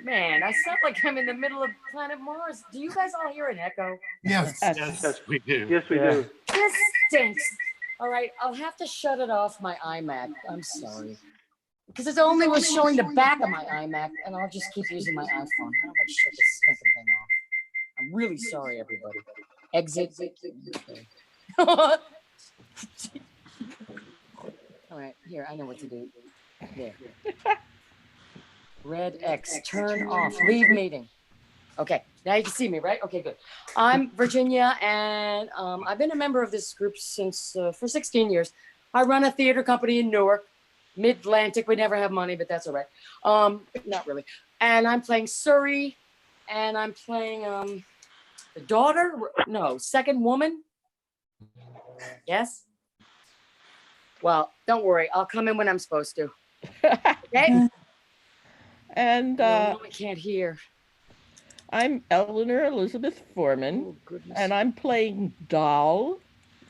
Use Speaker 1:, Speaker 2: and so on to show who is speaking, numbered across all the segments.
Speaker 1: Man, I sound like I'm in the middle of planet Mars. Do you guys all hear an echo?
Speaker 2: Yes.
Speaker 3: Yes, we do.
Speaker 4: Yes, we do.
Speaker 1: This stinks. All right, I'll have to shut it off my iMac. I'm sorry. Because it only was showing the back of my iMac, and I'll just keep using my iPhone. How do I shut this stinking thing off? I'm really sorry, everybody. Exit. Okay. All right, here, I know what to do. There. Red X, turn off, leave meeting. Okay, now you can see me, right? Okay, good. I'm Virginia, and I've been a member of this group since for 16 years. I run a theater company in Newark, Mid-Atlantic. We never have money, but that's all right. Not really. And I'm playing Surrey, and I'm playing the daughter. No, second woman. Yes. Well, don't worry. I'll come in when I'm supposed to. Okay.
Speaker 5: And
Speaker 1: No, I can't hear.
Speaker 5: I'm Eleanor Elizabeth Foreman,
Speaker 1: Oh, goodness.
Speaker 5: and I'm playing Doll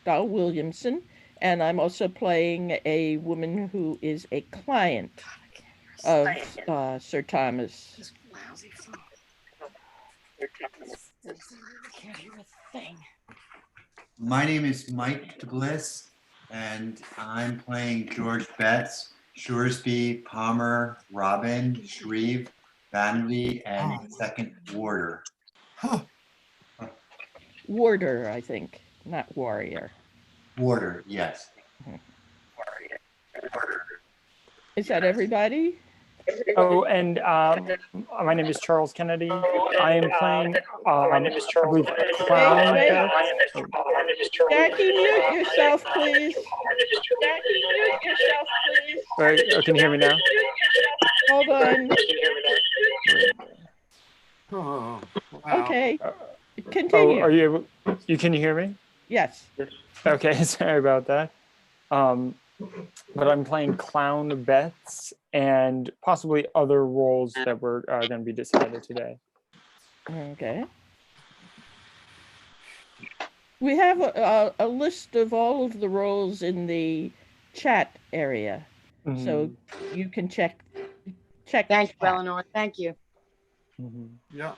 Speaker 5: Williamson, and I'm also playing a woman who is a client of Sir Thomas.
Speaker 1: This lousy phone. I can't hear a thing.
Speaker 2: My name is Mike DeBliss, and I'm playing George Betts, Shoresby, Palmer, Robin, Shreve, Vanity, and second warder.
Speaker 5: Warder, I think, not warrior.
Speaker 2: Warder, yes.
Speaker 5: Is that everybody?
Speaker 6: Oh, and my name is Charles Kennedy. I am playing, I believe, Clown.
Speaker 5: Wait. Jackie, mute yourself, please.
Speaker 6: Right, can you hear me now?
Speaker 5: Hold on.
Speaker 3: Oh, wow.
Speaker 5: Okay,
Speaker 6: Oh,
Speaker 5: continue.
Speaker 6: are you able, can you hear me?
Speaker 5: Yes.
Speaker 6: Okay, sorry about that. But I'm playing Clown Betts and possibly other roles that were going to be decided today.
Speaker 5: Okay. We have a list of all of the roles in the chat area, so you can check.
Speaker 1: Thank you, Eleanor. Thank you.
Speaker 3: Yeah.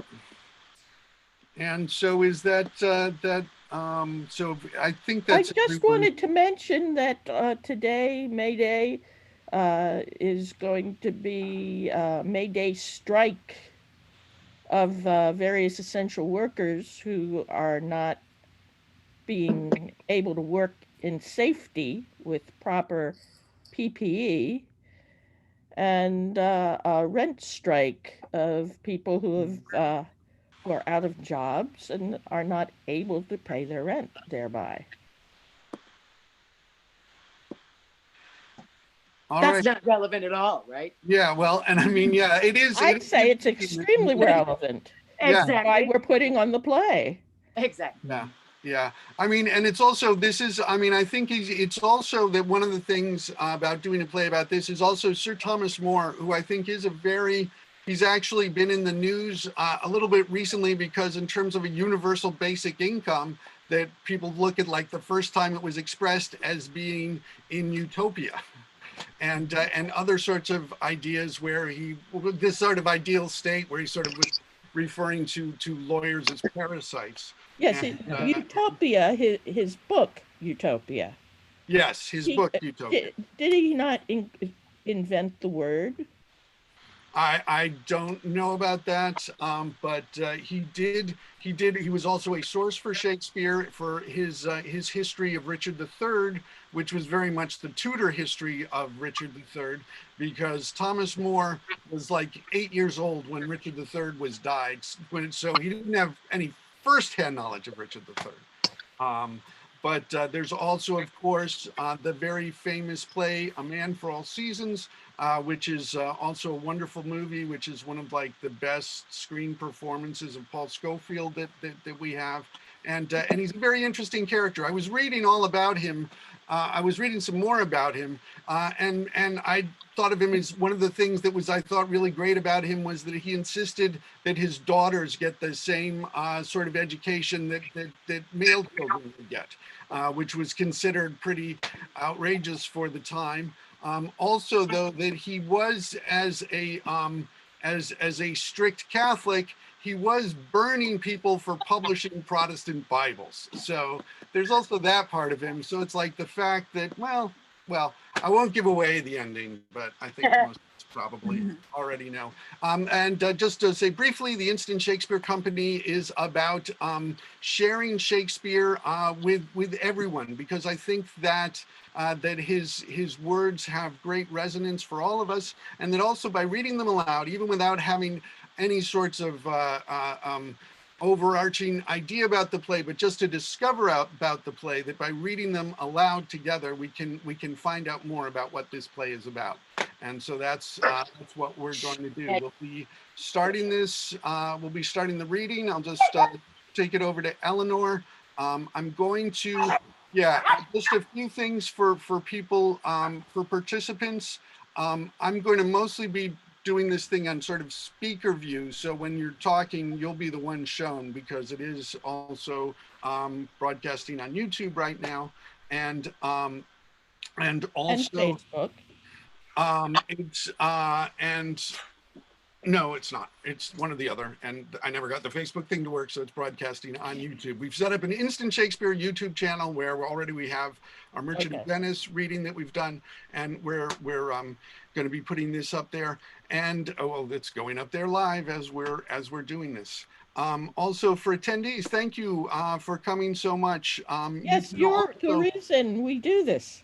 Speaker 3: And so is that so I think that's
Speaker 5: I just wanted to mention that today, May Day, is going to be May Day strike of various essential workers who are not being able to work in safety with proper PPE, and a rent strike of people who are out of jobs and are not able to pay their rent thereby.
Speaker 1: That's not relevant at all, right?
Speaker 3: Yeah, well, and I mean, yeah, it is.
Speaker 5: I'd say it's extremely relevant.
Speaker 1: Exactly.
Speaker 5: Why we're putting on the play.
Speaker 1: Exactly.
Speaker 3: Yeah. Yeah, I mean, and it's also, I think it's also that one of the things about doing a play about this is also Sir Thomas More, who I think is he's actually been in the news a little bit recently because in terms of a universal basic income that people look at like the first time it was expressed as being in utopia. And other sorts of ideas where this sort of ideal state where he sort of was referring to lawyers as parasites.
Speaker 5: Yes, Utopia, his book, Utopia.
Speaker 3: Yes, his book, Utopia.
Speaker 5: Did he not invent the word?
Speaker 3: I don't know about that, but he did. He was also a source for Shakespeare for his history of Richard III, which was very much the Tudor history of Richard III, because Thomas More was like 8 years old when Richard III was died, so he didn't have any first-hand knowledge of Richard III. But there's also, of course, the very famous play, A Man for All Seasons, which is also a wonderful movie, which is one of like the best screen performances of Paul Scofield that we have. And he's a very interesting character. I was reading all about him. I was reading some more about him, and I thought of him as one of the things that I thought really great about him was that he insisted that his daughters get the same sort of education that male children would get, which was considered pretty outrageous for the time. Also, though, that he was as a as a strict Catholic, he was burning people for publishing Protestant Bibles. So there's also that part of him. So it's like the fact that, well, I won't give away the ending, but I think most of us probably already know. And just to say briefly, the Instant Shakespeare Company is about sharing Shakespeare with everyone, because I think that that his words have great resonance for all of us, and that also by reading them aloud, even without having any sorts of overarching idea about the play, but just to discover out about the play, that by reading them aloud together, we can find out more about what this play is about. And so that's what we're going to do. We'll be starting this. We'll be starting the reading. I'll just take it over to Eleanor. I'm going to, just a few things for people, for participants. I'm going to mostly be doing this thing on sort of speaker view. So when you're talking, you'll be the one shown, because it is also broadcasting on YouTube right now. And also
Speaker 5: Facebook.
Speaker 3: No, it's not. It's one or the other. And I never got the Facebook thing to work, so it's broadcasting on YouTube. We've set up an Instant Shakespeare YouTube channel where we have our Merchant of Venice reading that we've done, and we're going to be putting this up there. And it's going up there live as we're doing this. Also for attendees, thank you for coming so much.
Speaker 5: Yes, you're the reason we do this.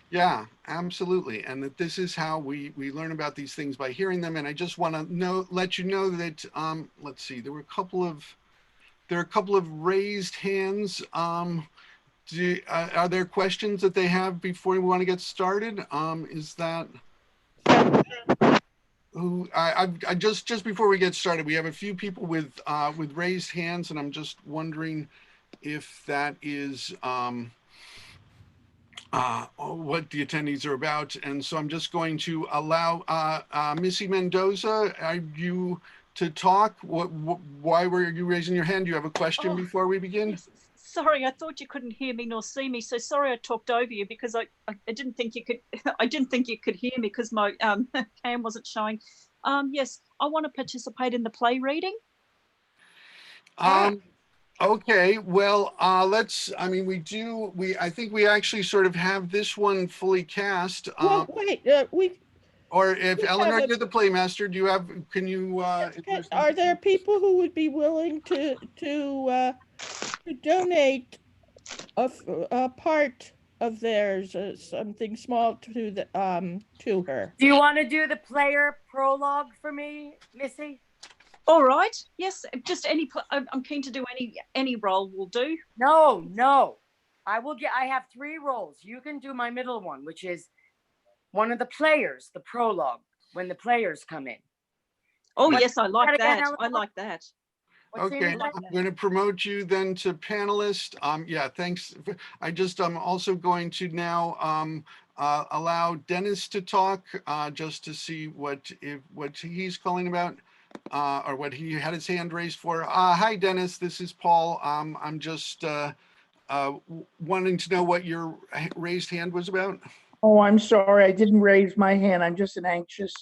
Speaker 3: Yeah, absolutely. And that this is how we learn about these things, by hearing them. And I just want to let you know that, let's see, there are a couple of raised hands. Are there questions that they have before we want to get started? Is that who I just before we get started, we have a few people with raised hands, and I'm just wondering if that is what the attendees are about. And so I'm just going to allow Missy Mendoza, are you to talk? Why were you raising your hand? Do you have a question before we begin?
Speaker 4: Yes. Sorry, I thought you couldn't hear me nor see me. So sorry I talked over you, because I didn't think you could I didn't think you could hear me because my cam wasn't showing. Yes, I want to participate in the play reading.
Speaker 3: Okay, well, I think we actually sort of have this one fully cast.
Speaker 5: Well, wait,
Speaker 3: or if Eleanor, you're the playmaster, can you?
Speaker 5: Are there people who would be willing to donate a part of theirs, something small to her?
Speaker 1: Do you want to do the player prologue for me, Missy?
Speaker 4: All right. Yes, just I'm keen to do any role will do.
Speaker 1: No. I have 3 roles. You can do my middle one, which is one of the players, the prologue, when the players come in.
Speaker 4: Oh, yes, I like that. I like that.
Speaker 3: Okay, I'm going to promote you then to panelist. Yeah, thanks. I just also going to now allow Dennis to talk, just to see what he's calling about. Or what he had his hand raised for. Hi, Dennis. This is Paul. I'm just wanting to know what your raised hand was about.
Speaker 7: Oh, I'm sorry. I didn't raise my hand. I'm just an anxious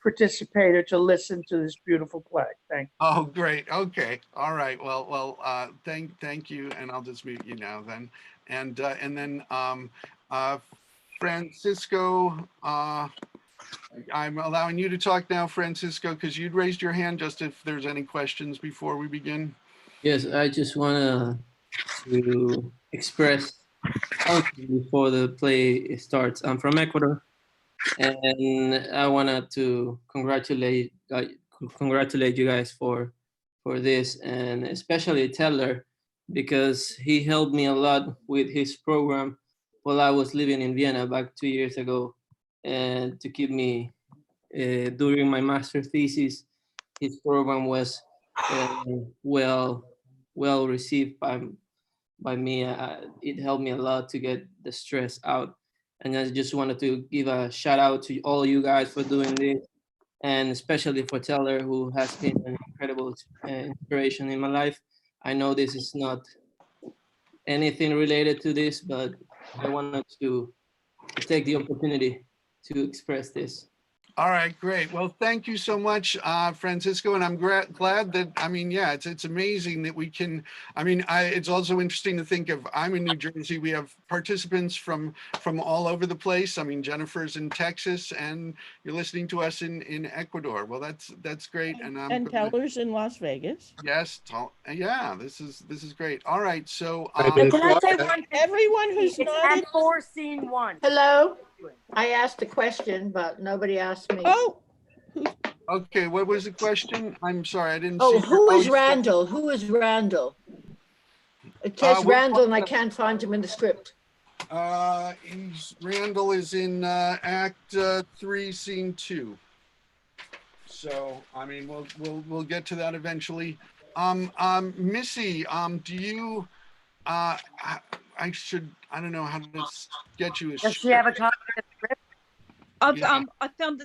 Speaker 7: participator to listen to this beautiful play. Thank you.
Speaker 3: Oh, great. Okay. All right. Well. Thank you. And I'll just mute you now then. And then Francisco. I'm allowing you to talk now, Francisco, because you'd raised your hand, just if there's any questions before we begin.
Speaker 8: Yes, I just want to express something before the play starts. I'm from Ecuador, and I wanted to congratulate you guys for this, and especially Teller, because he helped me a lot with his program while I was living in Vienna back 2 years ago. And to keep me during my master thesis, his program was well received by me. It helped me a lot to get the stress out. And I just wanted to give a shout out to all you guys for doing this, and especially for Teller, who has been an incredible inspiration in my life. I know this is not anything related to this, but I wanted to take the opportunity to express this.
Speaker 3: All right, great. Well, thank you so much, Francisco. And I'm glad that, I mean, yeah, it's amazing that we can, I mean, it's also interesting to think of, I'm in New Jersey, we have participants from all over the place. I mean, Jennifer's in Texas and you're listening to us in Ecuador. Well, that's great. And
Speaker 5: And Teller's in Las Vegas.
Speaker 3: yes, yeah, this is great. All right, so
Speaker 1: Hey, can I say one thing?
Speaker 5: Everyone who's
Speaker 1: It's
Speaker 5: not in.
Speaker 1: Act 4, Scene 1.
Speaker 9: Hello? I asked a question, but nobody asked me.
Speaker 5: Oh,
Speaker 3: okay, what was the question? I'm sorry, I didn't
Speaker 9: Oh,
Speaker 3: see.
Speaker 9: who is
Speaker 3: you said-
Speaker 9: Randall? Who is Randall? It says
Speaker 3: we're-
Speaker 9: Randall and I can't find him in the script.
Speaker 3: Randall is in Act 3, Scene 2. So, I mean, we'll get to that eventually. Missy, do you? I don't know how to get you a.
Speaker 1: Does she have a copy of the script?
Speaker 3: Yeah.
Speaker 4: I found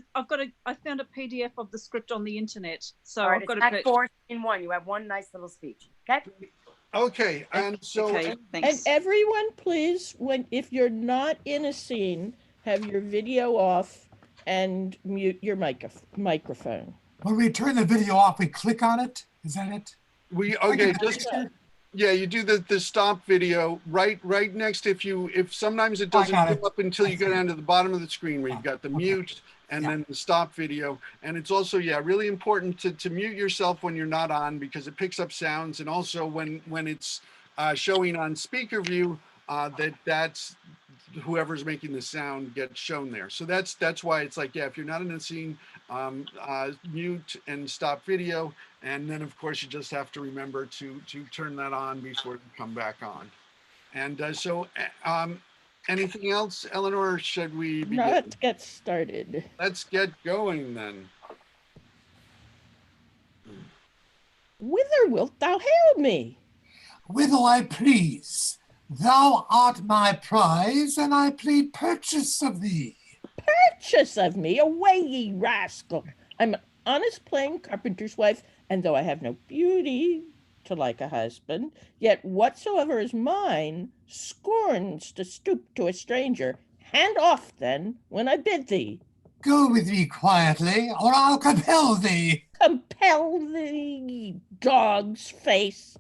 Speaker 4: a PDF of the script on the internet, so
Speaker 1: All right,
Speaker 4: I've got
Speaker 1: it's
Speaker 4: to
Speaker 1: Act 4, Scene 1. You have one nice little speech. Okay.
Speaker 3: Okay, and so
Speaker 4: Okay,
Speaker 5: and
Speaker 4: thanks.
Speaker 5: everyone, please, if you're not in a scene, have your video off and mute your microphone.
Speaker 10: When we turn the video off, we click on it. Is that it?
Speaker 3: Yeah, you do the stop video right next. If sometimes it doesn't
Speaker 10: got
Speaker 3: go
Speaker 10: it.
Speaker 3: up until you go down to the bottom of the screen where you've got the mute and then the stop video. And it's also, yeah, really important to mute yourself when you're not on because it picks up sounds. And also when it's showing on speaker view, that's whoever's making the sound gets shown there. So that's why it's like, yeah, if you're not in a scene, mute and stop video. And then of course you just have to remember to turn that on before you come back on. And anything else, Eleanor, or should we begin?
Speaker 5: Let's get started.
Speaker 3: Let's get going then.
Speaker 5: Whither wilt thou hail me?
Speaker 10: Whither I please. Thou art my prize, and I plead purchase of thee.
Speaker 5: Purchase of me, away ye rascal. I'm an honest plain carpenter's wife, and though I have no beauty to like a husband, yet whatsoever is mine scorns to stoop to a stranger. Hand off then, when I bid thee.
Speaker 10: Go with me quietly, or I'll compel thee.
Speaker 5: Compel thee, dog's face.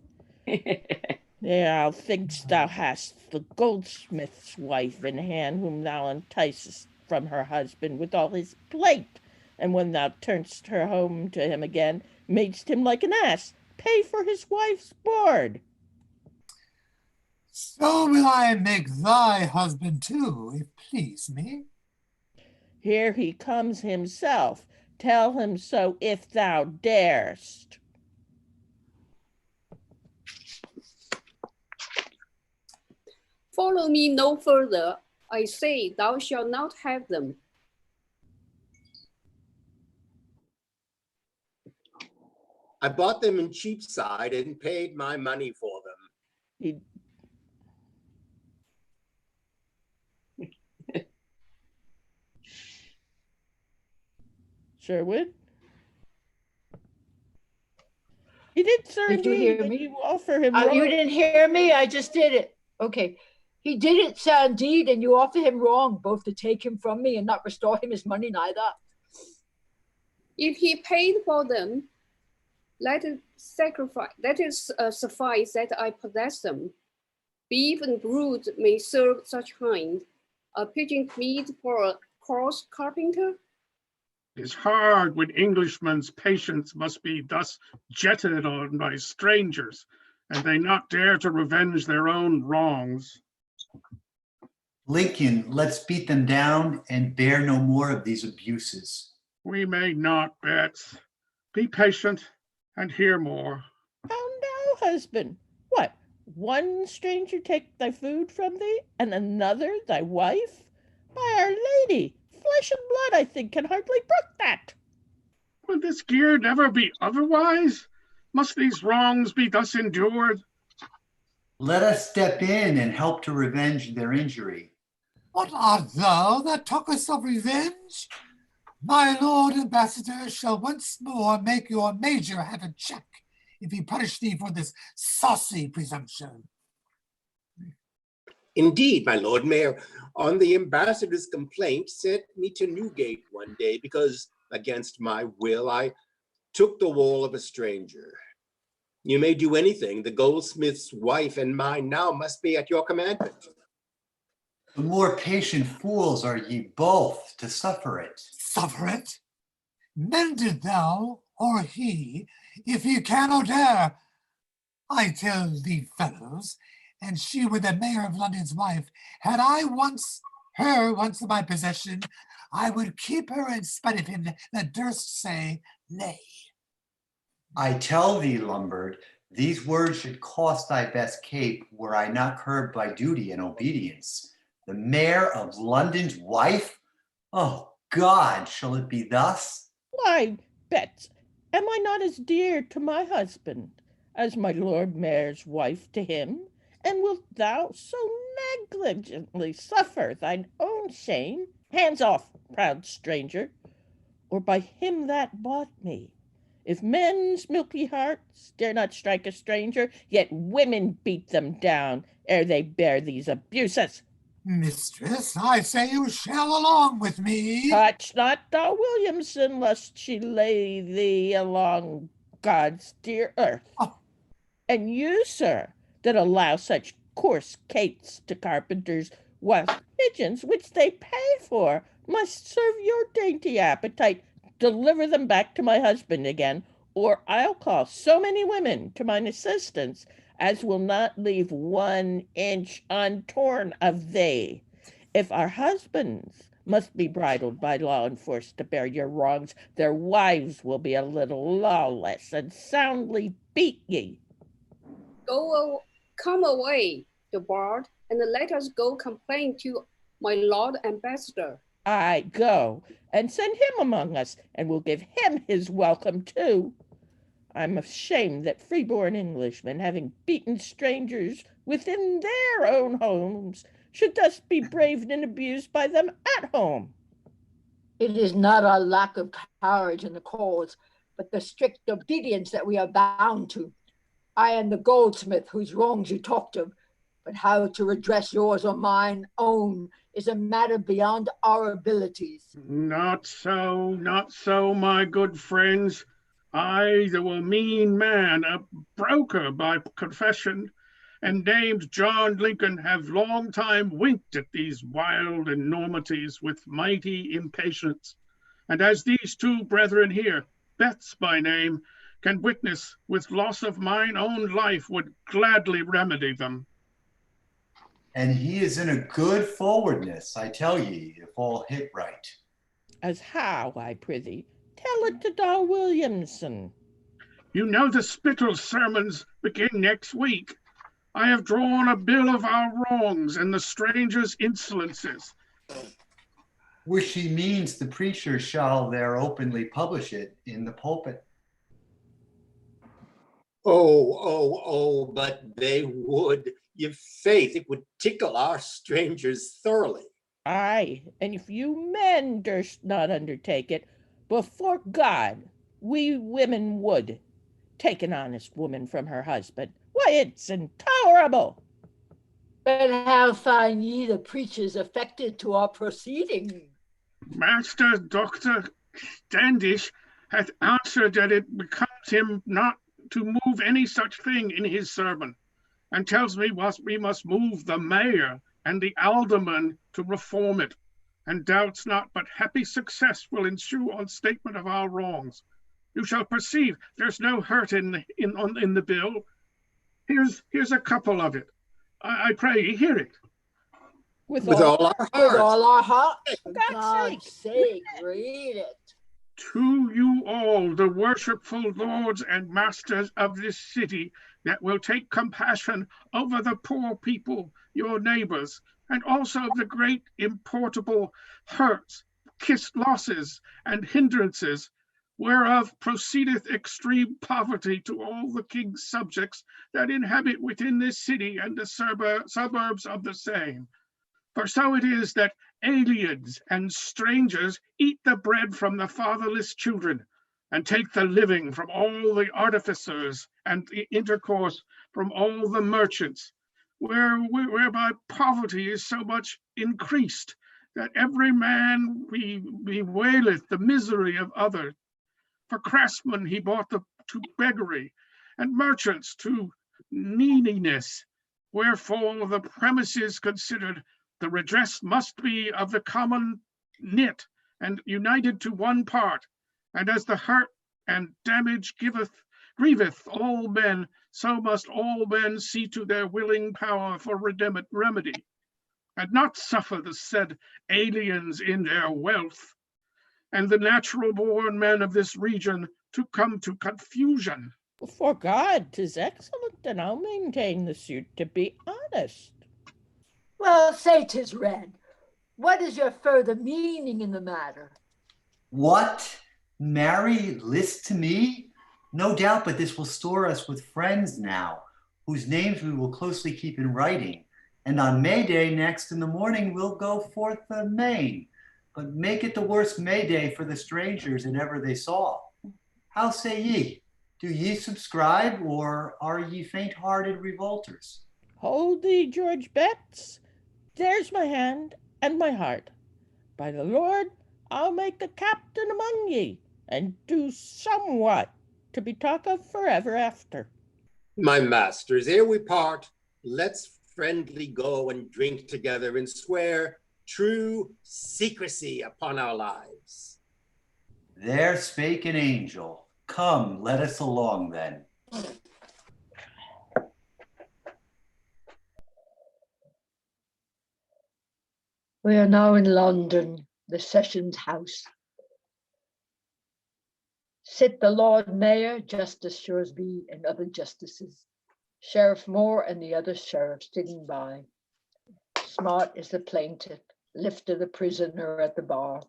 Speaker 5: Thou thinkst thou hast the goldsmith's wife in hand, whom thou enticest from her husband with all his plate, and when thou turnst her home to him again, madest him like an ass, pay for his wife's board.
Speaker 10: So will I make thy husband too, if please me.
Speaker 5: Here he comes himself. Tell him so if thou darest.
Speaker 11: Follow me no further. I say thou shalt not have them.
Speaker 12: I bought them in Cheapside and paid my money for them.
Speaker 5: Sherwood? He did, sir.
Speaker 9: Did you hear me?
Speaker 5: You offer him.
Speaker 9: You didn't hear me? I just did it. Okay. He did it, sir, indeed, and you offer him wrong, both to take him from me and not restore him his money neither.
Speaker 11: If he paid for them, let it suffice that I possess them. Beef and brood may serve such hind. A pigeon meat for a coarse carpenter.
Speaker 13: It's hard when Englishmen's patience must be thus jetted on by strangers, and they not dare to revenge their own wrongs.
Speaker 2: Lincoln, let's beat them down and bear no more of these abuses.
Speaker 13: We may not, Bets. Be patient and hear more.
Speaker 5: How now, husband? What, one stranger take thy food from thee, and another thy wife? By Our Lady, flesh and blood, I think, can hardly brook that.
Speaker 13: Will this gear never be otherwise? Must these wrongs be thus endured?
Speaker 2: Let us step in and help to revenge their injury.
Speaker 10: What art thou that talkest of revenge? My lord ambassador shall once more make your major have a check if he punish thee for this saucy presumption.
Speaker 12: Indeed, my Lord Mayor, on the ambassador's complaint sent me to Newgate one day because, against my will, I took the wall of a stranger. You may do anything. The goldsmith's wife and mine now must be at your commandment.
Speaker 2: The more patient fools are ye both to suffer it.
Speaker 10: Suffer it? Mend it thou, or he, if he can or dare. I tell thee, fellows, and she were the mayor of London's wife, had I her once in my possession, I would keep her in spite of him that durst say nay.
Speaker 2: I tell thee, Lombard, these words should cost thy best cape were I not curbed by duty and obedience. The mayor of London's wife? Oh God, shall it be thus?
Speaker 5: Why, Bets, am I not as dear to my husband as my Lord Mayor's wife to him? And wilt thou so negligently suffer thine own shame? Hands off, proud stranger, or by him that bought me. If men's milky hearts dare not strike a stranger, yet women beat them down ere they bear these abuses.
Speaker 10: Mistress, I say you shall along with me.
Speaker 5: Touch not thou Williamson, lest she lay thee along God's dear earth.
Speaker 10: Oh.
Speaker 5: And you, sir, that allow such coarse cates to carpenters, whilst pigeons, which they pay for, must serve your dainty appetite, deliver them back to my husband again, or I'll call so many women to mine assistance as will not leave 1 inch untorn of thee. If our husbands must be bridled by law and forced to bear your wrongs, their wives will be a little lawless and soundly beat ye.
Speaker 11: Come away, the bard, and let us go complain to my Lord Ambassador.
Speaker 5: I go, and send him among us, and we'll give him his welcome too. I'm ashamed that freeborn Englishmen, having beaten strangers within their own homes, should thus be braved and abused by them at home.
Speaker 9: It is not our lack of courage in the cause, but the strict obedience that we are bound to. I am the goldsmith whose wrongs you talked of, but how to redress yours or mine own is a matter beyond our abilities.
Speaker 13: Not so, my good friends. I, though a mean man, a broker by confession, and named John Lincoln, have long time winked at these wild enormities with mighty impatience. And as these two brethren here, Betts by name, can witness, with loss of mine own life would gladly remedy them.
Speaker 2: And he is in a good forwardness, I tell ye, if all hit right.
Speaker 5: As how, I prithee? Tell it to Dar Williamson.
Speaker 13: You know the Spittle's sermons begin next week. I have drawn a bill of our wrongs and the stranger's insolences.
Speaker 2: Which he means the preacher shall there openly publish it in the pulpit.
Speaker 12: Oh, but they would. Your faith, it would tickle our strangers thoroughly.
Speaker 5: Aye, and if you men durst not undertake it, before God, we women would. Take an honest woman from her husband. Why, it's intolerable.
Speaker 9: But how find ye the preachers affected to our proceeding?
Speaker 13: Master Dr. Standish hath answered that it becomes him not to move any such thing in his sermon, and tells me we must move the mayor and the alderman to reform it, and doubts not but happy success will ensue on statement of our wrongs. You shall perceive there's no hurt in the bill. Here's a couple of it. I pray ye hear it.
Speaker 9: With all our hearts. With all our hearts.
Speaker 5: For
Speaker 9: God's sake, read it.
Speaker 13: To you all, the worshipful lords and masters of this city, that will take compassion over the poor people, your neighbors, and also the great importable hurts, losses, and hindrances, whereof proceedeth extreme poverty to all the king's subjects that inhabit within this city and the suburbs of the same. For so it is that aliens and strangers eat the bread from the fatherless children, and take the living from all the artificers, and the intercourse from all the merchants. whereby poverty is so much increased that every man bewaileth the misery of others. For craftsmen he brought to beggary, and merchants to neediness. Wherefore the premises considered, the redress must be of the common knit and united to one part. And as the hurt and damage grieveth all men, so must all men see to their willing power for remedy, and not suffer the said aliens in their wealth, and the natural born men of this region to come to confusion.
Speaker 5: For God, 'tis excellent, and I'll maintain the suit to be honest.
Speaker 9: Well, say 'tis read. What is your further meaning in the matter?
Speaker 2: What? Marry, list to me? No doubt, but this will store us with friends now, whose names we will closely keep in writing. And on May Day next in the morning, we'll go forth the Main. But make it the worst May Day for the strangers that ever they saw. How say ye? Do ye subscribe, or are ye faint-hearted revolters?
Speaker 5: Hold thee, George Betts. There's my hand and my heart. By the Lord, I'll make a captain among ye, and do somewhat to be talked of forever after.
Speaker 12: My masters, ere we part, let's friendly go and drink together and swear true secrecy upon our lives.
Speaker 2: There spake an angel. Come, let us along then.
Speaker 9: We are now in London, the Sessions House. Sit the Lord Mayor, Justice Shoresby, and other justices. Sheriff Moore and the other sheriffs sitting by. Smart is the plaintiff, Lifter the prisoner at the bar.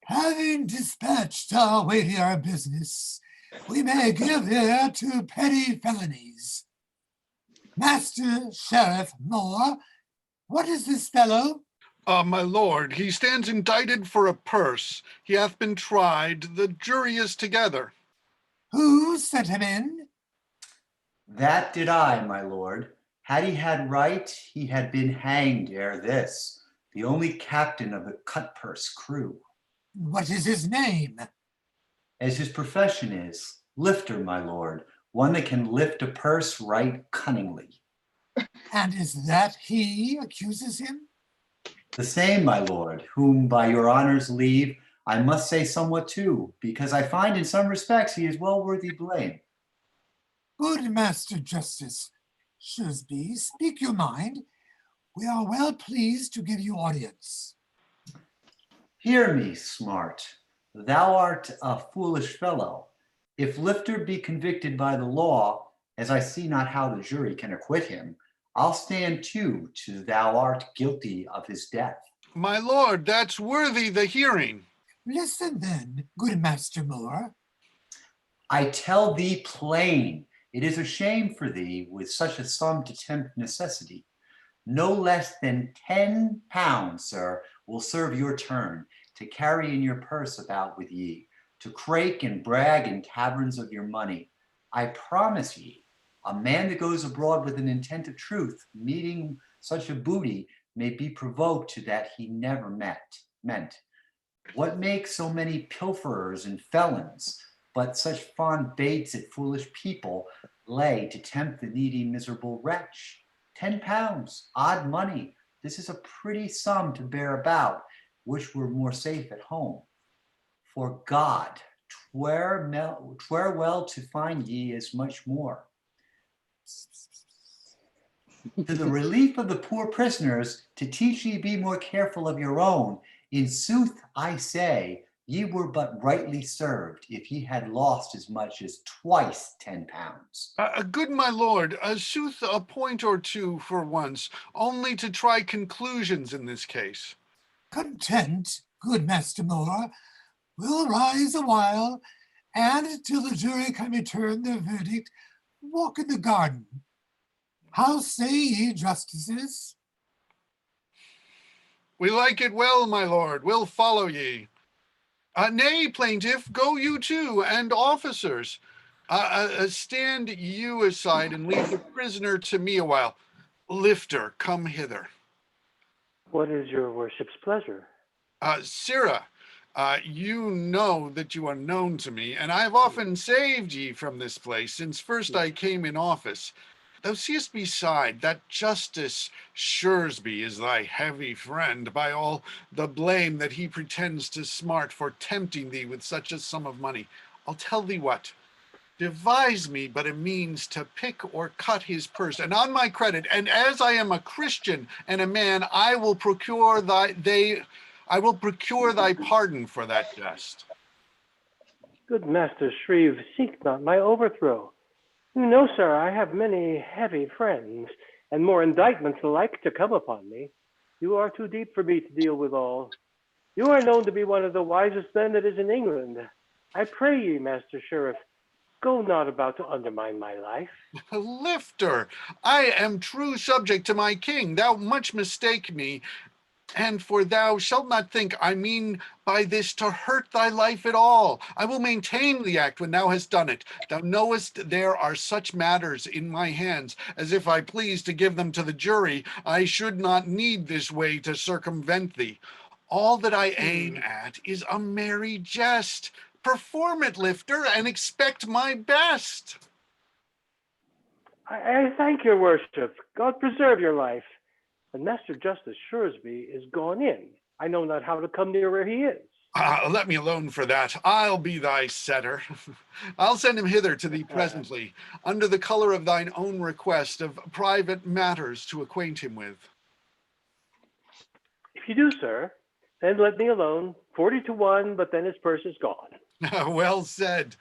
Speaker 10: Having dispatched our weightier business, we may give ear to petty felonies. Master Sheriff Moore, what is this fellow?
Speaker 3: My lord, he stands indicted for a purse. He hath been tried. The jury is together.
Speaker 10: Who sent him in?
Speaker 2: That did I, my lord. Had he had right, he had been hanged ere this, the only captain of the cut-purse crew.
Speaker 10: What is his name?
Speaker 2: As his profession is, lifter, my lord, one that can lift a purse right cunningly.
Speaker 10: And is that he accuses him?
Speaker 2: The same, my lord, whom by your honor's leave, I must say somewhat too, because I find in some respects he is well worthy blame.
Speaker 10: Good Master Justice Shoresby, speak your mind. We are well pleased to give you audience.
Speaker 2: Hear me, Smart. Thou art a foolish fellow. If Lifter be convicted by the law, as I see not how the jury can acquit him, I'll stand too to thou art guilty of his death.
Speaker 3: My lord, that's worthy the hearing.
Speaker 10: Listen then, good Master Moore.
Speaker 2: I tell thee plain, it is a shame for thee with such a sum to tempt necessity. No less than 10 pounds, sir, will serve your turn to carry in your purse about with ye, to crake and brag in taverns of your money. I promise ye, a man that goes abroad with an intent of truth, meeting such a booty, may be provoked to that he never meant. What makes so many pilferers and felons, but such fond baits at foolish people lay to tempt the needy miserable wretch? 10 pounds, odd money. This is a pretty sum to bear about, which were more safe at home. For God, 'twere well to find ye as much more. To the relief of the poor prisoners, to teach ye be more careful of your own. In sooth, I say, ye were but rightly served if ye had lost as much as twice 10 pounds.
Speaker 3: Good my lord, sooth a point or two for once, only to try conclusions in this case.
Speaker 10: Content, good Master Moore, we'll rise a while, and till the jury can return their verdict, walk in the garden. How say ye, justices?
Speaker 3: We like it well, my lord, we'll follow ye. Nay, plaintiff, go you too, and officers. Stand you aside and leave the prisoner to me a while. Lifter, come hither.
Speaker 14: What is your worship's pleasure?
Speaker 3: Sirrah, you know that you are known to me, and I have often saved ye from this place since first I came in office. Thou seest beside that Justice Shursby is thy heavy friend by all the blame that he pretends to smart for tempting thee with such a sum of money. I'll tell thee what. Devise me but a means to pick or cut his purse, and on my credit, and as I am a Christian and a man, I will procure thy pardon for that jest.
Speaker 14: Good Master Shreve, seek not my overthrow. You know, sir, I have many heavy friends, and more indictments like to come upon me. You are too deep for me to deal with all. You are known to be one of the wisest men that is in England. I pray ye, Master Sheriff, go not about to undermine my life.
Speaker 3: Lifter, I am true subject to my king. Thou much mistake me, and for thou shalt not think I mean by this to hurt thy life at all. I will maintain the act when thou hast done it. Thou knowest there are such matters in my hands, as if I pleased to give them to the jury, I should not need this way to circumvent thee. All that I aim at is a merry jest. Perform it, Lifter, and expect my best.
Speaker 14: I thank your worship. God preserve your life. And Master Justice Shursby is gone in. I know not how to come near where he is.
Speaker 3: Let me alone for that. I'll be thy setter. I'll send him hither to thee presently, under the color of thine own request of private matters to acquaint him with.
Speaker 14: If you do, sir, then let me alone. 40-1, but then his purse is gone.
Speaker 3: Well said.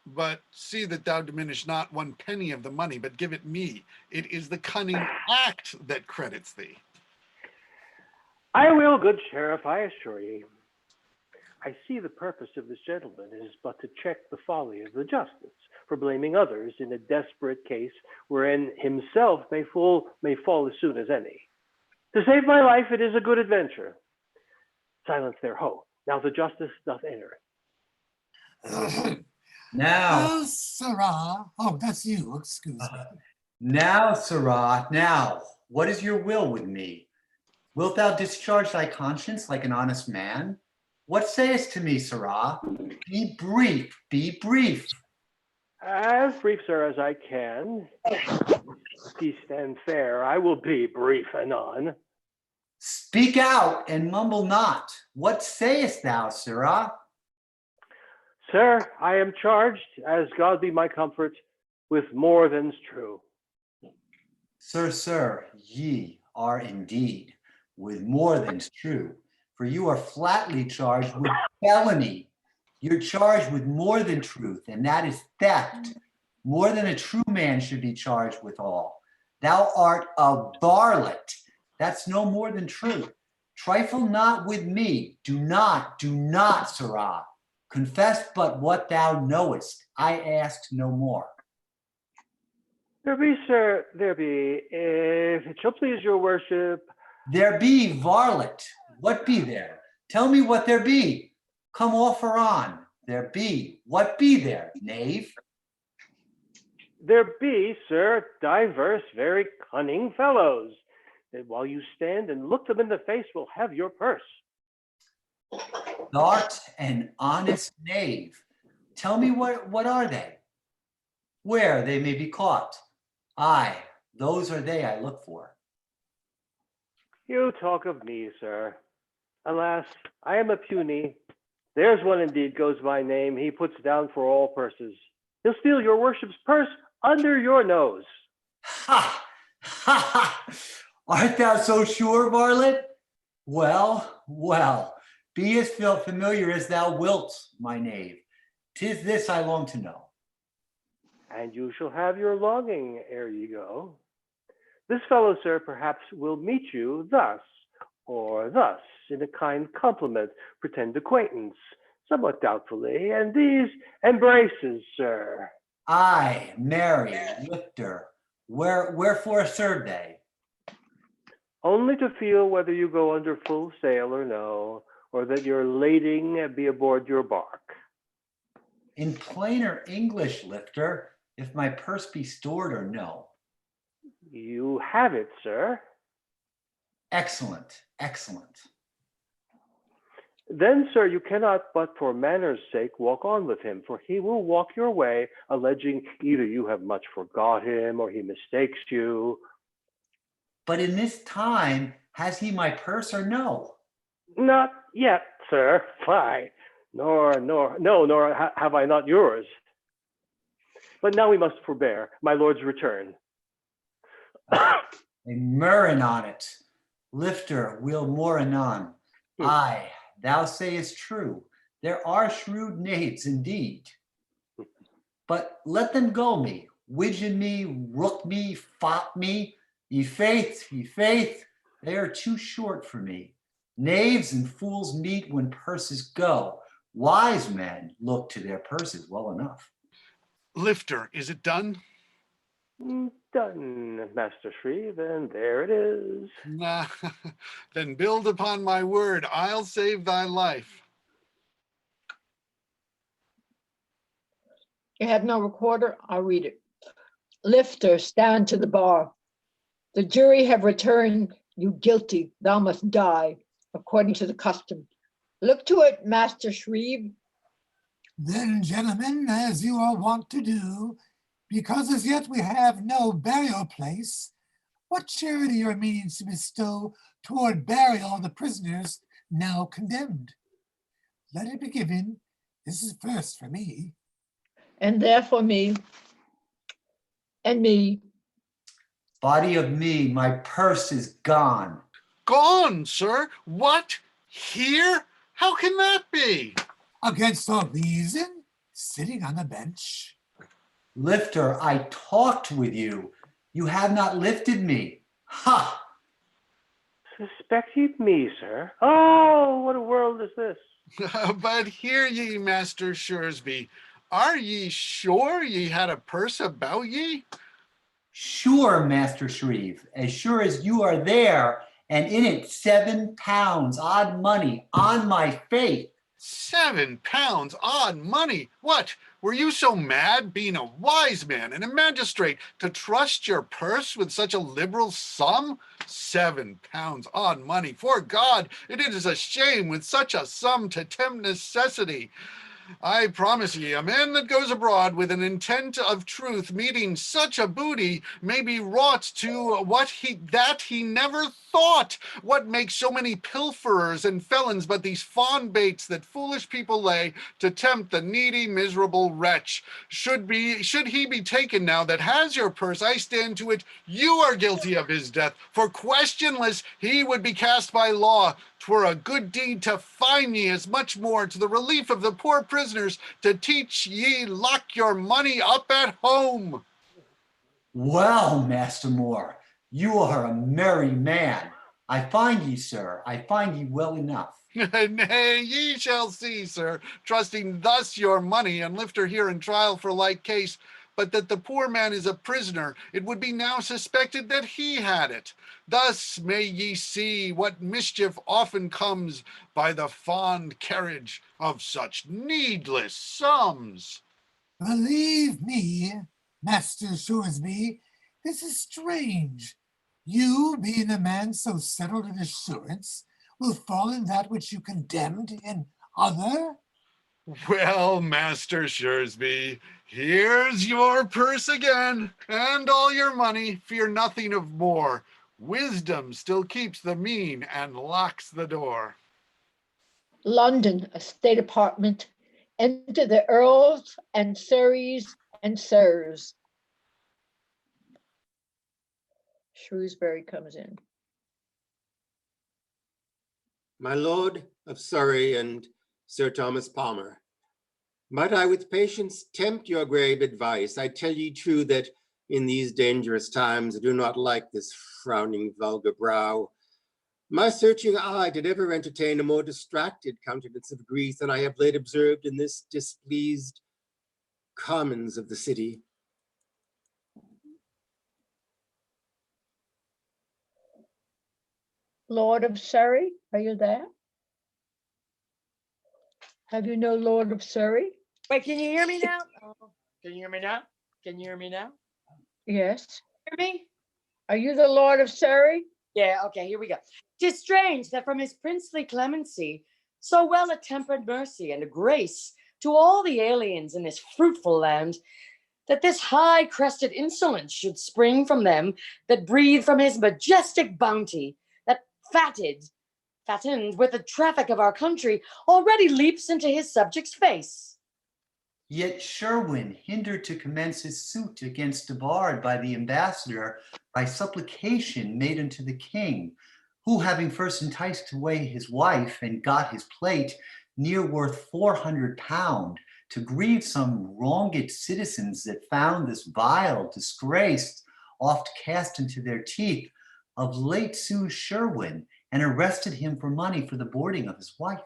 Speaker 3: But see that thou diminish not one penny of the money, but give it me. It is the cunning act that credits thee.
Speaker 14: I will, good sheriff, I assure ye. I see the purpose of this gentleman is but to check the folly of the justice for blaming others in a desperate case wherein himself may fall as soon as any. To save my life, it is a good adventure. Silence their ho. Now the justice doth enter.
Speaker 2: Now,
Speaker 10: Oh, Sirrah. Oh, that's you. Excuse me.
Speaker 2: now, Sirrah, now, what is your will with me? Wilt thou discharge thy conscience like an honest man? What sayest to me, Sirrah? Be brief, be brief.
Speaker 14: As brief, sir, as I can. Peace and fair, I will be brief anon.
Speaker 2: Speak out and mumble not. What sayest thou, Sirrah?
Speaker 14: Sir, I am charged, as God be my comfort, with more than's true.
Speaker 2: Sir, ye are indeed with more than's true, for you are flatly charged with felony. You're charged with more than truth, and that is theft, more than a true man should be charged with all. Thou art a varlet. That's no more than truth. Trifle not with me. Do not, Sirrah. Confess but what thou knowest. I ask no more.
Speaker 14: There be, sir, there be. If it shall please your worship.
Speaker 2: There be, varlet. What be there? Tell me what there be. Come off or on. There be. What be there, knave?
Speaker 14: There be, sir, diverse, very cunning fellows, that while you stand and look them in the face will have your purse.
Speaker 2: Thou'rt an honest knave. Tell me what are they? Where they may be caught. Aye, those are they I look for.
Speaker 14: You talk of me, sir. Alas, I am a puny. There's one indeed goes by name. He puts down for all purses. He'll steal your worship's purse under your nose.
Speaker 2: Ha! Ha! Ha! Art thou so sure, varlet? Well, be as familiar as thou wilt, my knave. 'Tis this I long to know.
Speaker 14: And you shall have your longing ere ye go. This fellow, sir, perhaps will meet you thus, or thus, in a kind compliment, pretend acquaintance, somewhat doubtfully, and these embraces, sir.
Speaker 2: Aye, marry, lifter, wherefore serve they?
Speaker 14: Only to feel whether you go under full sail or no, or that your lading be aboard your bark.
Speaker 2: In plainer English, Lifter, if my purse be stored or no.
Speaker 14: You have it, sir.
Speaker 2: Excellent, excellent.
Speaker 14: Then, sir, you cannot but for manners' sake walk on with him, for he will walk your way, alleging either you have much forgot him or he mistakes you.
Speaker 2: But in this time, has he my purse or no?
Speaker 14: Not yet, sir. Fie. Nor have I not yours. But now we must forbear my lord's return.
Speaker 2: A murrain on it. Lifter, we'll more anon. Aye, thou sayest true. There are shrewd knaves indeed. But let them go me, widgeon me, rook me, fop me. Ye faith, they are too short for me. Knaves and fools meet when purses go. Wise men look to their purses well enough.
Speaker 3: Lifter, is it done?
Speaker 14: Done, Master Shreve, and there it is.
Speaker 3: Nah, then build upon my word. I'll save thy life.
Speaker 9: You have no recorder? I'll read it. Lifter, stand to the bar. The jury have returned you guilty. Thou must die, according to the custom. Look to it, Master Shreve.
Speaker 10: Then, gentlemen, as you are wont to do, because as yet we have no burial place, what charity are means to bestow toward burial of the prisoners now condemned? Let it be given. This is first for me.
Speaker 9: And therefore me, and me.
Speaker 2: Body of me, my purse is gone.
Speaker 3: Gone, sir? What? Here? How can that be?
Speaker 10: Against all reason, sitting on a bench.
Speaker 2: Lifter, I talked with you. You have not lifted me. Ha!
Speaker 14: Suspect ye me, sir? Oh, what a world is this?
Speaker 3: But hear ye, Master Shuresby, are ye sure ye had a purse about ye?
Speaker 2: Sure, Master Shreve, as sure as you are there, and in it 7 pounds odd money on my faith.
Speaker 3: 7 pounds odd money? What? Were you so mad, being a wise man and a magistrate, to trust your purse with such a liberal sum? 7 pounds odd money. For God, it is a shame with such a sum to tempt necessity. I promise ye, a man that goes abroad with an intent of truth, meeting such a booty, may be wrought to what he never thought. What makes so many pilferers and felons but these fawn baits that foolish people lay to tempt the needy, miserable wretch? Should he be taken now that has your purse, I stand to it, you are guilty of his death. For questionless, he would be cast by law. 'Twere a good deed to fine ye as much more to the relief of the poor prisoners, to teach ye lock your money up at home.
Speaker 2: Well, Master Moore, you are a merry man. I find ye, sir, I find ye well enough.
Speaker 3: Nay, ye shall see, sir, trusting thus your money, and Lifter here in trial for like case, but that the poor man is a prisoner, it would be now suspected that he had it. Thus may ye see what mischief often comes by the fond carriage of such needless sums.
Speaker 10: Believe me, Master Shoresby, this is strange. You, being a man so settled in assurance, will fall in that which you condemned in other?
Speaker 3: Well, Master Shuresby, here's your purse again, and all your money. Fear nothing of more. Wisdom still keeps the mean and locks the door.
Speaker 9: London, a state apartment. Enter the earls and surreys and sirs. Shrewsbury comes in.
Speaker 12: My Lord of Surrey and Sir Thomas Palmer, might I with patience tempt your grave advice? I tell ye true that in these dangerous times I do not like this frowning vulgar brow. My searching eye did ever entertain a more distracted countenance of grief than I have late observed in this displeased commons of the city.
Speaker 9: Lord of Surrey, are you there? Have you no Lord of Surrey?
Speaker 1: Wait, can you hear me now? Oh, can you hear me now? Can you hear me now?
Speaker 9: Yes.
Speaker 1: Hear me?
Speaker 9: Are you the Lord of Surrey?
Speaker 1: Yeah, okay, here we go. 'Tis strange that from his princely clemency, so well a tempered mercy and a grace to all the aliens in this fruitful land, that this high-crested insolence should spring from them that breathe from his majestic bounty, that fattened with the traffic of our country, already leaps into his subject's face.
Speaker 2: Yet Sherwin, hindered to commence his suit against debarred by the ambassador by supplication made unto the king, who having first enticed away his wife and got his plate, near worth 400 pound, to grieve some wronged citizens that found this vile disgrace oft cast into their teeth, of late sued Sherwin and arrested him for money for the boarding of his wife.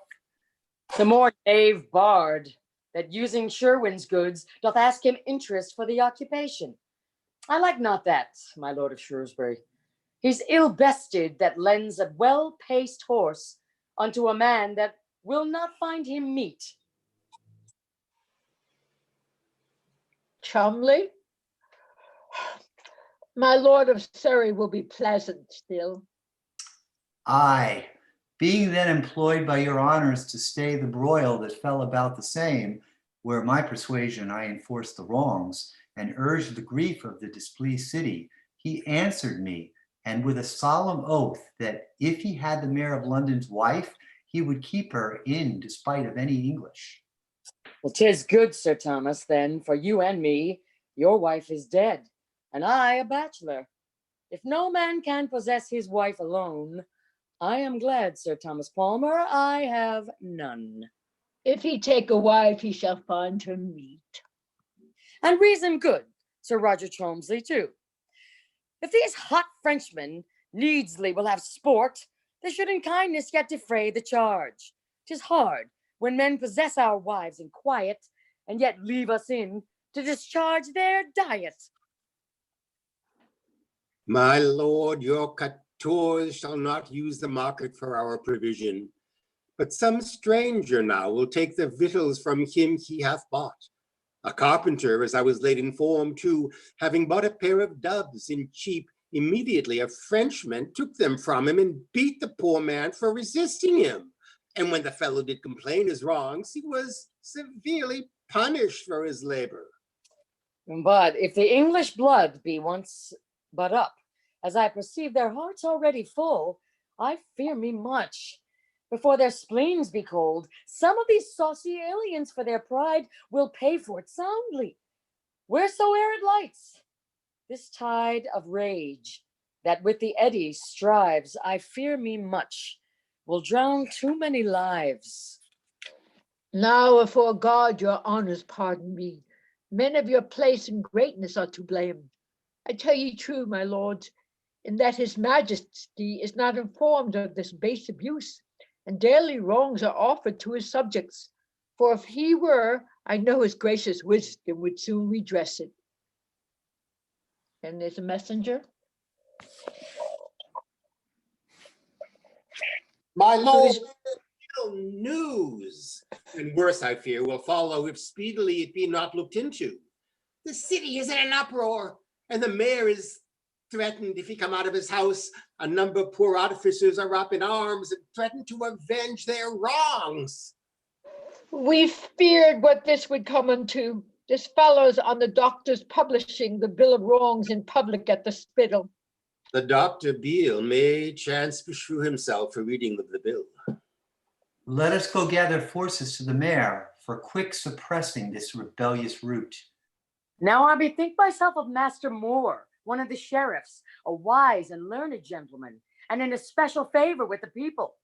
Speaker 1: The more knave bard, that using Sherwin's goods doth ask him interest for the occupation. I like not that, my lord of Shrewsbury. He's ill-bested that lends a well-paced horse unto a man that will not find him meet.
Speaker 9: Chumley? My Lord of Surrey will be pleasant still.
Speaker 2: Aye, being then employed by your honors to stay the broil that fell about the same, where my persuasion I enforced the wrongs, and urged the grief of the displeased city, he answered me, and with a solemn oath, that if he had the mayor of London's wife, he would keep her in despite of any English.
Speaker 1: Well, 'tis good, Sir Thomas, then, for you and me, your wife is dead, and I a bachelor. If no man can possess his wife alone, I am glad, Sir Thomas Palmer, I have none.
Speaker 9: If he take a wife, he shall find her meet.
Speaker 1: And reason good, Sir Roger Cholmsley, too. If these hot Frenchmen needsly will have sport, they should in kindness yet defray the charge. 'Tis hard when men possess our wives in quiet, and yet leave us in to discharge their diet.
Speaker 12: My lord, your captors shall not use the market for our provision, but some stranger now will take the victuals from him he hath bought. A carpenter, as I was late informed, too, having bought a pair of doves in cheap, immediately a Frenchman took them from him and beat the poor man for resisting him. And when the fellow did complain his wrongs, he was severely punished for his labor.
Speaker 1: But if the English blood be once but up, as I perceive their hearts already full, I fear me much. Before their spleens be cold, some of these saucy aliens for their pride will pay for it soundly. Wheresoe'er it lights, this tide of rage that with the eddy strives, I fear me much, will drown too many lives.
Speaker 9: Now, afore God, your honors pardon me. Men of your place and greatness are to blame. I tell ye true, my lords, in that his majesty is not informed of this base abuse, and daily wrongs are offered to his subjects. For if he were, I know his gracious wisdom would soon redress it. And there's a messenger.
Speaker 12: My lord, ill news, and worse, I fear, will follow if speedily it be not looked into. The city is in an uproar, and the mayor is threatened if he come out of his house. A number of poor artificers are up in arms and threaten to avenge their wrongs.
Speaker 9: We feared what this would come unto. This follows on the doctor's publishing the bill of wrongs in public at the Spittal.
Speaker 12: The Dr. Beale may chance beshrew himself for reading of the bill.
Speaker 2: Let us go gather forces to the mayor for quick suppressing this rebellious root.
Speaker 1: Now I bethink myself of Master Moore, one of the sheriffs, a wise and learned gentleman, and in especial favor with the people.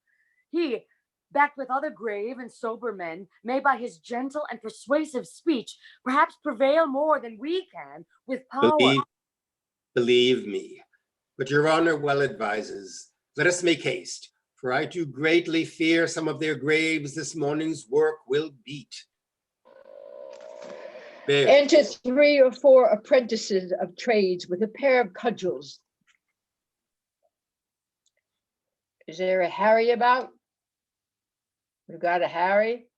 Speaker 1: He, backed with other grave and sober men, may by his gentle and persuasive speech perhaps prevail more than we can with power.
Speaker 12: Believe me, but your honor well advises. Let us make haste, for I do greatly fear some of their graves this morning's work will beat. There.
Speaker 9: Enter 3 or 4 apprentices of trades with a pair of cudgels. Is there a Harry about? We got a Harry?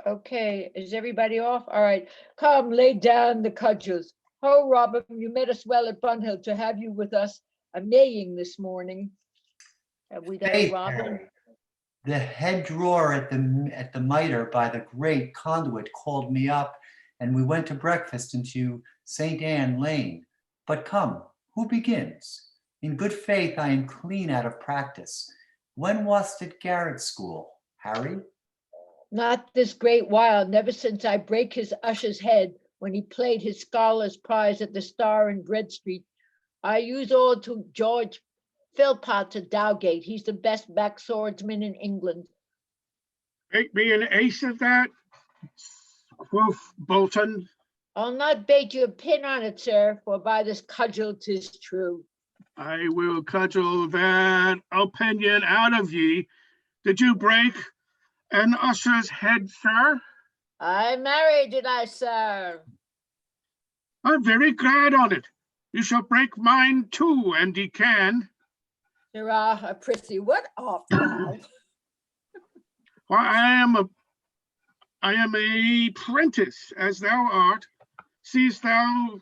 Speaker 9: Okay, is everybody off? All right, come lay down the cudgels. Ho, Robin, you met us well at Bunhill to have you with us a maying this morning. Have we got a
Speaker 2: Faith,
Speaker 9: Robin?
Speaker 2: the head drawer at the Mitre by the great conduit called me up, and we went to breakfast into St. Anne Lane. But come, who begins? In good faith, I am clean out of practice. When wast at Garrett School, Harry?
Speaker 9: Not this great while, never since I break his usher's head when he played his scholar's prize at the Star in Bread Street. I use all to George Philpotts at Dowgate. He's the best back swordsman in England.
Speaker 13: Make me an ace of that, quoth Bolton.
Speaker 9: I'll not bait you a pin on it, sir, for by this cudgel 'tis true.
Speaker 13: I will cudgel that opinion out of ye. Did you break an usher's head, sir?
Speaker 9: I married, did I, sir?
Speaker 13: I'm very glad on it. You shall break mine too, and ye can.
Speaker 9: Sirrah, a prissy, what art thou?
Speaker 13: Why, I am a prentice, as thou art. Seest thou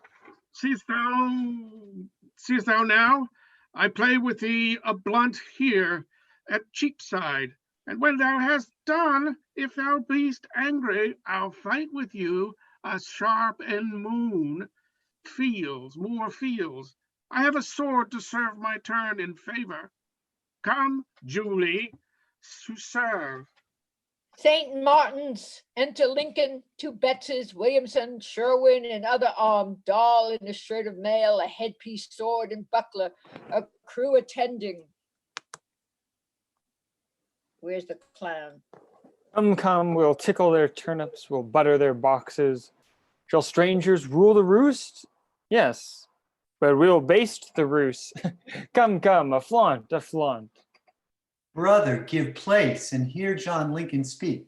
Speaker 13: now? I play with thee a blunt here at Cheapside, and when thou hast done, if thou beest angry, I'll fight with you a sharp and moon. More fields. I have a sword to serve my turn in favor. Come, Julie, to serve.
Speaker 9: St. Martin's, enter Lincoln, 2 Bettses, Williamson, Sherwin, and other armed, Doll in a shirt of mail, a headpiece, sword, and buckler, a crew attending. Where's the clown?
Speaker 6: Come, we'll tickle their turnips, we'll butter their boxes. Shall strangers rule the roost? Yes, but we'll baste the roost. Come, a flaunt, a flaunt.
Speaker 2: Brother, give place and hear John Lincoln speak.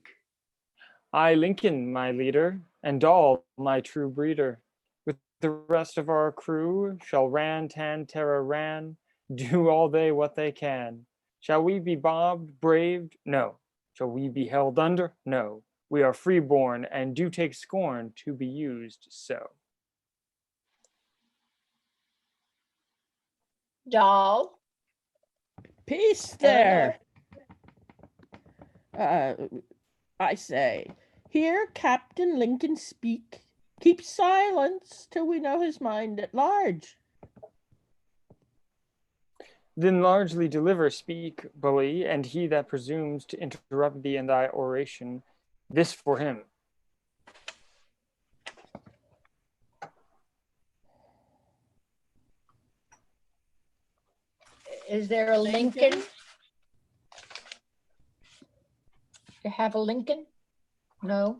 Speaker 6: I, Lincoln, my leader, and Doll, my true breeder, with the rest of our crew, shall ran, tan, terra, ran, do all they what they can. Shall we be bobbed, braved? No. Shall we be held under? No. We are freeborn and do take scorn to be used so.
Speaker 9: Doll.
Speaker 5: Peace there. I say, hear Captain Lincoln speak. Keep silence till we know his mind at large.
Speaker 6: Then largely deliver, speak, bully, and he that presumes to interrupt thee in thy oration, this for him.
Speaker 9: Is there a Lincoln? You have a Lincoln? No.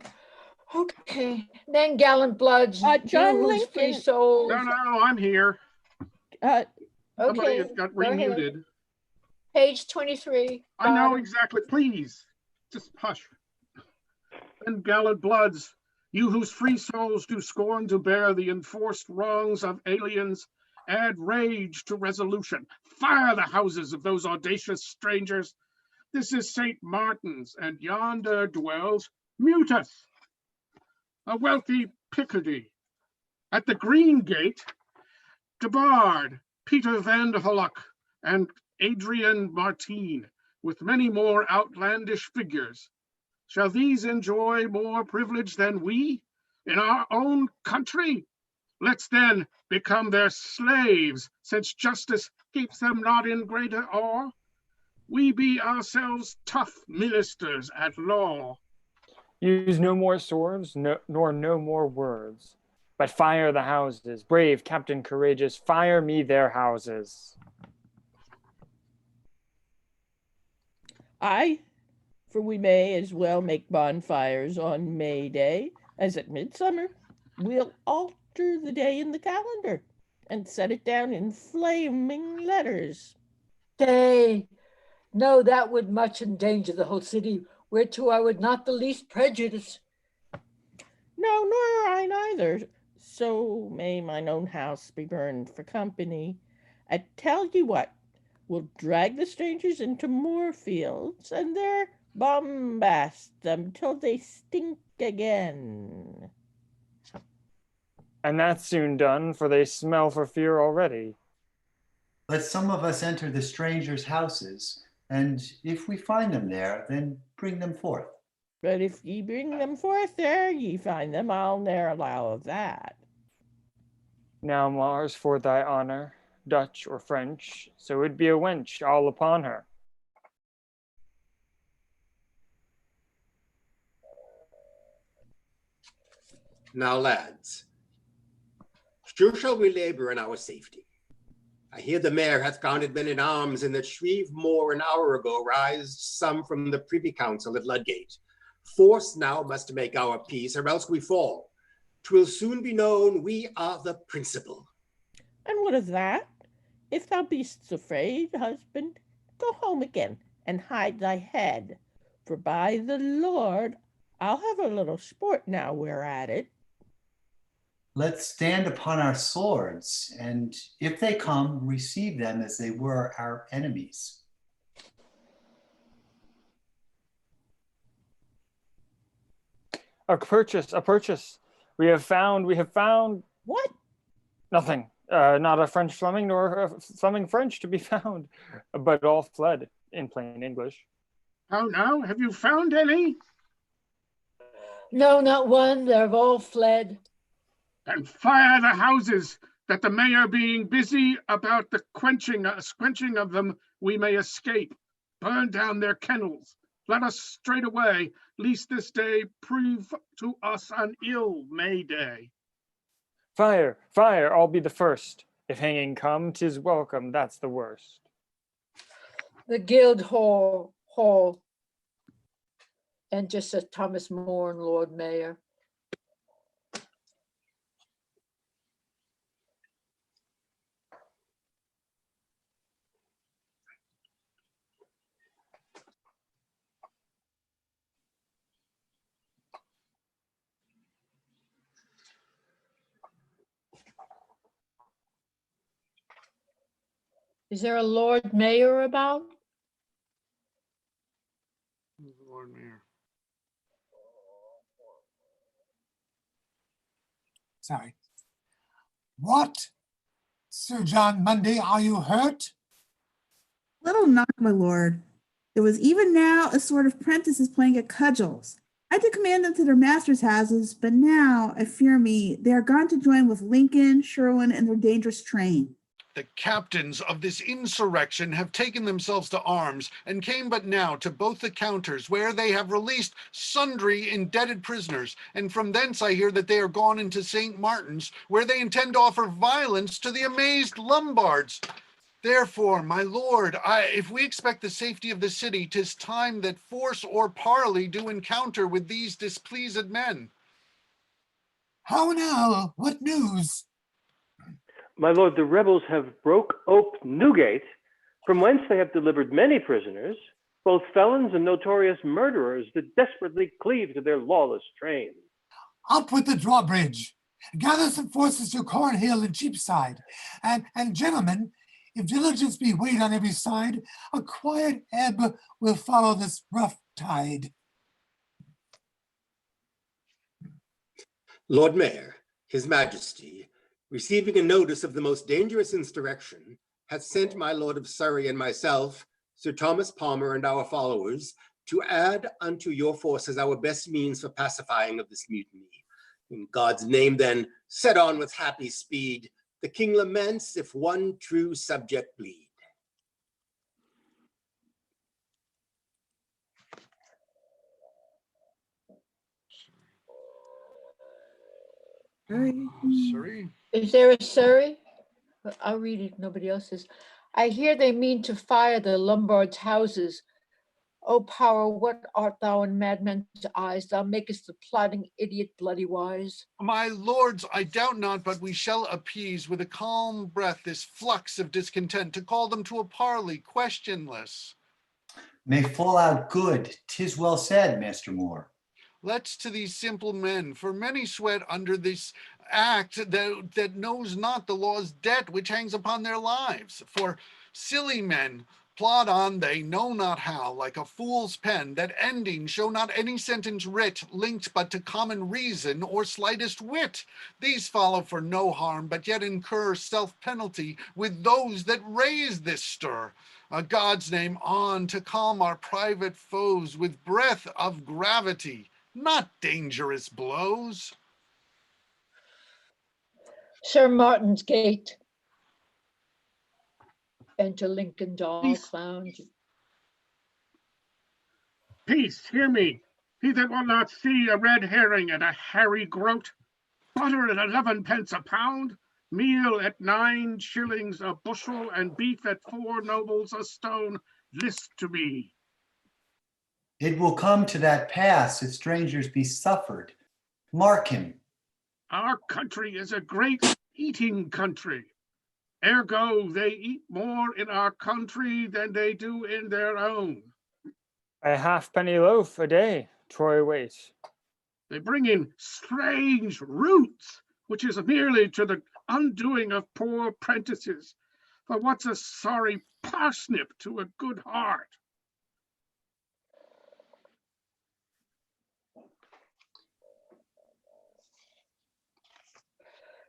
Speaker 9: Okay, then gallant bloods,
Speaker 5: John
Speaker 9: you who's free
Speaker 5: Lincoln.
Speaker 9: souls.
Speaker 13: No, I'm here. Somebody
Speaker 9: Okay,
Speaker 13: got
Speaker 9: go ahead.
Speaker 13: remuted.
Speaker 9: Page 23.
Speaker 13: I know
Speaker 9: bottom.
Speaker 13: exactly. Please, just hush. And gallant bloods, you whose free souls do scorn to bear the enforced wrongs of aliens, add rage to resolution. Fire the houses of those audacious strangers. This is St. Martin's, and yonder dwells Mutus, a wealthy Picardy. At the Green Gate, Debard, Peter van der Hullock, and Adrian Martine, with many more outlandish figures. Shall these enjoy more privilege than we in our own country? Let's then become their slaves, since justice keeps them not in greater awe. We be ourselves tough ministers at law.
Speaker 6: Use no more swords, nor no more words, but fire the houses. Brave Captain Courageous, fire me their houses.
Speaker 5: Aye, for we may as well make bonfires on May Day as at midsummer. We'll alter the day in the calendar and set it down in flaming letters.
Speaker 9: Nay, no, that would much endanger the whole city, whereto I would not the least prejudice.
Speaker 5: No, nor I neither. So may mine own house be burned for company. I tell you what, we'll drag the strangers into Moorfields, and there Bombast them till they stink again.
Speaker 6: And that's soon done, for they smell for fear already.
Speaker 2: Let some of us enter the strangers' houses, and if we find them there, then bring them forth.
Speaker 5: But if ye bring them forth there, ye find them, I'll ne'er allow of that.
Speaker 6: Now, Mars, for thy honor, Dutch or French, so it be a wench all upon her.
Speaker 12: Now, lads, sure shall we labor in our safety. I hear the mayor hath counted men in arms, and that Shrevemore an hour ago rised some from the privy council at Ludgate. Force now must make our peace, or else we fall. 'Twill soon be known we are the principal.
Speaker 5: And what of that? If thou be'st afraid, husband, go home again and hide thy head. For by the Lord, I'll have a little sport now we're at it.
Speaker 2: Let's stand upon our swords, and if they come, receive them as they were our enemies.
Speaker 6: A purchase. We have found.
Speaker 5: What?
Speaker 6: Nothing. Not a French Fleming, nor a Fleming French to be found, but all fled, in plain English.
Speaker 13: How now? Have you found any?
Speaker 9: No, not one. They've all fled.
Speaker 13: And fire the houses, that the mayor being busy about the quenching of them, we may escape. Burn down their kennels. Let us straight away, lest this day prove to us an ill May Day.
Speaker 6: Fire, fire, I'll be the first. If hanging come, 'tis welcome, that's the worst.
Speaker 9: The guild hall. And just Sir Thomas More and Lord Mayor. Is there a Lord Mayor about?
Speaker 3: Lord Mayor.
Speaker 10: Sorry. What? Sir John Mundy, are you hurt?
Speaker 15: Little knock, my lord. There was even now a sort of prentices playing at cudgels. I did command them to their masters' houses, but now, I fear me, they are gone to join with Lincoln, Sherwin, and their dangerous train.
Speaker 3: The captains of this insurrection have taken themselves to arms and came but now to both the counters, where they have released sundry indebted prisoners, and from thence I hear that they are gone into St. Martin's, where they intend to offer violence to the amazed Lombards. Therefore, my lord, if we expect the safety of the city, 'tis time that force or parley do encounter with these displeased men.
Speaker 10: How now? What news?
Speaker 14: My lord, the rebels have broke ope Newgate, from whence they have delivered many prisoners, both felons and notorious murderers that desperately cleave to their lawless train.
Speaker 10: Up with the drawbridge. Gather some forces to Cornhill and Cheapside. And gentlemen, if diligence be weighed on every side, a quiet ebb will follow this rough tide.
Speaker 12: Lord Mayor, His Majesty, receiving a notice of the most dangerous insurrection, hath sent my Lord of Surrey and myself, Sir Thomas Palmer and our followers, to add unto your forces our best means for pacifying of this mutiny. In God's name then, set on with happy speed. The king laments if one true subject bleed.
Speaker 3: Surrey?
Speaker 9: Is there a Surrey? I'll read it, nobody else is. I hear they mean to fire the Lombards' houses. O power, what art thou in madmen's eyes? Thou makest the plotting idiot bloody wise.
Speaker 3: My lords, I doubt not, but we shall appease with a calm breath this flux of discontent, to call them to a parley questionless.
Speaker 2: May fall out good. 'Tis well said, Master Moore.
Speaker 3: Let's to these simple men, for many sweat under this act that knows not the law's debt which hangs upon their lives. For silly men, Plod on they know not how, like a fool's pen, that ending show not any sentence writ, linked but to common reason or slightest wit. These follow for no harm, but yet incur self-penalty with those that raise this stir. A God's name on to calm our private foes with breath of gravity, not dangerous blows.
Speaker 9: Sir Martin's Gate. Enter Lincoln Doll
Speaker 13: Peace.
Speaker 9: Clown.
Speaker 13: Peace, hear me. He that will not see a red herring and a hairy groat, butter at 11 pence a pound, meal at 9 shillings a bushel, and beef at 4 nobles a stone, list to me.
Speaker 2: It will come to that pass if strangers be suffered. Mark him.
Speaker 13: Our country is a great eating country. Ergo, they eat more in our country than they do in their own.
Speaker 6: A halfpenny loaf a day, troy weight.
Speaker 13: They bring in strange roots, which is merely to the undoing of poor prentices. For what's a sorry parsnip to a good heart?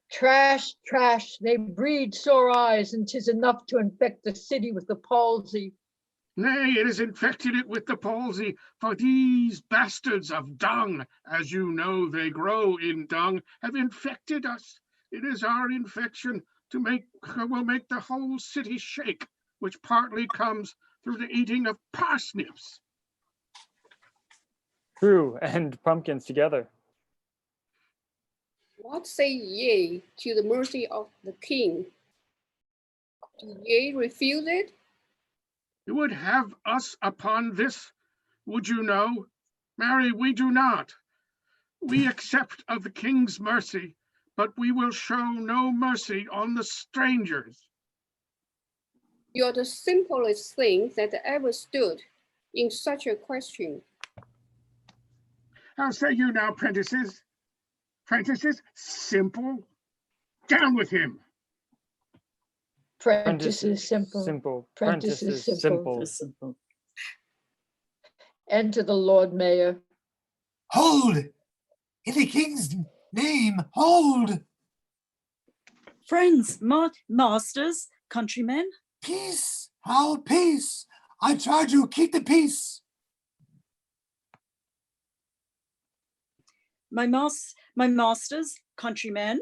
Speaker 9: Trash, trash, they breed sore eyes, and 'tis enough to infect the city with the palsy.
Speaker 13: Nay, it has infected it with the palsy, for these bastards of dung, as you know they grow in dung, have infected us. It is our infection will make the whole city shake, which partly comes through the eating of parsnips.
Speaker 6: True, and pumpkins together.
Speaker 11: What say ye to the mercy of the king? Do ye refuse it?
Speaker 13: You would have us upon this, would you know? Marry, we do not. We accept of the king's mercy, but we will show no mercy on the strangers.
Speaker 11: You're the simplest thing that ever stood in such a question.
Speaker 13: How say you now, prentices? Prentices, simple? Down with him.
Speaker 9: Prentices simple.
Speaker 6: Simple.
Speaker 9: Prentices
Speaker 6: Simple.
Speaker 9: simple. Enter the Lord Mayor.
Speaker 10: Hold! In the king's name, hold!
Speaker 16: Friends, masters, countrymen.
Speaker 10: Peace! Hold peace! I charge you, keep the peace!
Speaker 16: My masters, countrymen.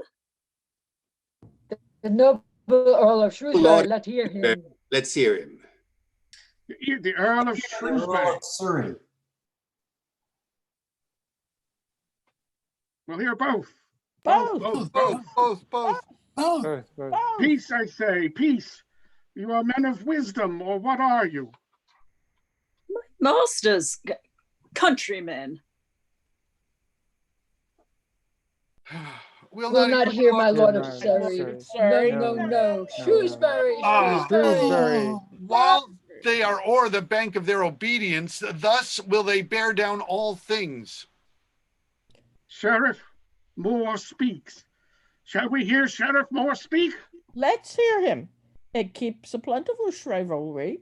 Speaker 9: The noble Earl of Shrewsbury,
Speaker 12: Lord,
Speaker 9: let's hear him.
Speaker 12: Let's hear him.
Speaker 13: The Earl of Shrewsbury.
Speaker 2: Surrey.
Speaker 13: We'll hear both.
Speaker 10: Both.
Speaker 13: Peace, I say, peace. You are men of wisdom, or what are you?
Speaker 16: Masters, countrymen.
Speaker 9: Will not hear my Lord of Surrey. No. Shrewsbury.
Speaker 3: While they are o'er the bank of their obedience, thus will they bear down all things.
Speaker 13: Sheriff Moore speaks. Shall we hear Sheriff Moore speak?
Speaker 5: Let's hear him. It keeps a plentiful rivalry,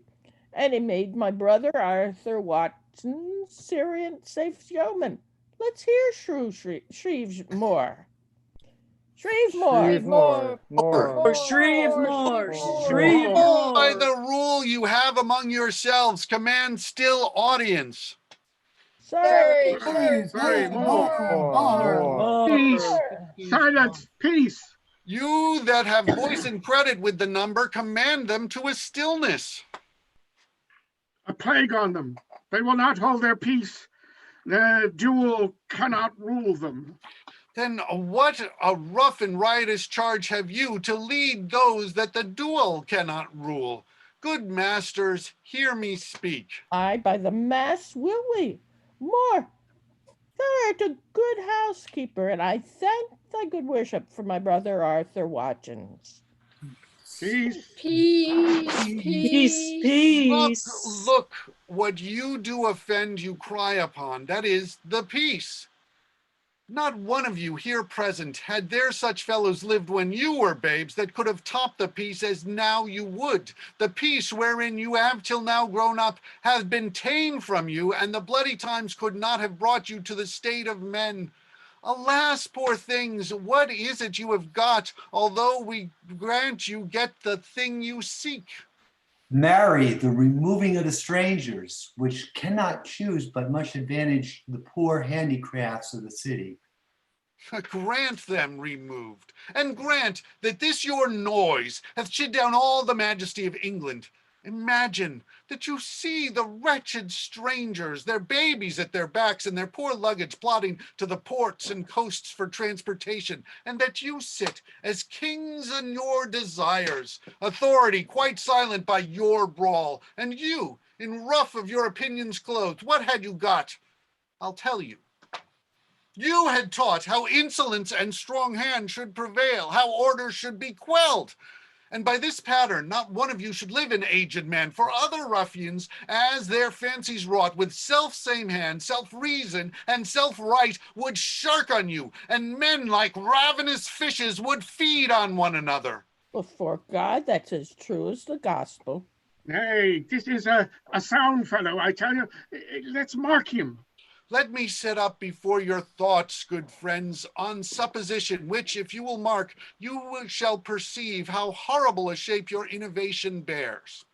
Speaker 5: and he made my brother Arthur Watson Syrian safe yeoman. Let's hear Shrevemore.
Speaker 6: Shrevemore.
Speaker 3: By the rule you have among yourselves, command still audience.
Speaker 9: Sorry.
Speaker 13: More. Peace. Silence. Peace.
Speaker 3: You that have voice and credit with the number, command them to a stillness.
Speaker 13: A plague on them. They will not hold their peace. The duel cannot rule them.
Speaker 3: Then what a rough and riotous charge have you to lead those that the duel cannot rule? Good masters, hear me speak.
Speaker 5: Aye, by the mass will we. More. Thou art a good housekeeper, and I thank thy good worship for my brother Arthur Watkins.
Speaker 13: Peace.
Speaker 3: Look, what you do offend, you cry upon. That is the peace. Not one of you here present, had there such fellows lived when you were babes, that could have topped the peace as now you would. The peace wherein you have till now grown up has been ta'en from you, and the bloody times could not have brought you to the state of men. Alas, poor things, what is it you have got, although we grant you get the thing you seek?
Speaker 2: Marry, the removing of the strangers, which cannot choose but much advantage the poor handicrafts of the city.
Speaker 3: Grant them removed, and grant that this your noise hath chid down all the majesty of England. Imagine that you see the wretched strangers, their babies at their backs and their poor luggage plodding to the ports and coasts for transportation, and that you sit as kings in your desires, authority quite silent by your brawl, and you, in ruff of your opinions clothed, what had you got? I'll tell you. You had taught how insolence and strong hand should prevail, how order should be quelled. And by this pattern, not one of you should live an aged man, for other ruffians, as their fancies wrought, with self-same hand, self-reason, and self-right, would shark on you, and men like ravenous fishes would feed on one another.
Speaker 5: Before God, that's as true as the gospel.
Speaker 13: Nay, this is a sound fellow, I tell you. Let's mark him.
Speaker 3: Let me set up before your thoughts, good friends, on supposition, which, if you will mark, you shall perceive how horrible a shape your innovation bears.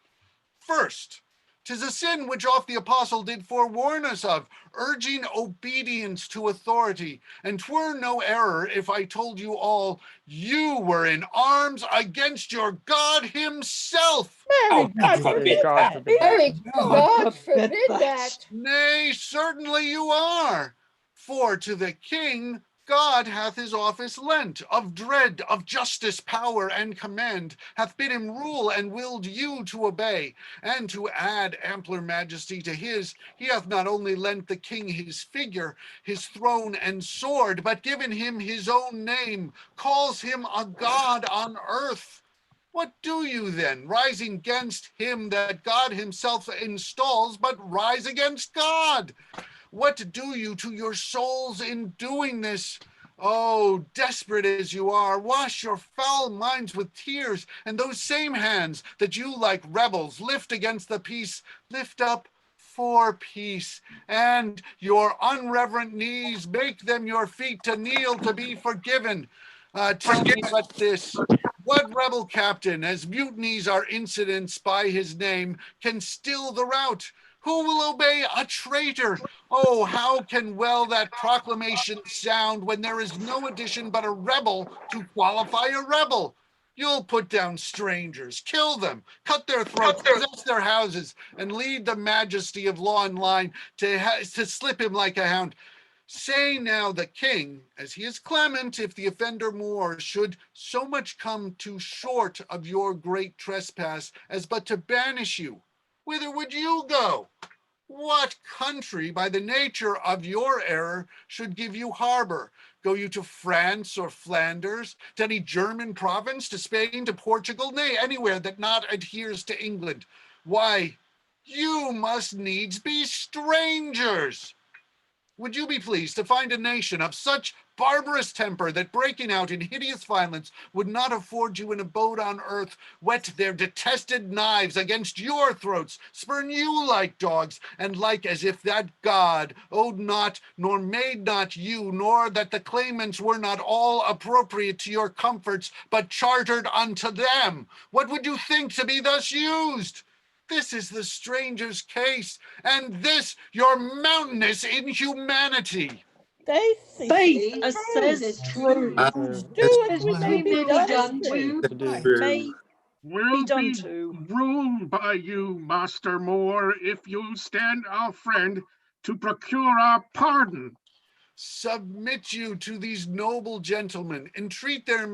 Speaker 3: First, 'tis a sin which oft the apostle did forewarn us of, urging obedience to authority. And 'twere no error if I told you all, you were in arms against your God himself.
Speaker 5: Mary, God forbid that.
Speaker 9: Mary, God forbid that.
Speaker 3: Nay, certainly you are. For to the king God hath his office lent, of dread, of justice, power, and command, hath bid him rule and willed you to obey. And to add ampler majesty to his, he hath not only lent the king his figure, his throne and sword, but given him his own name, calls him a god on earth. What do you then, rising against him that God himself installs, but rise against God? What do you to your souls in doing this? Oh, desperate as you are, wash your foul minds with tears, and those same hands that you like rebels lift against the peace, lift up for peace, and your unreverent knees make them your feet to kneel to be forgiven. Tell me but this, what rebel captain, as mutinies are incidents by his name, can still the rout? Who will obey a traitor? Oh, how can well that proclamation sound when there is no addition but a rebel to qualify a rebel? You'll put down strangers, kill them, cut their throats, possess their houses, and lead the majesty of law in line to slip him like a hound. Say now the king, as he is clement, if the offender more should so much come too short of your great trespass as but to banish you, whither would you go? What country, by the nature of your error, should give you harbor? Go you to France or Flanders, to any German province, to Spain, to Portugal, nay, anywhere that not adheres to England? Why, you must needs be strangers. Would you be pleased to find a nation of such barbarous temper that breaking out in hideous violence would not afford you an abode on earth, whet their detested knives against your throats, spurn you like dogs, and like as if that God owed not, nor made not you, nor that the claimants were not all appropriate to your comforts, but chartered unto them? What would you think to be thus used? This is the stranger's case, and this your mountainous inhumanity.
Speaker 16: Faith says true.
Speaker 5: Do as we may be done to.
Speaker 16: May
Speaker 13: Will
Speaker 16: done
Speaker 13: be
Speaker 16: to.
Speaker 13: ruled by you, Master Moore, if you stand our friend to procure our pardon.
Speaker 3: Submit you to these noble gentlemen, entreat their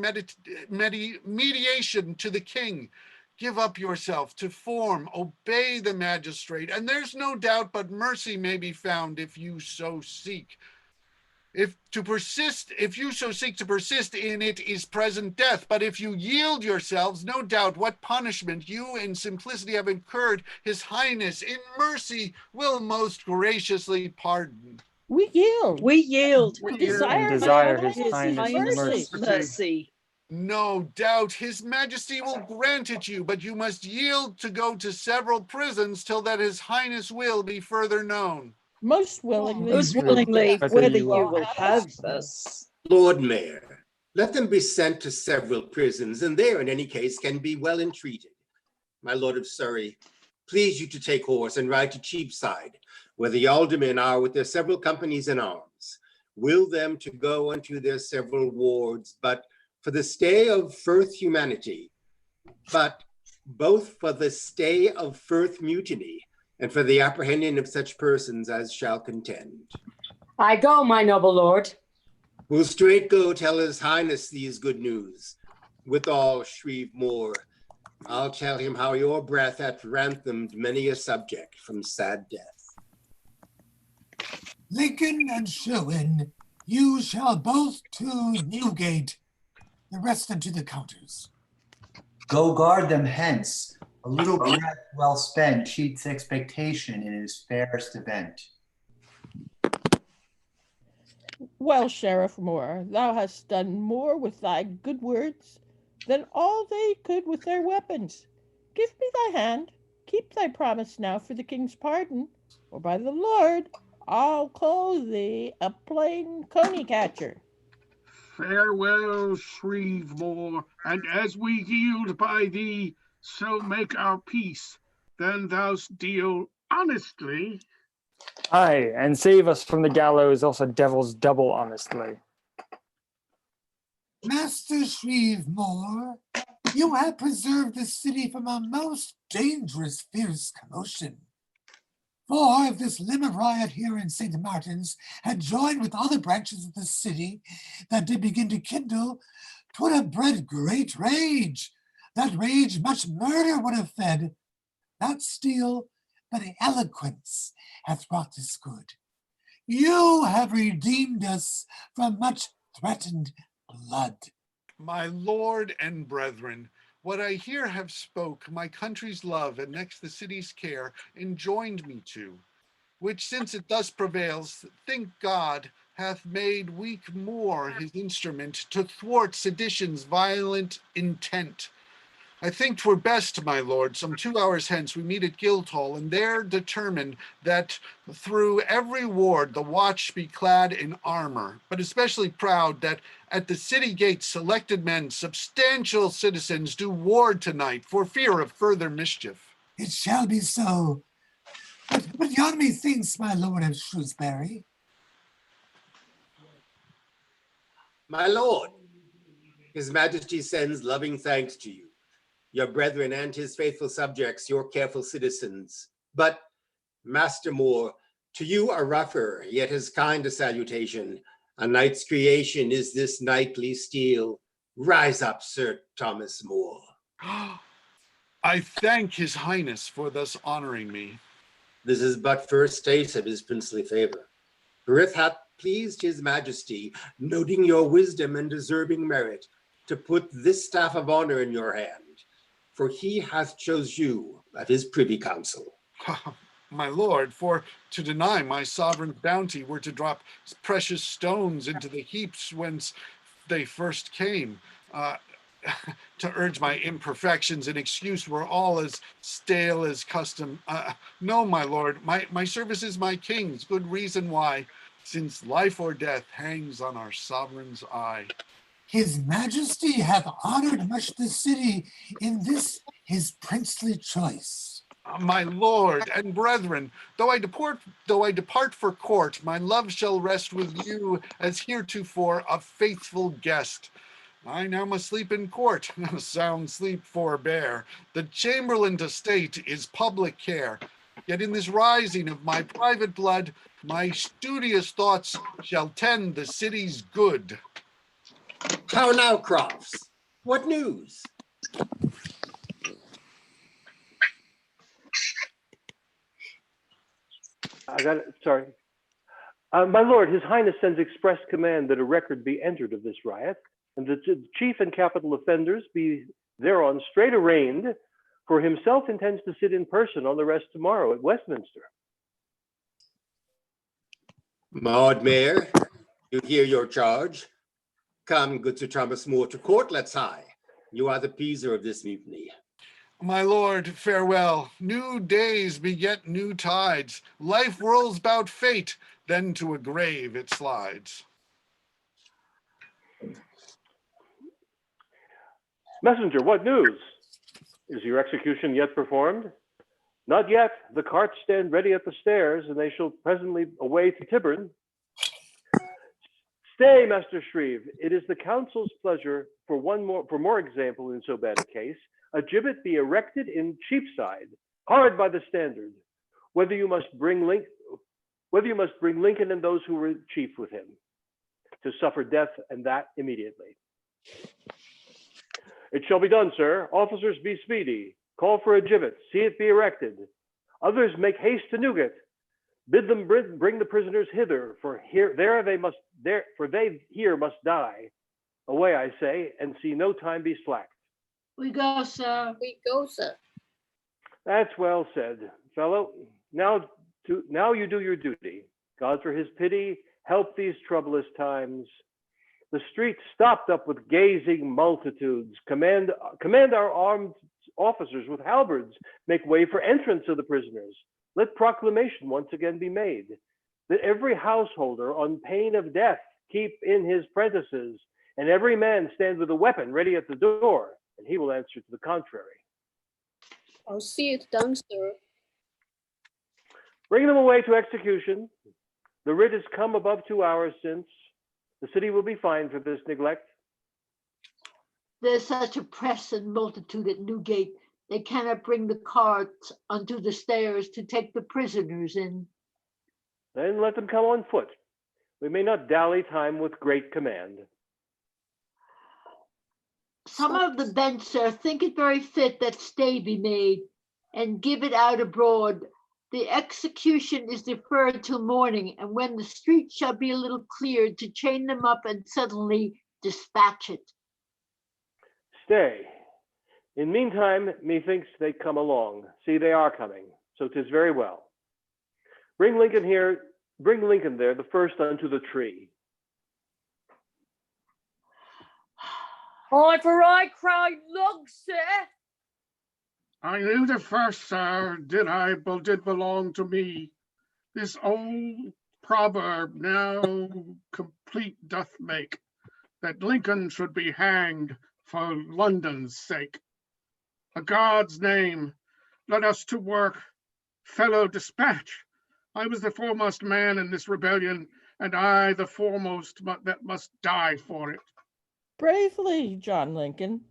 Speaker 3: mediation to the king. Give up yourself to form, obey the magistrate, and there's no doubt but mercy may be found if you so seek. If you so seek to persist in it is present death, but if you yield yourselves, no doubt what punishment you in simplicity have incurred, his highness in mercy will most graciously pardon.
Speaker 5: We yield.
Speaker 16: We yield.
Speaker 5: We
Speaker 3: We
Speaker 5: desire,
Speaker 6: desire
Speaker 5: his
Speaker 6: his highness' mercy.
Speaker 16: mercy.
Speaker 3: No doubt his majesty will grant it you, but you must yield to go to several prisons till that his highness will be further known.
Speaker 5: Most willingly.
Speaker 16: Most willingly,
Speaker 6: Whether
Speaker 16: whether
Speaker 6: you
Speaker 16: you
Speaker 6: will
Speaker 16: will have us.
Speaker 12: Lord Mayor, let them be sent to several prisons, and there, in any case, can be well entreated. My Lord of Surrey, please you to take horse and ride to Cheapside, where the aldermen are with their several companies in arms. Will them to go unto their several wards, but for the stay of Firth humanity, but both for the stay of Firth mutiny, and for the apprehending of such persons as shall contend.
Speaker 1: I go, my noble lord.
Speaker 12: Will straight go tell his highness these good news. Withal, Shreve Moore, I'll tell him how your breath hath ranthomed many a subject from sad death.
Speaker 10: Lincoln and Sherwin, you shall both to Newgate, the rest unto the counters.
Speaker 2: Go guard them hence. A little breath well spent cheats expectation in his fairest event.
Speaker 5: Well, Sheriff Moore, thou hast done more with thy good words than all they could with their weapons. Give me thy hand. Keep thy promise now for the king's pardon, or by the Lord, I'll call thee a plain coney catcher.
Speaker 13: Farewell, Shrevemore, and as we yield by thee, so make our peace. Then thou'st deal honestly.
Speaker 6: Aye, and save us from the gallows, also devils double honestly.
Speaker 10: Master Shrevemore, you have preserved the city from a most dangerous, fierce commotion. For if this limb of riot here in St. Martin's had joined with other branches of the city that did begin to kindle, 'twould have bred great rage. That rage much murder would have fed. Not steel, but eloquence hath wrought this good. You have redeemed us from much threatened blood.
Speaker 3: My lord and brethren, what I here have spoke, my country's love and next the city's care enjoined me to, which since it thus prevails, thank God, hath made weak more his instrument to thwart sedition's violent intent. I think 'twere best, my lord, some 2 hours hence we meet at Guildhall, and there determine that through every ward the watch be clad in armor, but especially proud that at the city gates selected men, substantial citizens, do ward tonight for fear of further mischief.
Speaker 10: It shall be so. But yon methinks, my lord of Shrewsbury.
Speaker 12: My lord, his majesty sends loving thanks to you, your brethren and his faithful subjects, your careful citizens. But, Master Moore, to you a rougher, yet as kind a salutation. A knight's creation is this knightly steel. Rise up, Sir Thomas More.
Speaker 3: I thank his highness for thus honoring me.
Speaker 12: This is but first taste of his princely favor. For it hath pleased his majesty, noting your wisdom and deserving merit, to put this staff of honor in your hand. For he hath chose you of his privy council.
Speaker 3: My lord, for to deny my sovereign bounty were to drop precious stones into the heaps whence they first came. To urge my imperfections in excuse were all as stale as custom. No, my lord, my service is my king's, good reason why, since life or death hangs on our sovereign's eye.
Speaker 10: His majesty hath honored much the city in this his princely choice.
Speaker 3: My lord and brethren, though I depart for court, my love shall rest with you as heretofore a faithful guest. I now must sleep in court, sound sleep forbear. The chamberlain to state is public care. Yet in this rising of my private blood, my studious thoughts shall tend the city's good.
Speaker 12: How now, Crofts? What news?
Speaker 14: I got it. Sorry. My lord, his highness sends express command that a record be entered of this riot, and that the chief and capital offenders be thereon straight arraigned, for himself intends to sit in person on the rest tomorrow at Westminster.
Speaker 12: Maud Mayor, you hear your charge. Come, good Sir Thomas More, to court, let's hie. You are the peaser of this mutiny.
Speaker 3: My lord, farewell. New days beget new tides. Life whirls about fate, then to a grave it slides.
Speaker 14: Messenger, what news? Is your execution yet performed? Not yet. The carts stand ready at the stairs, and they shall presently away to Tyburn. Stay, Master Shreve. It is the council's pleasure for more example in so bad a case, a gibbet be erected in Cheapside, hard by the standard. Whether you must bring Lincoln and those who were chief with him to suffer death, and that immediately. It shall be done, sir. Officers, be speedy. Call for a gibbet. See it be erected. Others make haste to Newgate. Bid them bring the prisoners hither, for they here must die. Away, I say, and see no time be slacked.
Speaker 9: We go, sir.
Speaker 11: We go, sir.
Speaker 14: That's well said, fellow. Now you do your duty. God, for his pity, help these troublous times. The streets stopped up with gazing multitudes. Command our armed officers with halberds, make way for entrance of the prisoners. Let proclamation once again be made that every householder on pain of death keep in his prentices, and every man stand with a weapon ready at the door, and he will answer to the contrary.
Speaker 11: I'll see it done, sir.
Speaker 14: Bring them away to execution. The writ has come above 2 hours since. The city will be fined for this neglect.
Speaker 9: There's such a press and multitude at Newgate, they cannot bring the carts onto the stairs to take the prisoners in.
Speaker 14: Then let them come on foot. We may not dally time with great command.
Speaker 9: Some of the bench, sir, think it very fit that stay be made and give it out abroad. The execution is deferred till morning, and when the street shall be a little cleared, to chain them up and suddenly dispatch it.
Speaker 14: Stay. In meantime, methinks they come along. See, they are coming, so 'tis very well. Bring Lincoln here, bring Lincoln there, the first unto the tree.
Speaker 1: Eye for eye, cry log, sir.
Speaker 13: I knew the first, sir, did belong to me. This old proverb now complete doth make, that Lincoln should be hanged for London's sake. A God's name, let us to work. Fellow, dispatch. I was the foremost man in this rebellion, and I the foremost that must die for it.
Speaker 5: Bravely, John Lincoln,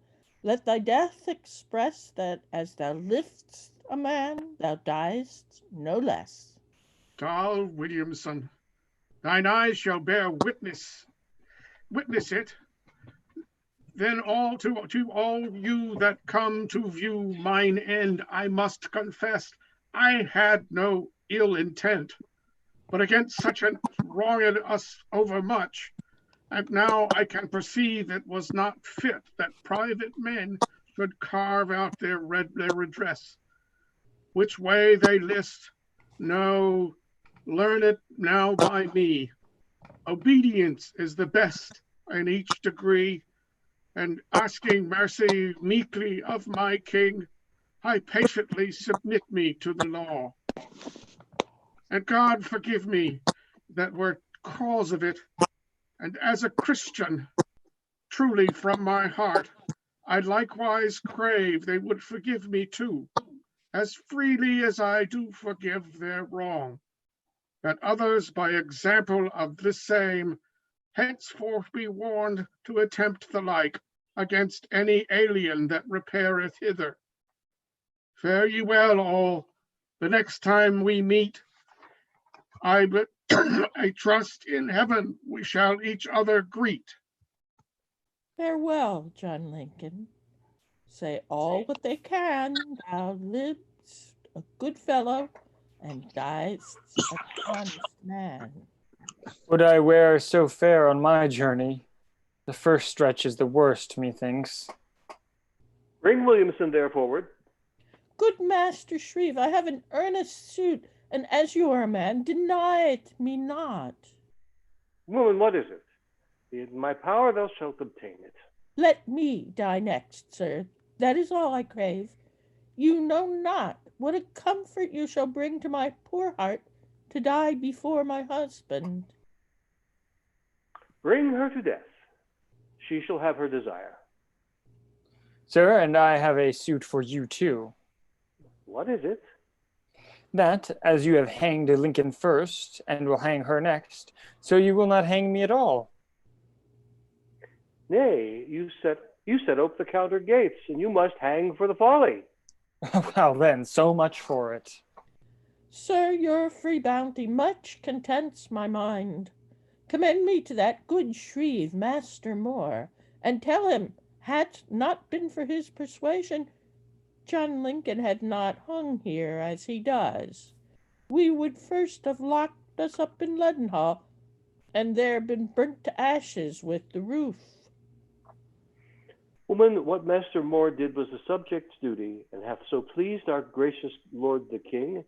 Speaker 5: let thy death express that as thou liv'st a man, thou diest no less.
Speaker 13: Tall Williamson, thine eyes shall bear witness it. Then to all you that come to view mine end, I must confess I had no ill intent, but against such an wronged us overmuch, and now I can perceive it was not fit that private men should carve out their redress. Which way they list, no, learn it now by me. Obedience is the best in each degree, and asking mercy meekly of my king, I patiently submit me to the law. And God forgive me that were cause of it, and as a Christian, truly from my heart, I likewise crave they would forgive me too, as freely as I do forgive their wrong, that others by example of the same henceforth be warned to attempt the like against any alien that repaireth hither. Fare ye well all. The next time we meet, I trust in heaven we shall each other greet.
Speaker 5: Farewell, John Lincoln. Say all what they can, thou liv'st a good fellow, and diest an honest man.
Speaker 6: Would I wear so fair on my journey? The first stretch is the worst, methinks.
Speaker 14: Bring Williamson there forward.
Speaker 5: Good Master Shreve, I have an earnest suit, and as you are a man, deny it me not.
Speaker 14: Woman, what is it? Be it in my power, thou shalt obtain it.
Speaker 5: Let me die next, sir. That is all I crave. You know not what a comfort you shall bring to my poor heart to die before my husband.
Speaker 14: Bring her to death. She shall have her desire.
Speaker 6: Sir, and I have a suit for you too.
Speaker 14: What is it?
Speaker 6: That, as you have hanged Lincoln first, and will hang her next, so you will not hang me at all.
Speaker 14: Nay, you set ope the counter gates, and you must hang for the folly.
Speaker 6: Well then, so much for it.
Speaker 5: Sir, your free bounty much contents my mind. Commend me to that good Shreve, Master Moore, and tell him, had not been for his persuasion, John Lincoln had not hung here as he does. We would first have locked us up in Leadenhall, and there been burnt to ashes with the roof.
Speaker 14: Woman, what Master Moore did was a subject's duty, and hath so pleased our gracious Lord the King,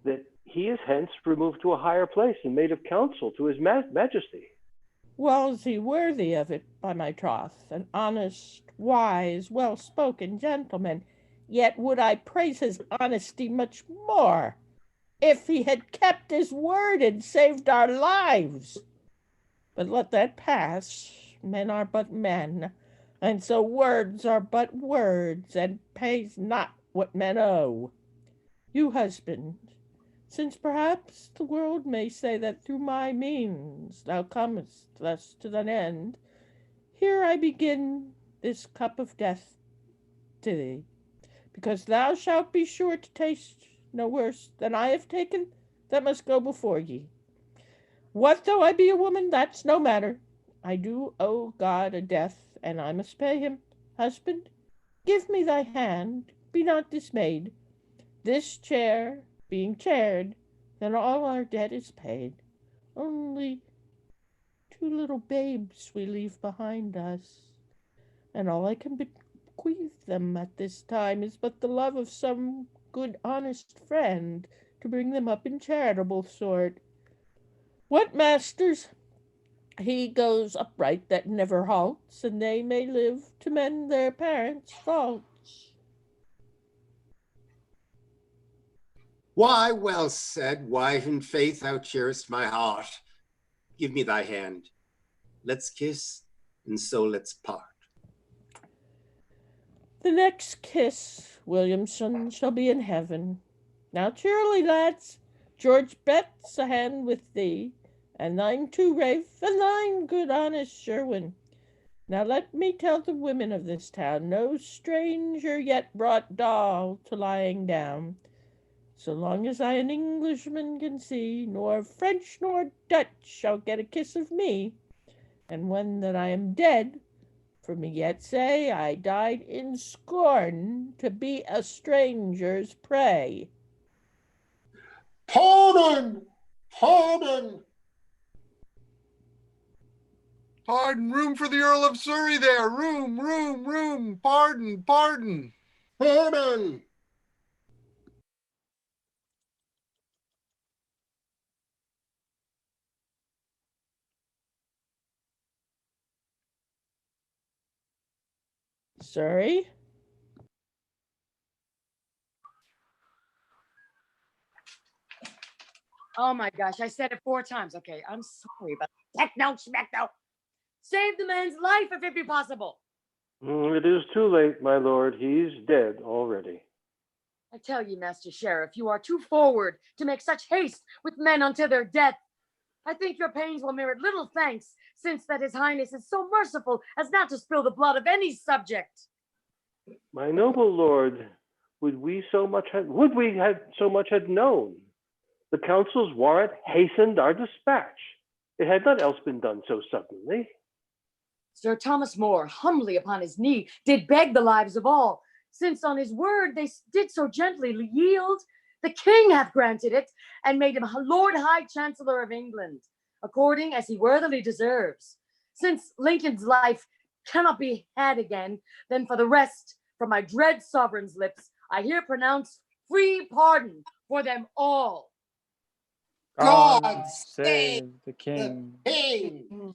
Speaker 14: that he is hence removed to a higher place and made of counsel to his majesty.
Speaker 5: Well is he worthy of it, by my troth, an honest, wise, well-spoken gentleman. Yet would I praise his honesty much more, if he had kept his word and saved our lives. But let that pass. Men are but men, and so words are but words, and pays not what men owe. You, husband, since perhaps the world may say that through my means thou comest thus to thine end, here I begin this cup of death to thee, because thou shalt be sure to taste no worse than I have taken that must go before ye. What though I be a woman, that's no matter. I do owe God a death, and I must pay him. Husband, give me thy hand, be not dismayed. This chair being chaired, then all our debt is paid. Only 2 little babes we leave behind us, and all I can bequeath them at this time is but the love of some good honest friend to bring them up in charitable sort. What, masters? He goes upright that never halts, and they may live to mend their parents' faults.
Speaker 12: Why, well said, wife, in faith thou cheerest my heart. Give me thy hand. Let's kiss, and so let's part.
Speaker 5: The next kiss, Williamson, shall be in heaven. Now cheerily, lads, George bets a hand with thee, and thine too, Rafe, and thine, good honest Sherwin. Now let me tell the women of this town, no stranger yet brought doll to lying down. So long as I an Englishman can see, nor French nor Dutch shall get a kiss of me. And when that I am dead, for me yet say I died in scorn to be a stranger's prey.
Speaker 12: Pardon! Pardon!
Speaker 3: Pardon, room for the Earl of Surrey there. Room. Pardon.
Speaker 12: Pardon!
Speaker 5: Surrey?
Speaker 1: Oh my gosh, I said it 4 times. Okay, I'm sorry, but heck no, schmeck no. Save the man's life if it be possible.
Speaker 14: It is too late, my lord. He's dead already.
Speaker 1: I tell ye, Master Sheriff, you are too forward to make such haste with men unto their death. I think your pains will merit little thanks, since that his highness is so merciful as not to spill the blood of any subject.
Speaker 14: My noble lord, would we so much had known? The council's warrant hastened our dispatch. It had not else been done so suddenly.
Speaker 1: Sir Thomas More, humbly upon his knee, did beg the lives of all, since on his word they did so gently yield. The king hath granted it, and made him Lord High Chancellor of England, according as he worthily deserves. Since Lincoln's life cannot be had again, then for the rest, from my dread sovereign's lips, I here pronounce free pardon for them all.
Speaker 12: God
Speaker 6: save the
Speaker 12: the
Speaker 6: king.
Speaker 12: king.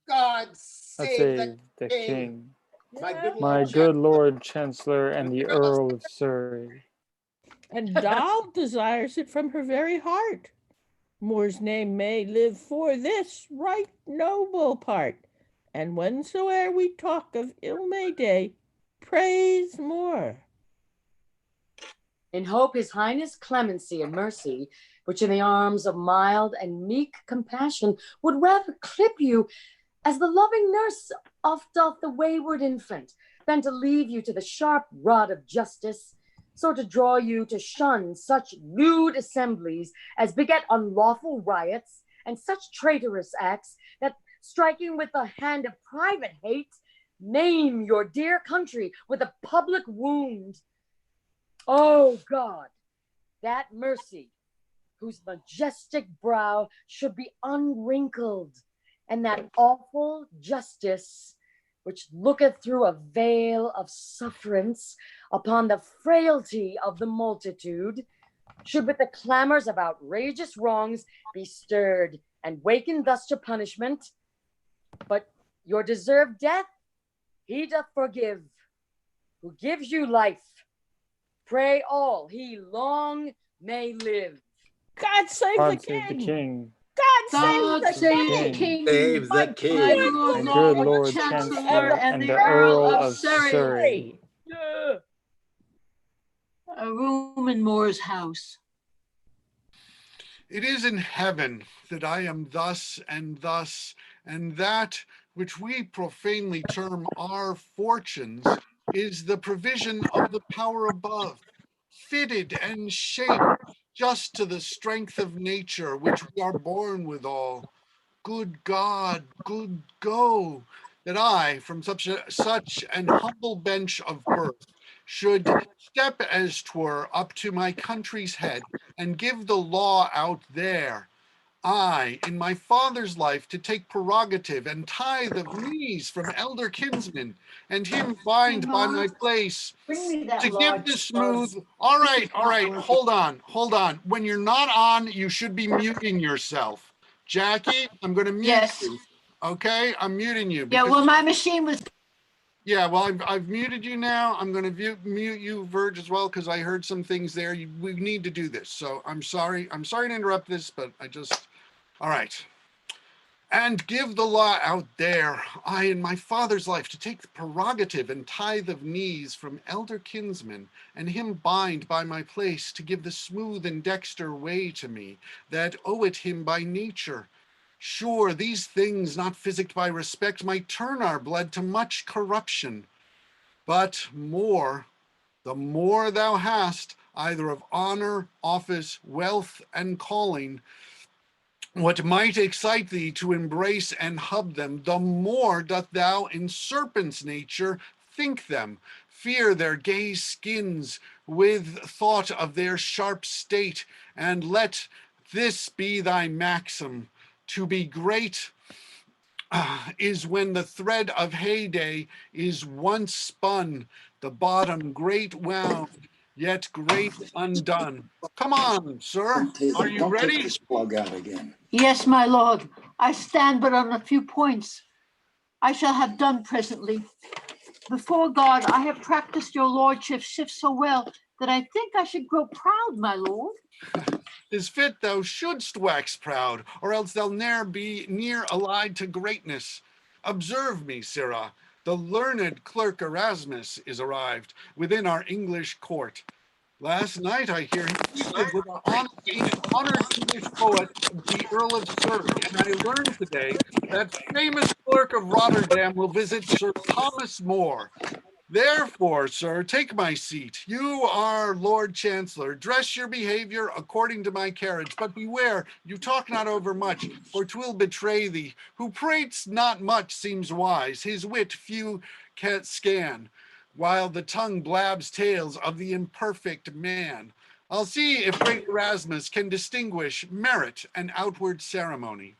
Speaker 12: God save
Speaker 6: Save
Speaker 12: the
Speaker 6: the
Speaker 12: king.
Speaker 6: king.
Speaker 12: My good
Speaker 6: My
Speaker 12: Lord
Speaker 6: good
Speaker 12: Chancellor.
Speaker 6: Lord Chancellor and the Earl of Surrey.
Speaker 5: And Doll desires it from her very heart. More's name may live for this right noble part. And whensoe'er we talk of ill May Day, praise more.
Speaker 1: In hope his highness clemency and mercy, which in the arms of mild and meek compassion would rather clip you as the loving nurse oft doth the wayward infant, than to leave you to the sharp rod of justice, so to draw you to shun such lewd assemblies as beget unlawful riots and such traitorous acts that, striking with the hand of private hate, maim your dear country with a public wound. Oh God, that mercy, whose majestic brow should be unwrinkled, and that awful justice, which looketh through a veil of sufferance upon the frailty of the multitude, should with the clamors of outrageous wrongs be stirred and wakened thus to punishment. But your deserved death he doth forgive, who gives you life. Pray all he long may live.
Speaker 5: God save
Speaker 6: God
Speaker 5: the
Speaker 6: save the
Speaker 5: king.
Speaker 6: king.
Speaker 5: God save the king.
Speaker 12: Save the
Speaker 5: My
Speaker 12: king.
Speaker 5: good
Speaker 6: My good Lord Chancellor and the Earl of Surrey.
Speaker 1: Yeah.
Speaker 17: A room in More's house.
Speaker 3: It is in heaven that I am thus, and that which we profanely term our fortunes is the provision of the power above, fitted and shaped just to the strength of nature, which we are born withal. Good God, good go, that I, from such an humble bench of birth, should step as 'twere up to my country's head and give the law out there. I, in my father's life, to take prerogative and tithe of knees from elder kinsmen, and him bind by my place, to give the smooth. All right, hold on. When you're not on, you should be muting yourself. Jackie, I'm going to mute you. Okay, I'm muting you.
Speaker 17: Yeah, well, my machine was.
Speaker 3: Yeah, well, I've muted you now. I'm going to mute you, Verge, as well, because I heard some things there. We need to do this. So I'm sorry. I'm sorry to interrupt this, but all right. And give the law out there, I in my father's life, to take the prerogative and tithe of knees from elder kinsmen, and him bind by my place, to give the smooth and dexter way to me, that owe it him by nature. Sure, these things, not physicked by respect, might turn our blood to much corruption. But more, the more thou hast, either of honor, office, wealth, and calling, what might excite thee to embrace and hub them, the more doth thou in serpent's nature think them, fear their gay skins with thought of their sharp state, and let this be thy maxim: to be great is when the thread of heyday is once spun, the bottom great wound, yet great undone. Come on, sir. Are you ready?
Speaker 12: Plug out again.
Speaker 17: Yes, my lord. I stand but on a few points. I shall have done presently. Before God, I have practiced your lordship's shift so well that I think I should grow proud, my lord.
Speaker 3: 'Tis fit thou shouldst wax proud, or else thou ne'er be near allied to greatness. Observe me, sirrah, the learned clerk Erasmus is arrived within our English court. Last night I hear he feasted with our honored English poet, the Earl of Surrey, and I learned today that famous clerk of Rotterdam will visit Sir Thomas More. Therefore, sir, take my seat. You are Lord Chancellor. Dress your behavior according to my carriage, but beware, you talk not over much, for 'twill betray thee. Who prates not much seems wise, his wit few can scan, while the tongue blabs tales of the imperfect man. I'll see if great Erasmus can distinguish merit and outward ceremony.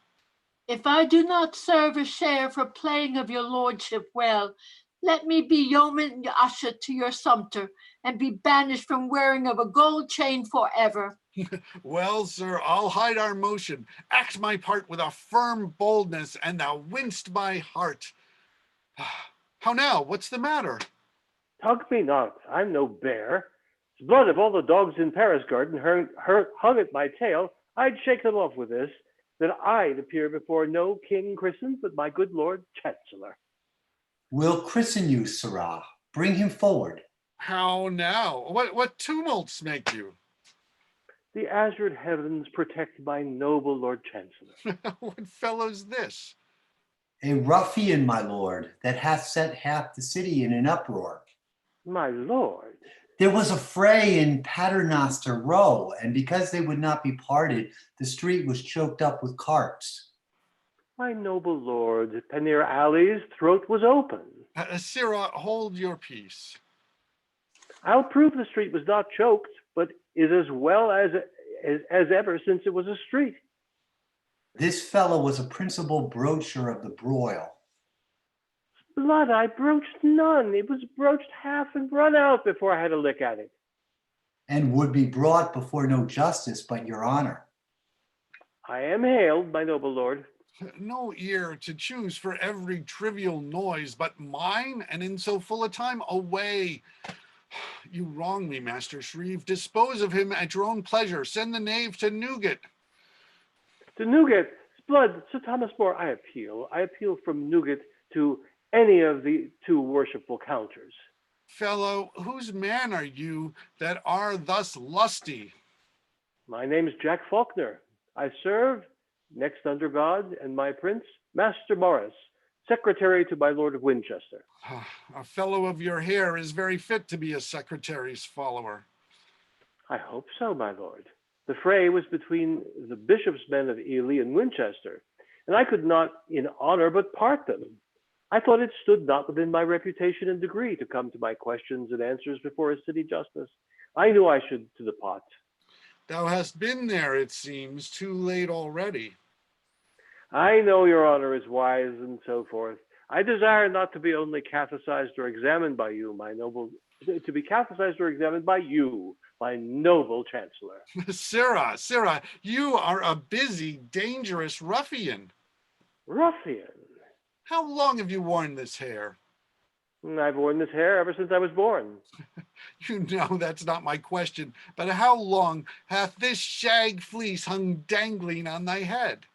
Speaker 17: If I do not serve a share for playing of your lordship well, let me be yeoman usher to your sumpter, and be banished from wearing of a gold chain forever.
Speaker 3: Well, sir, I'll hide our motion, act my part with a firm boldness, and thou winst my heart. How now? What's the matter?
Speaker 14: Tug me not, I'm no bear. It's blood of all the dogs in Paris Garden hung at my tail. I'd shake them off with this, that I'd appear before no king christened but my good Lord Chancellor.
Speaker 2: We'll christen you, sirrah. Bring him forward.
Speaker 3: How now? What tumults make you?
Speaker 14: The azured heavens protect my noble Lord Chancellor.
Speaker 3: What fellow's this?
Speaker 2: A ruffian, my lord, that hath set half the city in an uproar.
Speaker 14: My lord.
Speaker 2: There was a fray in Paternoster Row, and because they would not be parted, the street was choked up with carts.
Speaker 14: My noble lord, Pannier Alley's throat was open.
Speaker 3: Sirrah, hold your peace.
Speaker 14: I'll prove the street was not choked, but is as well as ever since it was a street.
Speaker 2: This fellow was a principal broacher of the broil.
Speaker 14: Blood, I broached none. It was broached half and run out before I had a lick at it.
Speaker 2: And would be brought before no justice but your honor.
Speaker 14: I am hailed, my noble lord.
Speaker 3: No ear to choose for every trivial noise but mine, and in so full a time, away. You wrong me, Master Shreve. Dispose of him at your own pleasure. Send the knave to Newgate.
Speaker 14: To Newgate, blood, Sir Thomas More, I appeal. I appeal from Newgate to any of the two worshipful counters.
Speaker 3: Fellow, whose man are you that are thus lusty?
Speaker 14: My name is Jack Faulkner. I serve, next under God and my prince, Master Morris, secretary to my Lord of Winchester.
Speaker 3: A fellow of your hair is very fit to be a secretary's follower.
Speaker 14: I hope so, my lord. The fray was between the bishop's men of Ely and Winchester, and I could not in honor but part them. I thought it stood not within my reputation and degree to come to my questions and answers before a city justice. I knew I should to the pot.
Speaker 3: Thou hast been there, it seems, too late already.
Speaker 14: I know your honor is wise and so forth. I desire not to be only catechized or examined by you, my noble, to be catechized or examined by you, my noble chancellor.
Speaker 3: Sirrah, you are a busy, dangerous ruffian.
Speaker 14: Ruffian?
Speaker 3: How long have you worn this hair?
Speaker 14: I've worn this hair ever since I was born.
Speaker 3: You know that's not my question, but how long hath this shag fleece hung dangling on thy head?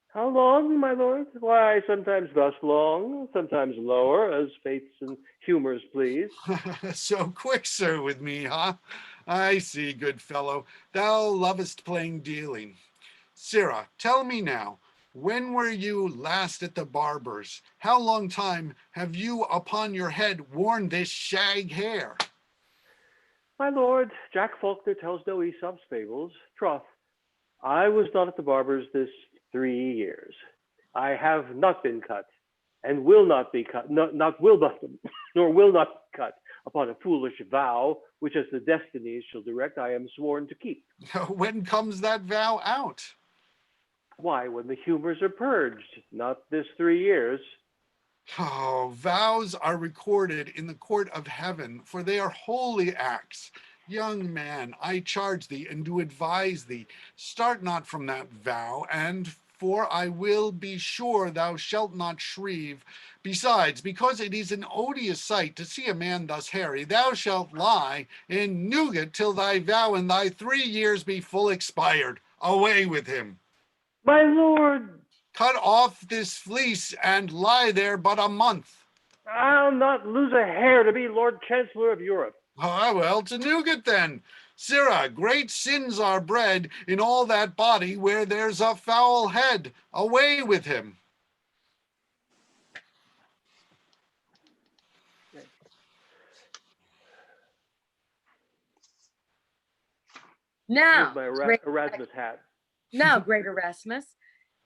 Speaker 14: How long, my lord? Why, sometimes thus long, sometimes lower, as fates and humors please.
Speaker 3: So quick, sir, with me, huh? I see, good fellow. Thou lovest plain dealing. Sirrah, tell me now, when were you last at the barber's? How long time have you upon your head worn this shag hair?
Speaker 14: My lord, Jack Faulkner tells no Aesop's fables. Troth, I was not at the barber's this 3 years. I have not been cut, and will not be cut, nor will not cut upon a foolish vow, which as the destinies shall direct, I am sworn to keep.
Speaker 3: When comes that vow out?
Speaker 14: Why, when the humors are purged, not this 3 years.
Speaker 3: Oh, vows are recorded in the court of heaven, for they are holy acts. Young man, I charge thee and do advise thee, start not from that vow, and for I will be sure thou shalt not shrieve. Besides, because it is an odious sight to see a man thus hairy, thou shalt lie in Newgate till thy vow and thy 3 years be full expired. Away with him.
Speaker 14: My lord!
Speaker 3: Cut off this fleece and lie there but a month.
Speaker 14: I'll not lose a hair to be Lord Chancellor of Europe.
Speaker 3: Ah, well, to Newgate then. Sirrah, great sins are bred in all that body where there's a foul head. Away with him.
Speaker 1: Now,
Speaker 14: Here's my
Speaker 1: great,
Speaker 14: Erasmus hat.
Speaker 1: now, great Erasmus,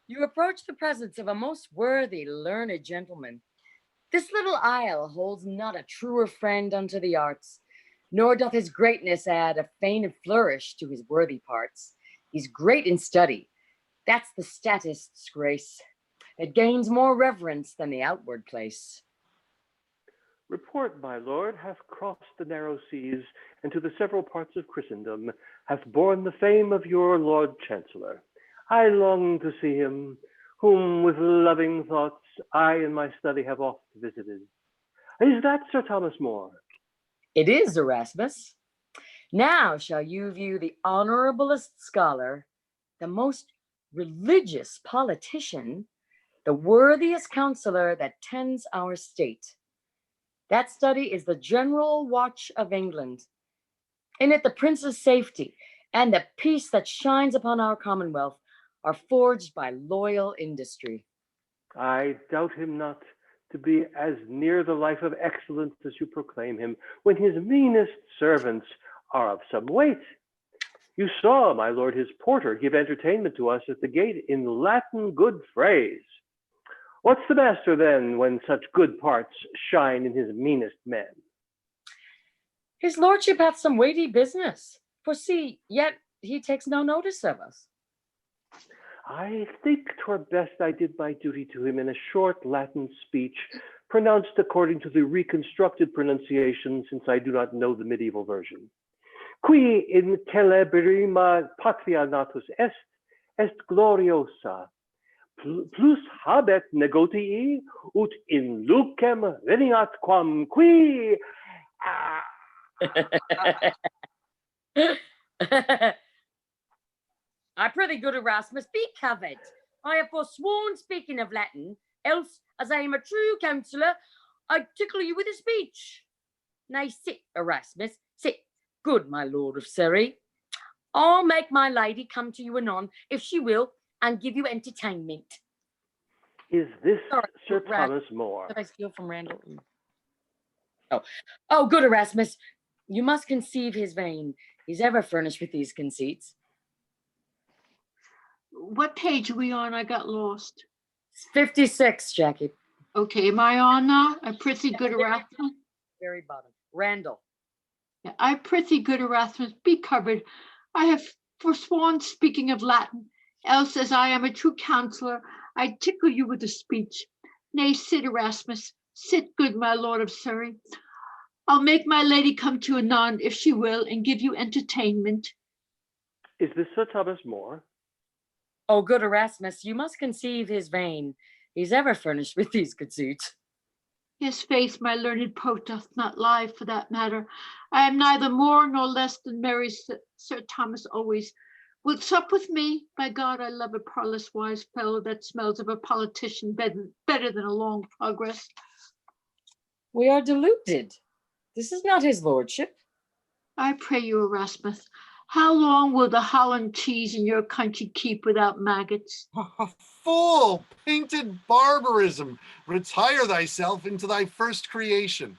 Speaker 1: you approach the presence of a most worthy, learned gentleman. This little isle holds not a truer friend unto the arts, nor doth his greatness add a faint flourish to his worthy parts. He's great in study. That's the statist's grace. It gains more reverence than the outward place.
Speaker 14: Report, my lord, hath crossed the narrow seas, and to the several parts of Christendom hath borne the fame of your Lord Chancellor. I long to see him, whom with loving thoughts I in my study have oft visited. Is that Sir Thomas More?
Speaker 1: It is, Erasmus. Now shall you view the honorablest scholar, the most religious politician, the worthiest counselor that tends our state. That study is the General Watch of England. In it, the prince's safety and the peace that shines upon our commonwealth are forged by loyal industry.
Speaker 14: I doubt him not to be as near the life of excellence as you proclaim him, when his meanest servants are of some weight. You saw, my lord, his porter give entertainment to us at the gate in Latin good phrase. What's the master then, when such good parts shine in his meanest men?
Speaker 1: His lordship hath some weighty business, for see, yet he takes no notice of us.
Speaker 14: I think 'twere best I did my duty to him in a short Latin speech, pronounced according to the reconstructed pronunciation, since I do not know the medieval version. Qui in celebrima patria natus est gloriosa, plus habet negotii, ut in lucem veniat quam qui.
Speaker 1: I prithee, good Erasmus, be covered. I have forsworn speaking of Latin, else, as I am a true counsellor, I tickle you with a speech. Nay, sit, Erasmus, sit, good my lord of Surrey. I'll make my lady come to you anon, if she will, and give you entertainment.
Speaker 14: Is this
Speaker 1: Sorry,
Speaker 14: Sir Thomas More?
Speaker 1: Did I steal from Randall? Oh, good Erasmus, you must conceive his vein. He's ever furnished with these conceits.
Speaker 17: What page are we on? I got lost.
Speaker 1: 56, Jackie.
Speaker 17: Okay, am I on now? I prithee, good Erasmus.
Speaker 1: Very bottom. Randall.
Speaker 17: Yeah, I prithee, good Erasmus, be covered. I have forsworn speaking of Latin, else as I am a true counsellor, I tickle you with a speech. Nay, sit, Erasmus, sit, good my lord of Surrey. I'll make my lady come to anon, if she will, and give you entertainment.
Speaker 14: Is this Sir Thomas More?
Speaker 1: Oh, good Erasmus, you must conceive his vein. He's ever furnished with these conceits.
Speaker 17: Yes, faith, my learned poet doth not lie, for that matter. I am neither more nor less than merry Sir Thomas always. Wilt sup with me? By God, I love a parlous wise fellow that smells of a politician better than a long progress.
Speaker 1: We are deluded. This is not his lordship.
Speaker 17: I pray you, Erasmus, how long will the Holland cheese in your country keep without maggots?
Speaker 3: Fool, painted barbarism, retire thyself into thy first creation.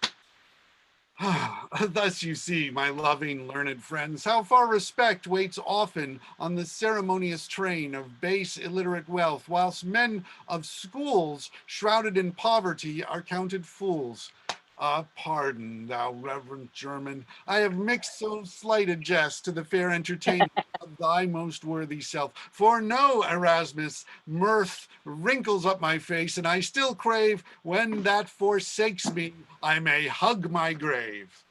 Speaker 3: Thus you see, my loving, learned friends, how far respect waits often on the ceremonious train of base illiterate wealth, whilst men of schools, shrouded in poverty, are counted fools. Pardon, thou reverend German, I have mixed so slight a jest to the fair entertainment of thy most worthy self. For know, Erasmus, mirth wrinkles up my face, and I still crave, when that forsakes me, I may hug my grave.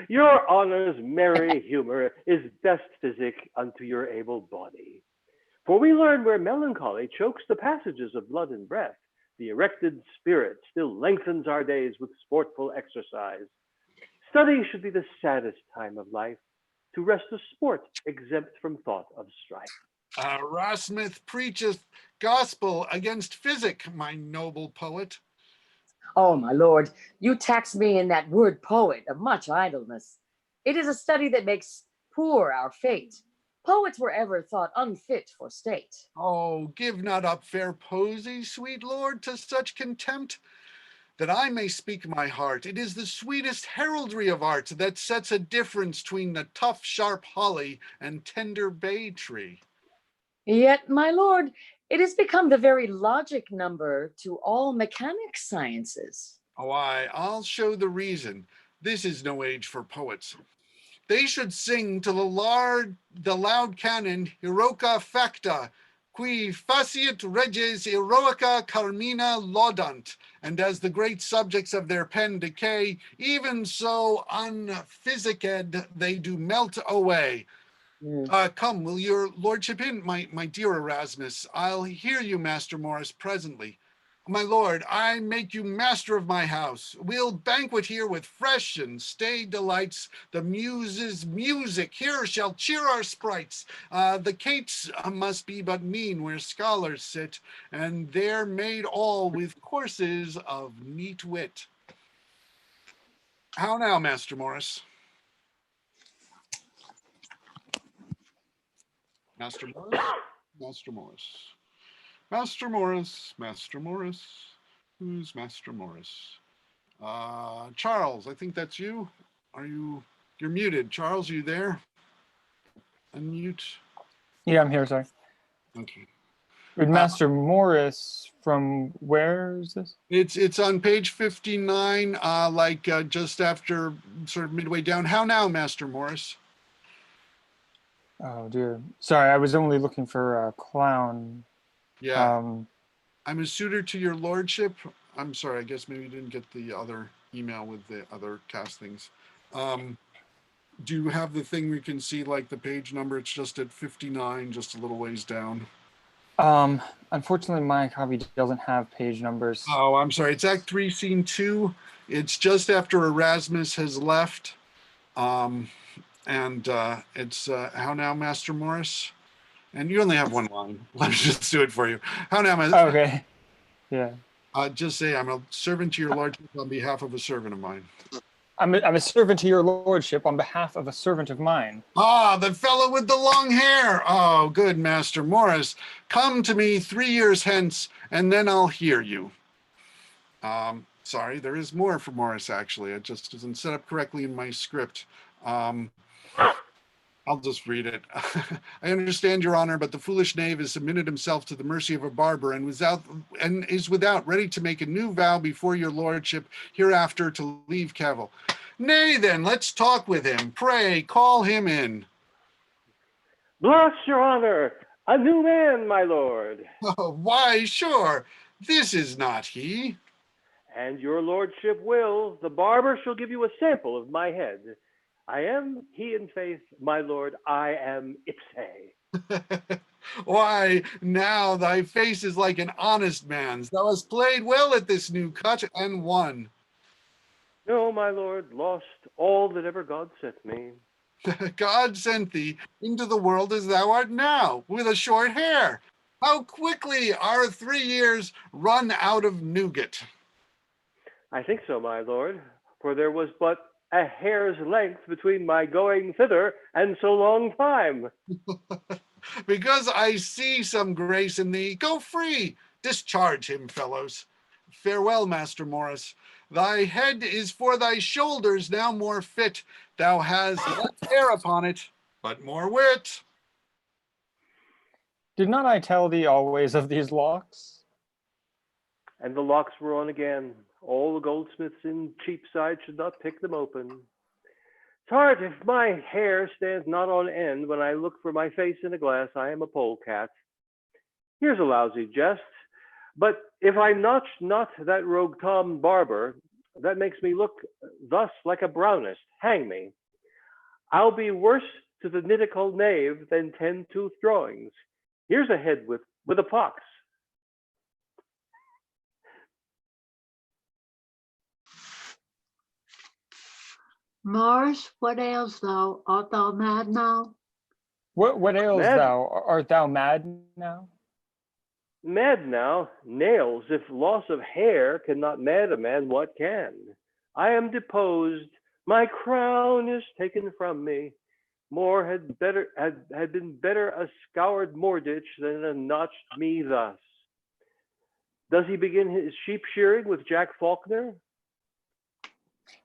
Speaker 14: Your honor's merry humor is best physic unto your able body. For we learn where melancholy chokes the passages of blood and breath, the erected spirit still lengthens our days with sportful exercise. Study should be the saddest time of life, to rest of sport exempt from thought of strife.
Speaker 3: Erasmus preacheth gospel against physic, my noble poet.
Speaker 1: Oh, my lord, you tax me in that word poet of much idleness. It is a study that makes poor our fate. Poets were ever thought unfit for state.
Speaker 3: Oh, give not up fair posy, sweet lord, to such contempt. That I may speak my heart, it is the sweetest heraldry of art that sets a difference between the tough, sharp holly and tender bay tree.
Speaker 1: Yet, my lord, it has become the very logic number to all mechanic sciences.
Speaker 3: Oh, I'll show the reason. This is no age for poets. They should sing to the loud cannon, Hiroka Facta, qui faciet reges heroica carmina laudant, and as the great subjects of their pen decay, even so unphysiced they do melt away. Come, will your lordship in, my dear Erasmus? I'll hear you, Master Morris, presently. My lord, I make you master of my house. We'll banquet here with fresh and stay delights. The muses' music here shall cheer our sprites. The cates must be but mean where scholars sit, and they're made all with courses of neat wit. How now, Master Morris? Master Morris? Master Morris. Master Morris, Master Morris. Who's Master Morris? Charles, I think that's you. You're muted. Charles, are you there? Unmute.
Speaker 6: Yeah, I'm here, sorry.
Speaker 3: Okay.
Speaker 6: With Master Morris, from where is this?
Speaker 3: It's on page 59, just after sort of midway down. How now, Master Morris?
Speaker 6: Oh dear. Sorry, I was only looking for a clown.
Speaker 3: Yeah. I'm a suitor to your lordship. I'm sorry, I guess maybe you didn't get the other email with the other castings. Do you have the thing we can see like the page number? It's just at 59, just a little ways down.
Speaker 6: Unfortunately, my copy doesn't have page numbers.
Speaker 3: Oh, I'm sorry. It's Act 3, Scene 2. It's just after Erasmus has left. It's how now, Master Morris? And you only have one line. Let me just do it for you. How now, Master?
Speaker 6: Okay. Yeah.
Speaker 3: Just say I'm a servant to your lordship on behalf of a servant of mine.
Speaker 6: I'm a servant to your lordship on behalf of a servant of mine.
Speaker 3: Ah, the fellow with the long hair. Oh, good, Master Morris. Come to me 3 years hence, and then I'll hear you. Sorry, there is more for Morris, actually. It just isn't set up correctly in my script. I'll just read it. I understand, Your Honor, but the foolish knave has submitted himself to the mercy of a barber and is without ready to make a new vow before your lordship hereafter to leave Cavil. Nay, then, let's talk with him. Pray, call him in.
Speaker 14: Bless your honor, a new man, my lord.
Speaker 3: Oh, why, sure, this is not he.
Speaker 14: And your lordship will. The barber shall give you a sample of my head. I am he in faith, my lord, I am ipse.
Speaker 3: Why, now thy face is like an honest man's. Thou hast played well at this new cut and won.
Speaker 14: No, my lord, lost all that ever God sent me.
Speaker 3: God sent thee into the world as thou art now, with a short hair. How quickly our 3 years run out of nougat.
Speaker 14: I think so, my lord, for there was but a hair's length between my going thither and so long time.
Speaker 3: Because I see some grace in thee, go free. Discharge him, fellows. Farewell, Master Morris. Thy head is for thy shoulders now more fit. Thou hast less hair upon it, but more wit.
Speaker 6: Did not I tell thee always of these locks?
Speaker 14: And the locks were on again. All the goldsmiths in Cheapside should not pick them open. It's hard if my hair stands not on end when I look for my face in a glass. I am a polecat. Here's a lousy jest, but if I notch not that rogue Tom Barber, that makes me look thus like a brownist. Hang me. I'll be worse to the nitical knave than 10-tooth drawings. Here's a head with a pox.
Speaker 17: Morris, what ails thou? Art thou mad now?
Speaker 6: What ails
Speaker 14: Mad?
Speaker 6: thou? Art thou mad now?
Speaker 14: Mad now? Nails, if loss of hair cannot mad a man, what can? I am deposed. My crown is taken from me. More had been better a scoured Moorditch than a notched me thus. Does he begin his sheep shearing with Jack Faulkner?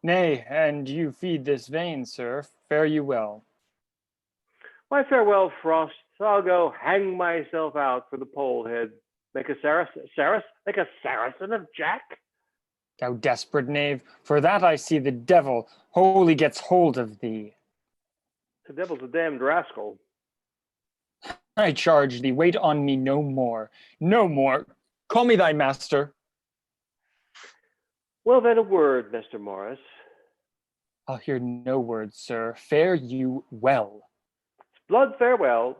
Speaker 6: Nay, and you feed this vein, sir. Fare you well.
Speaker 14: My farewell, Frost. I'll go hang myself out for the pole head. Make a Saracen of Jack?
Speaker 6: Thou desperate knave, for that I see the devil wholly gets hold of thee.
Speaker 14: The devil's a damned rascal.
Speaker 6: I charge thee, wait on me no more, no more. Call me thy master.
Speaker 14: Well, then a word, Mr. Morris.
Speaker 6: I'll hear no words, sir. Fare you well.
Speaker 14: Blood farewell.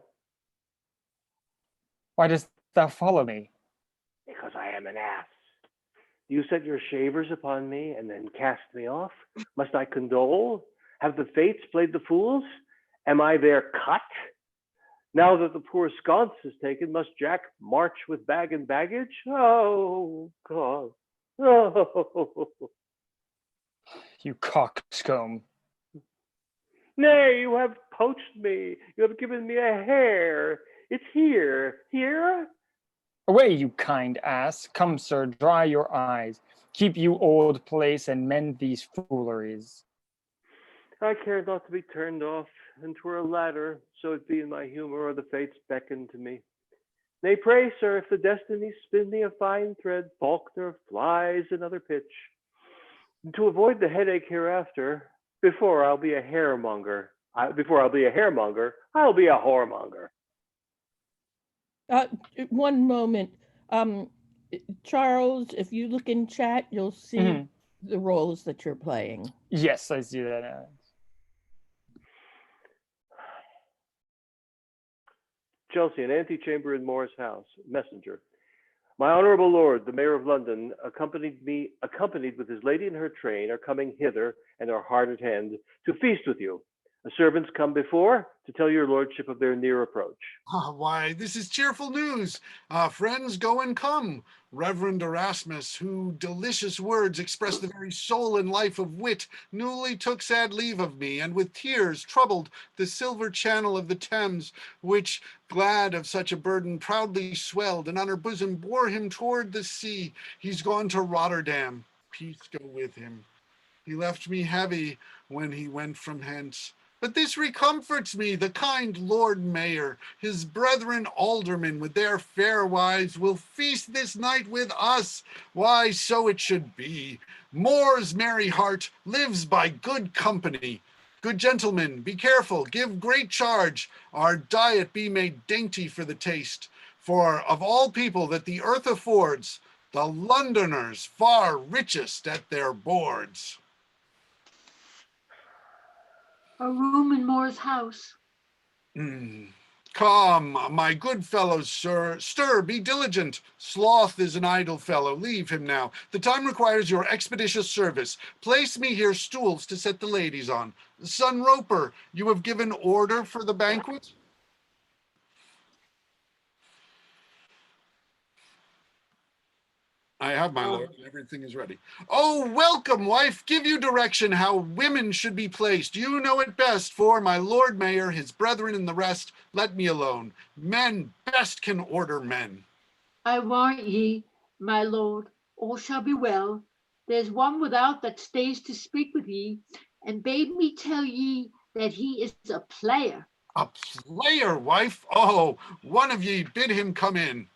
Speaker 6: Why dost thou follow me?
Speaker 14: Because I am an ass. You set your shavers upon me and then cast me off? Must I condole? Have the fates played the fools? Am I their cut? Now that the poor sconce is taken, must Jack march with bag and baggage? Oh, God. Oh.
Speaker 6: You coxcomb.
Speaker 14: Nay, you have poached me. You have given me a hair. It's here. Here?
Speaker 6: Away, you kind ass. Come, sir, dry your eyes. Keep you old place and mend these fooleries.
Speaker 14: I care not to be turned off, and 'twere a ladder, so it be in my humor, or the fates beckon to me. Nay, pray, sir, if the destinies spin me a fine thread, Faulkner flies another pitch. To avoid the headache hereafter, before I'll be a hairmonger, I'll be a whoremonger.
Speaker 5: One moment. Charles, if you look in chat, you'll see the roles that you're playing.
Speaker 6: Yes, I see that now.
Speaker 14: Chelsea, an antechamber in Moore's house. Messenger. My honorable lord, the mayor of London, accompanied with his lady in her train, are coming hither and are hard at hand to feast with you. The servants come before to tell your lordship of their near approach.
Speaker 3: Why, this is cheerful news. Friends, go and come. Reverend Erasmus, who delicious words express the very soul and life of wit, newly took sad leave of me, and with tears troubled the silver channel of the Thames, which, glad of such a burden, proudly swelled, and on her bosom bore him toward the sea. He's gone to Rotterdam. Peace go with him. He left me heavy when he went from hence. But this recomforts me, the kind Lord Mayor, his brethren aldermen with their fair wives will feast this night with us. Why, so it should be. Moore's merry heart lives by good company. Good gentlemen, be careful, give great charge. Our diet be made dainty for the taste. For of all people that the earth affords, the Londoners far richest at their boards.
Speaker 17: A room in Moore's house.
Speaker 3: Come, my good fellows, sir, stir, be diligent. Sloth is an idle fellow, leave him now. The time requires your expeditious service. Place me here stools to set the ladies on. Son Roper, you have given order for the banquet? I have, my lord. Everything is ready. Oh, welcome, wife. Give you direction how women should be placed. You know it best, for my lord mayor, his brethren, and the rest, let me alone. Men best can order men.
Speaker 17: I warrant ye, my lord, all shall be well. There's one without that stays to speak with ye, and bade me tell ye that he is a player.
Speaker 3: A player, wife? Oh, one of ye bid him come in.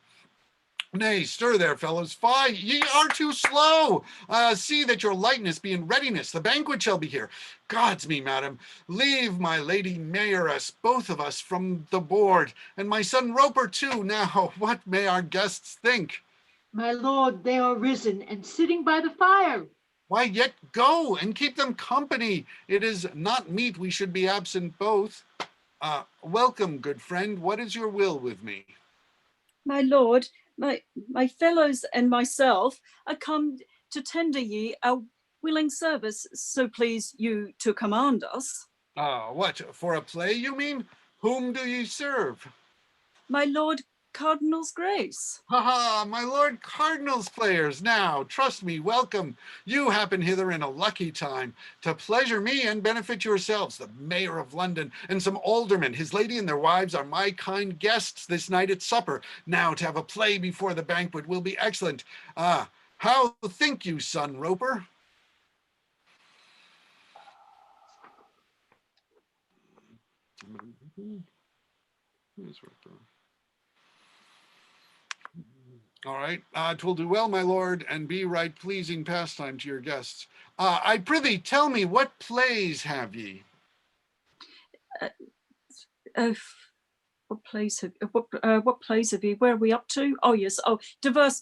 Speaker 3: Nay, stir there, fellows. Fie, ye are too slow. See that your lightness be in readiness. The banquet shall be here. God's me, madam. Leave my lady mayoress, both of us, from the board, and my son Roper too. Now, what may our guests think?
Speaker 17: My lord, they are risen and sitting by the fire.
Speaker 3: Why, yet go and keep them company. It is not meet we should be absent both. Welcome, good friend. What is your will with me?
Speaker 4: My lord, my fellows and myself are come to tender ye our willing service, so please you to command us.
Speaker 3: What, for a play, you mean? Whom do ye serve?
Speaker 4: My lord Cardinal's grace.
Speaker 3: Ha ha, my lord Cardinal's players. Now, trust me, welcome. You happen hither in a lucky time to pleasure me and benefit yourselves. The mayor of London and some aldermen, his lady and their wives, are my kind guests this night at supper. Now, to have a play before the banquet will be excellent. How think you, son Roper? All right, 'twill do well, my lord, and be right pleasing pastime to your guests. I prithee, tell me, what plays have ye?
Speaker 4: what plays have you? Where are we up to? Oh yes. Oh, diverse,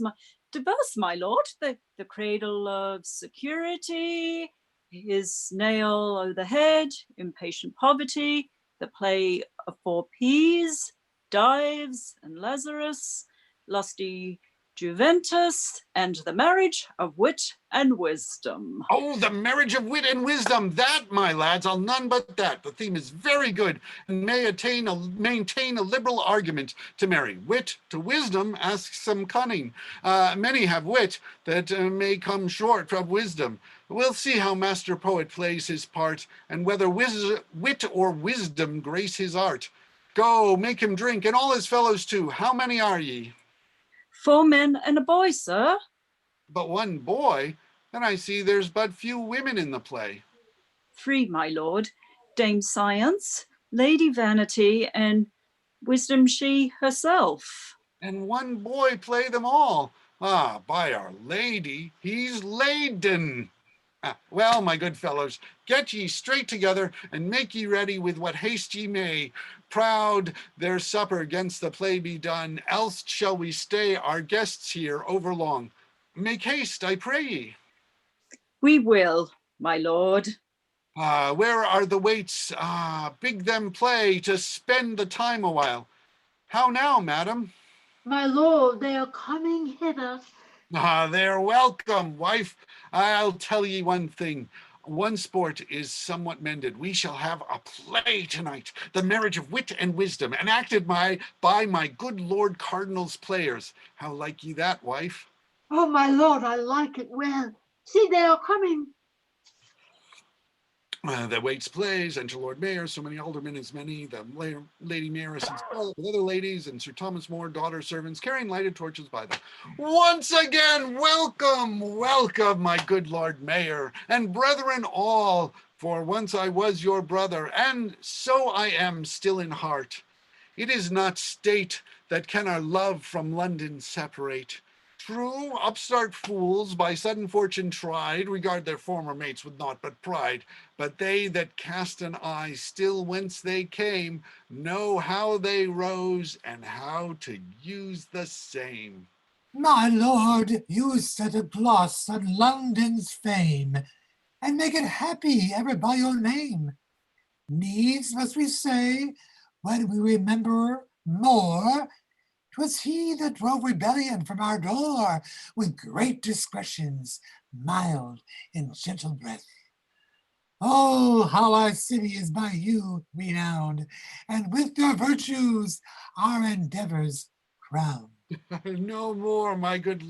Speaker 4: my lord. The cradle of security. His nail o' the head. Impatient poverty. The play of 4 Ps. Dives and Lazarus. Lusty Juventus, and the marriage of wit and wisdom.
Speaker 3: Oh, the marriage of wit and wisdom. That, my lads, I'll none but that. The theme is very good and may maintain a liberal argument to marry. Wit to wisdom asks some cunning. Many have wit that may come short of wisdom. We'll see how master poet plays his part and whether wit or wisdom grace his art. Go, make him drink, and all his fellows too. How many are ye?
Speaker 4: 4 men and a boy, sir.
Speaker 3: But 1 boy? Then I see there's but few women in the play.
Speaker 4: 3, my lord. Dame Science, Lady Vanity, and Wisdom she herself.
Speaker 3: And 1 boy play them all. Ah, by Our Lady, he's laden. Well, my good fellows, get ye straight together and make ye ready with what haste ye may. Proud their supper against the play be done, else shall we stay our guests here overlong. Make haste, I pray ye.
Speaker 4: We will, my lord.
Speaker 3: Where are the waits? Bid them play to spend the time a while. How now, madam?
Speaker 17: My lord, they are coming hither.
Speaker 3: They're welcome, wife. I'll tell ye one thing. One sport is somewhat mended. We shall have a play tonight, the marriage of wit and wisdom, enacted by my good Lord Cardinal's players. How like ye that, wife?
Speaker 17: Oh, my lord, I like it well. See, they are coming.
Speaker 3: The waits plays, enter Lord Mayor, so many aldermen as many, the Lady Mayoress and Scarlet with other ladies, and Sir Thomas More, daughter servants, carrying lighted torches by them. Once again, welcome, welcome, my good Lord Mayor, and brethren all, for once I was your brother, and so I am still in heart. It is not state that can our love from London separate. True, upstart fools, by sudden fortune tried, regard their former mates with naught but pride. But they that cast an eye still whence they came, know how they rose and how to use the same.
Speaker 10: My lord, you set a gloss on London's fame, and make it happy ever by your name. Needs must we say, when we remember more, 'twas he that drove rebellion from our door with great discretions, mild and gentle breath. Oh, how our city is by you renowned, and with your virtues our endeavors crowned.
Speaker 3: No more, my good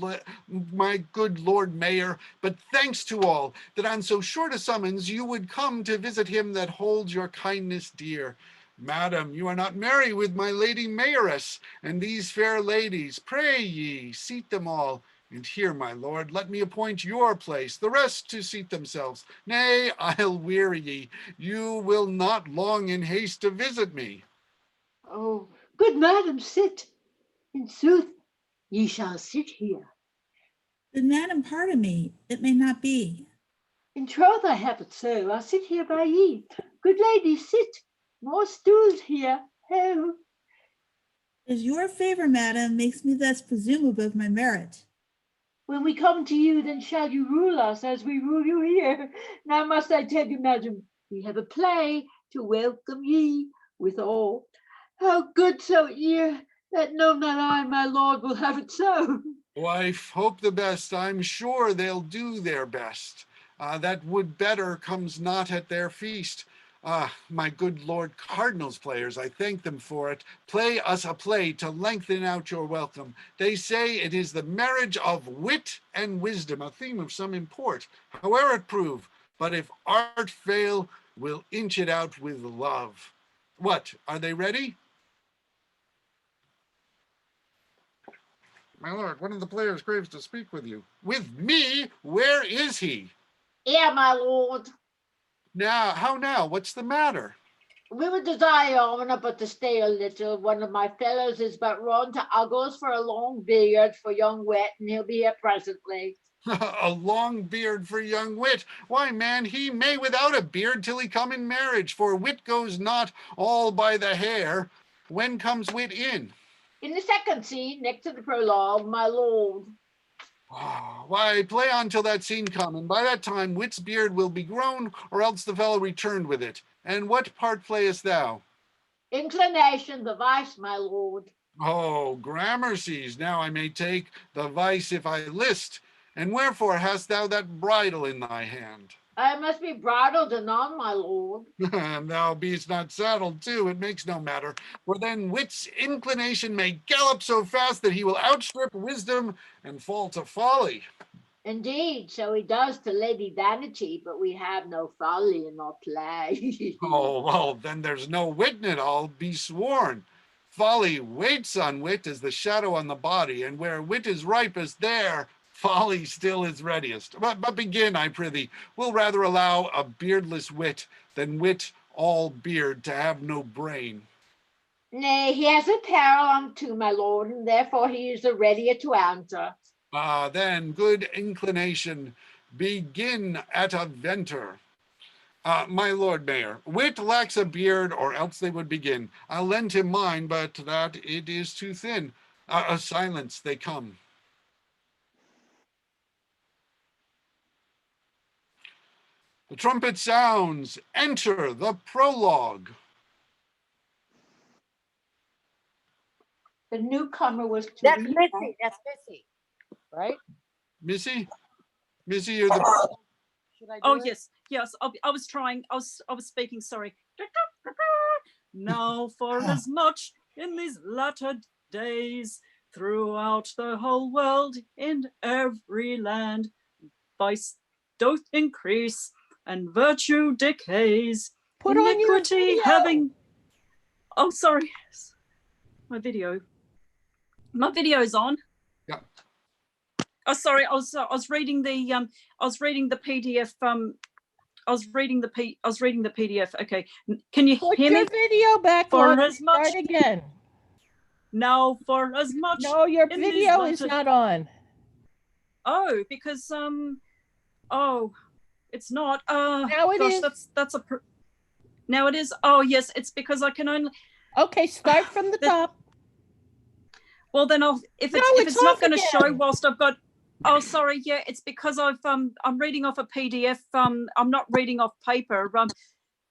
Speaker 3: Lord Mayor, but thanks to all that on so short a summons you would come to visit him that holds your kindness dear. Madam, you are not merry with my Lady Mayoress and these fair ladies. Pray ye, seat them all. And here, my lord, let me appoint your place, the rest to seat themselves. Nay, I'll weary ye. You will not long in haste to visit me.
Speaker 17: Oh, good madam, sit. In sooth, ye shall sit here.
Speaker 15: Then, madam, pardon me, it may not be.
Speaker 17: In troth, I have it so. I'll sit here by ye. Good lady, sit. More stools here. Ho.
Speaker 15: As your favor, madam, makes me thus presume above my merit.
Speaker 17: When we come to you, then shall you rule us as we rule you here. Now must I tell you, madam, we have a play to welcome ye withal. How good so ear, that know not I, my lord, will have it so.
Speaker 3: Wife, hope the best. I'm sure they'll do their best. That would better comes not at their feast. My good Lord Cardinal's players, I thank them for it. Play us a play to lengthen out your welcome. They say it is the marriage of wit and wisdom, a theme of some import. However it prove, but if art fail, we'll inch it out with love. What, are they ready? My lord, one of the players craves to speak with you. With me? Where is he?
Speaker 17: Here, my lord.
Speaker 3: Now, how now? What's the matter?
Speaker 17: We would desire your honor but to stay a little. One of my fellows is but run to Uggles for a long beard for young wit, and he'll be here presently.
Speaker 3: A long beard for young wit. Why, man, he may without a beard till he come in marriage, for wit goes not all by the hair. When comes wit in?
Speaker 17: In the second scene, next to the prologue, my lord.
Speaker 3: Oh, why, play on till that scene come, and by that time wit's beard will be grown, or else the fellow returned with it. And what part playest thou?
Speaker 17: Inclination, the vice, my lord.
Speaker 3: Oh, gramercies, now I may take the vice if I list. And wherefore hast thou that bridle in thy hand?
Speaker 17: I must be bridled anon, my lord.
Speaker 3: And thou beest not saddled too, it makes no matter. For then wit's inclination may gallop so fast that he will outstrip wisdom and fall to folly.
Speaker 17: Indeed, so he does to Lady Vanity, but we have no folly in our play.
Speaker 3: Oh, well, then there's no wit in it, I'll be sworn. Folly waits on wit as the shadow on the body, and where wit is ripest, there folly still is readiest. But begin, I prithee. We'll rather allow a beardless wit than wit all beard to have no brain.
Speaker 17: Nay, he has apparel on too, my lord, and therefore he is the readier to answer.
Speaker 3: Ah, then, good inclination, begin at a venter. My lord mayor, wit lacks a beard, or else they would begin. I'll lend him mine, but that it is too thin. Silence, they come. The trumpet sounds. Enter the prologue.
Speaker 17: The newcomer was to
Speaker 1: That's
Speaker 17: lead
Speaker 1: Missy. That's Missy, right?
Speaker 3: Missy, you're the.
Speaker 1: Should I do
Speaker 4: Oh
Speaker 1: it?
Speaker 4: yes. I was trying. I was speaking. Sorry. Now, for as much in these latter days, throughout the whole world, in every land, vice doth increase and virtue decays.
Speaker 5: Put on your
Speaker 4: Iniquity
Speaker 5: video.
Speaker 4: having. Oh, sorry. My video's on.
Speaker 3: Yeah.
Speaker 4: Oh, sorry. I was reading the PDF. I was reading the PDF. Okay. Can you
Speaker 5: Put
Speaker 4: hear
Speaker 5: your
Speaker 4: me?
Speaker 5: video back
Speaker 4: For
Speaker 5: on.
Speaker 4: as much.
Speaker 5: Start again.
Speaker 4: Now, for as much.
Speaker 5: No, your
Speaker 4: in these
Speaker 5: video is
Speaker 4: latter-
Speaker 5: not on.
Speaker 4: Oh, because oh, it's not.
Speaker 5: Now it
Speaker 4: gosh,
Speaker 5: is.
Speaker 4: that's a. Now it is. Oh yes, it's because I can only.
Speaker 5: Okay, start from the top.
Speaker 4: Well, then I'll. If it's not going to show whilst I've got. Oh, sorry. Yeah, it's because I'm reading off a PDF. I'm not reading off paper.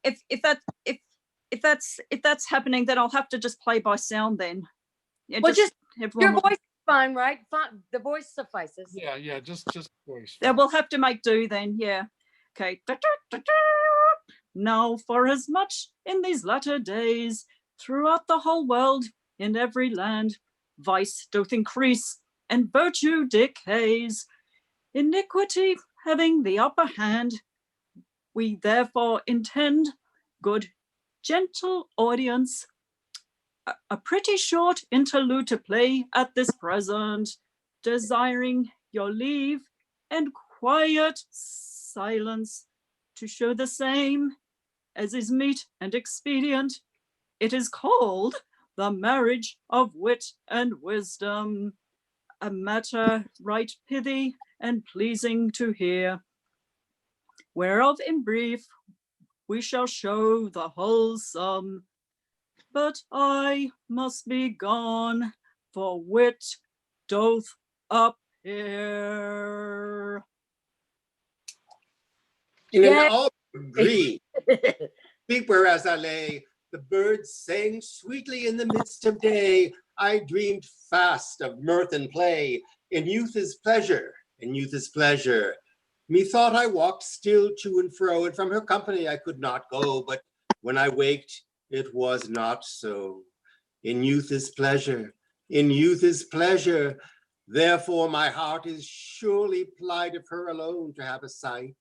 Speaker 4: If that's happening, then I'll have to just play by sound then. Yeah,
Speaker 1: Well, just
Speaker 4: everyone
Speaker 1: your
Speaker 4: will-
Speaker 1: voice is fine, right? Fine. The voice suffices.
Speaker 3: Yeah, just voice.
Speaker 4: Yeah, we'll have to make do then. Yeah. Okay. Now, for as much in these latter days, throughout the whole world, in every land, vice doth increase and virtue decays, iniquity having the upper hand, we therefore intend, good, gentle audience, a pretty short interlude to play at this present, desiring your leave and quiet silence to show the same as is meet and expedient. It is called the marriage of wit and wisdom, a matter right pithy and pleasing to hear, whereof in brief we shall show the whole sum. But I must be gone, for wit doth appear.
Speaker 12: In
Speaker 1: Yay.
Speaker 12: an all agree. Speak whereas I lay, the birds sang sweetly in the midst of day. I dreamed fast of mirth and play. In youth is pleasure, in youth is pleasure. Methought I walked still to and fro, and from her company I could not go. But when I waked, it was not so. In youth is pleasure, in youth is pleasure. Therefore my heart is surely plight of her alone to have a sight,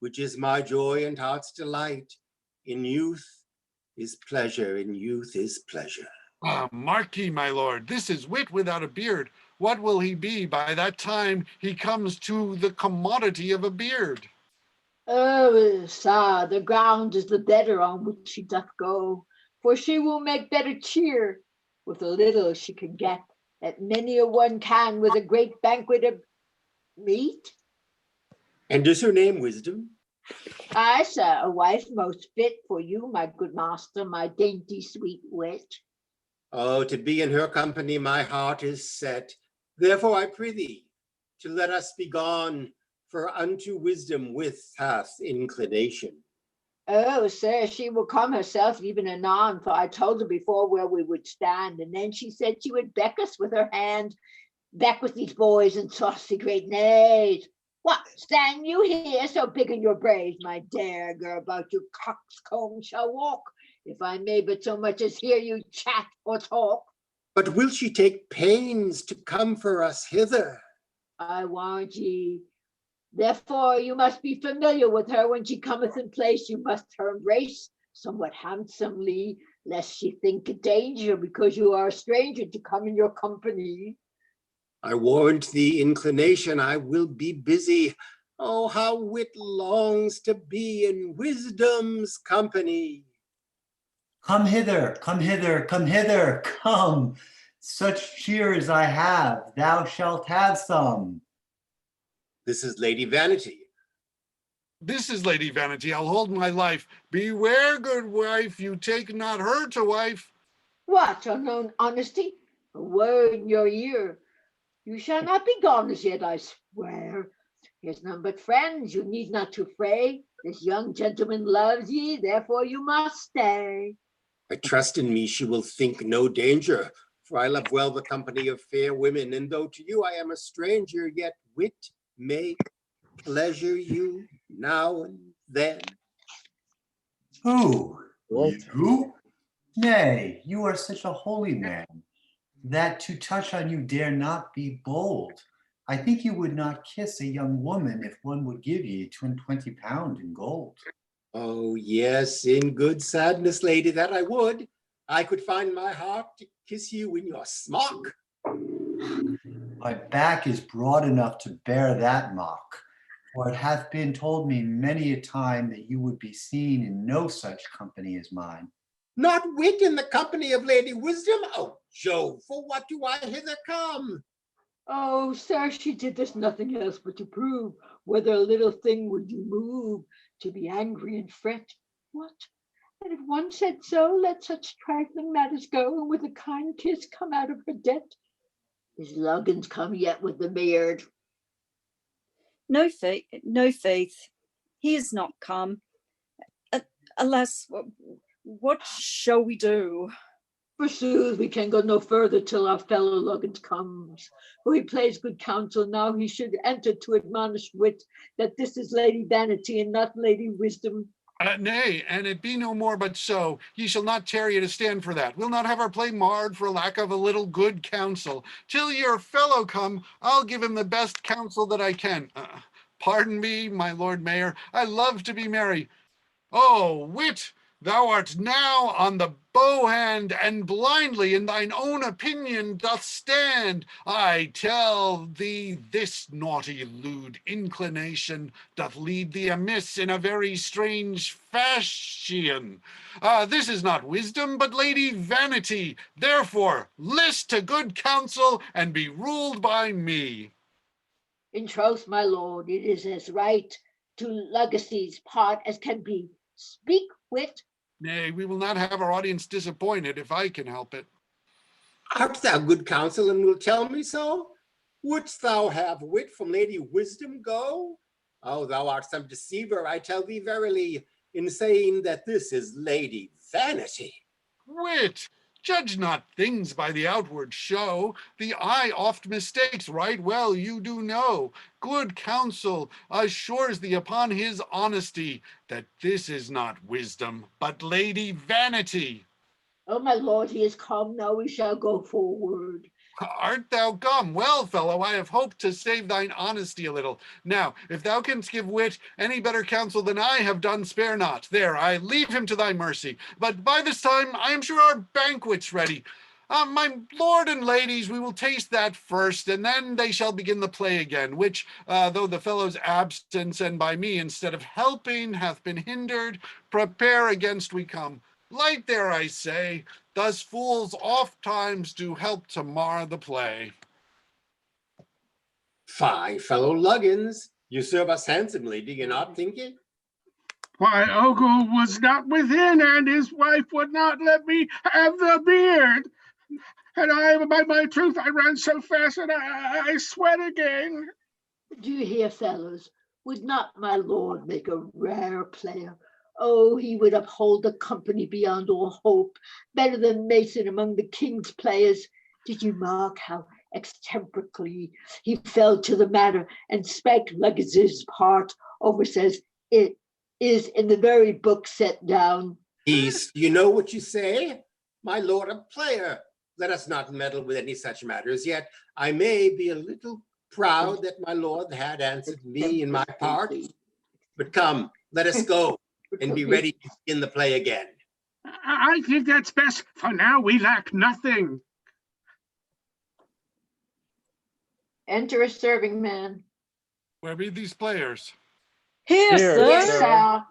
Speaker 12: which is my joy and heart's delight. In youth is pleasure, in youth is pleasure.
Speaker 3: Mark ye, my lord, this is wit without a beard. What will he be by that time he comes to the commodity of a beard?
Speaker 17: Oh, sir, the ground is the better on which she doth go, for she will make better cheer with a little she can get, that many a one can with a great banquet of meat.
Speaker 12: And is her name Wisdom?
Speaker 17: Aye, sir, a wife most fit for you, my good master, my dainty sweet wit.
Speaker 12: Oh, to be in her company, my heart is set. Therefore I prithee, to let us be gone, for unto wisdom with hath inclination.
Speaker 9: Oh, sir, she will come herself even anon, for I told her before where we would stand, and then she said she would beck us with her hand. Back with these boys and saucy great knaves. What, stand you here so big in your braves, my dear girl, about your coxcomb shall walk, if I may but so much as hear you chat or talk.
Speaker 12: But will she take pains to come for us hither?
Speaker 9: I warrant ye. Therefore you must be familiar with her when she cometh in place. You must her embrace somewhat handsomely, lest she think a danger because you are a stranger to come in your company.
Speaker 12: I warrant thee inclination, I will be busy. Oh, how wit longs to be in wisdom's company.
Speaker 2: Come hither, come hither, come hither, come. Such cheer as I have, thou shalt have some.
Speaker 12: This is Lady Vanity.
Speaker 3: This is Lady Vanity, I'll hold my life. Beware, good wife, you take not her to wife.
Speaker 9: What, unknown honesty? A word in your ear. You shall not be gone as yet, I swear. Here's none but friends, you need not to fray. This young gentleman loves ye, therefore you must stay.
Speaker 12: I trust in me she will think no danger, for I love well the company of fair women, and though to you I am a stranger, yet wit may pleasure you now and then.
Speaker 2: Who? You? Nay, you are such a holy man, that to touch on you dare not be bold. I think you would not kiss a young woman if one would give ye 20 pound in gold.
Speaker 12: Oh, yes, in good sadness, lady, that I would. I could find my heart to kiss you in your smock.
Speaker 2: My back is broad enough to bear that mock, for it hath been told me many a time that you would be seen in no such company as mine.
Speaker 12: Not wit in the company of Lady Wisdom? Oh, Jove, for what do I hither come?
Speaker 9: Oh, sir, she did this nothing else but to prove whether a little thing would you move to be angry and fret. What? And if one said so, let such trifling matters go, and with a kind kiss come out of her debt. Is Luggins come yet with the beard?
Speaker 4: No, Faith, he is not come. Alas, what shall we do?
Speaker 9: Forsooth, we can go no further till our fellow Luggins comes. For he plays good counsel, now he should enter to admonish wit that this is Lady Vanity and not Lady Wisdom.
Speaker 3: Nay, and it be no more but so. Ye shall not tarry to stand for that. We'll not have our play marred for lack of a little good counsel. Till your fellow come, I'll give him the best counsel that I can. Pardon me, my Lord Mayor, I love to be merry. Oh, wit, thou art now on the bow hand, and blindly in thine own opinion doth stand. I tell thee, this naughty lewd inclination doth lead thee amiss in a very strange fashion. This is not wisdom, but Lady Vanity. Therefore, list to good counsel, and be ruled by me.
Speaker 9: In troth, my lord, it is as right to Legacy's part as can be. Speak wit.
Speaker 3: Nay, we will not have our audience disappointed if I can help it.
Speaker 12: Art thou good counsel, and will tell me so? Wouldst thou have wit from Lady Wisdom go? Oh, thou art some deceiver, I tell thee verily, in saying that this is Lady Vanity.
Speaker 3: Wit! Judge not things by the outward show. The eye oft mistakes, right well you do know. Good counsel assures thee upon his honesty that this is not wisdom, but Lady Vanity.
Speaker 9: Oh, my lord, he is come. Now we shall go forward.
Speaker 3: Art thou come? Well, fellow, I have hoped to save thine honesty a little. Now, if thou canst give wit any better counsel than I have done, spare not. There, I leave him to thy mercy. But by this time, I am sure our banquet's ready. My lord and ladies, we will taste that first, and then they shall begin the play again, which, though the fellow's absence and by me instead of helping hath been hindered, prepare against we come. Light there, I say. Thus fools oft times do help to mar the play.
Speaker 12: Fie, fellow Luggins, you serve us handsomely, do you not think it?
Speaker 13: Why, Ogle was not within, and his wife would not let me have the beard. And by my truth, I ran so fast and I sweat again.
Speaker 17: Do you hear, fellows? Would not my lord make a rare player? Oh, he would uphold the company beyond all hope, better than Mason among the king's players. Did you mark how extemporally he fell to the matter and spake Leggett's part over says it is in the very book set down?
Speaker 12: Peace, you know what you say? My lord a player. Let us not meddle with any such matters, yet I may be a little proud that my lord had answered me in my part. But come, let us go and be ready to begin the play again.
Speaker 13: I think that's best, for now we lack nothing.
Speaker 17: Enter a serving man.
Speaker 3: Where be these players?
Speaker 16: Here,
Speaker 17: Yes,
Speaker 16: sir.
Speaker 17: sir.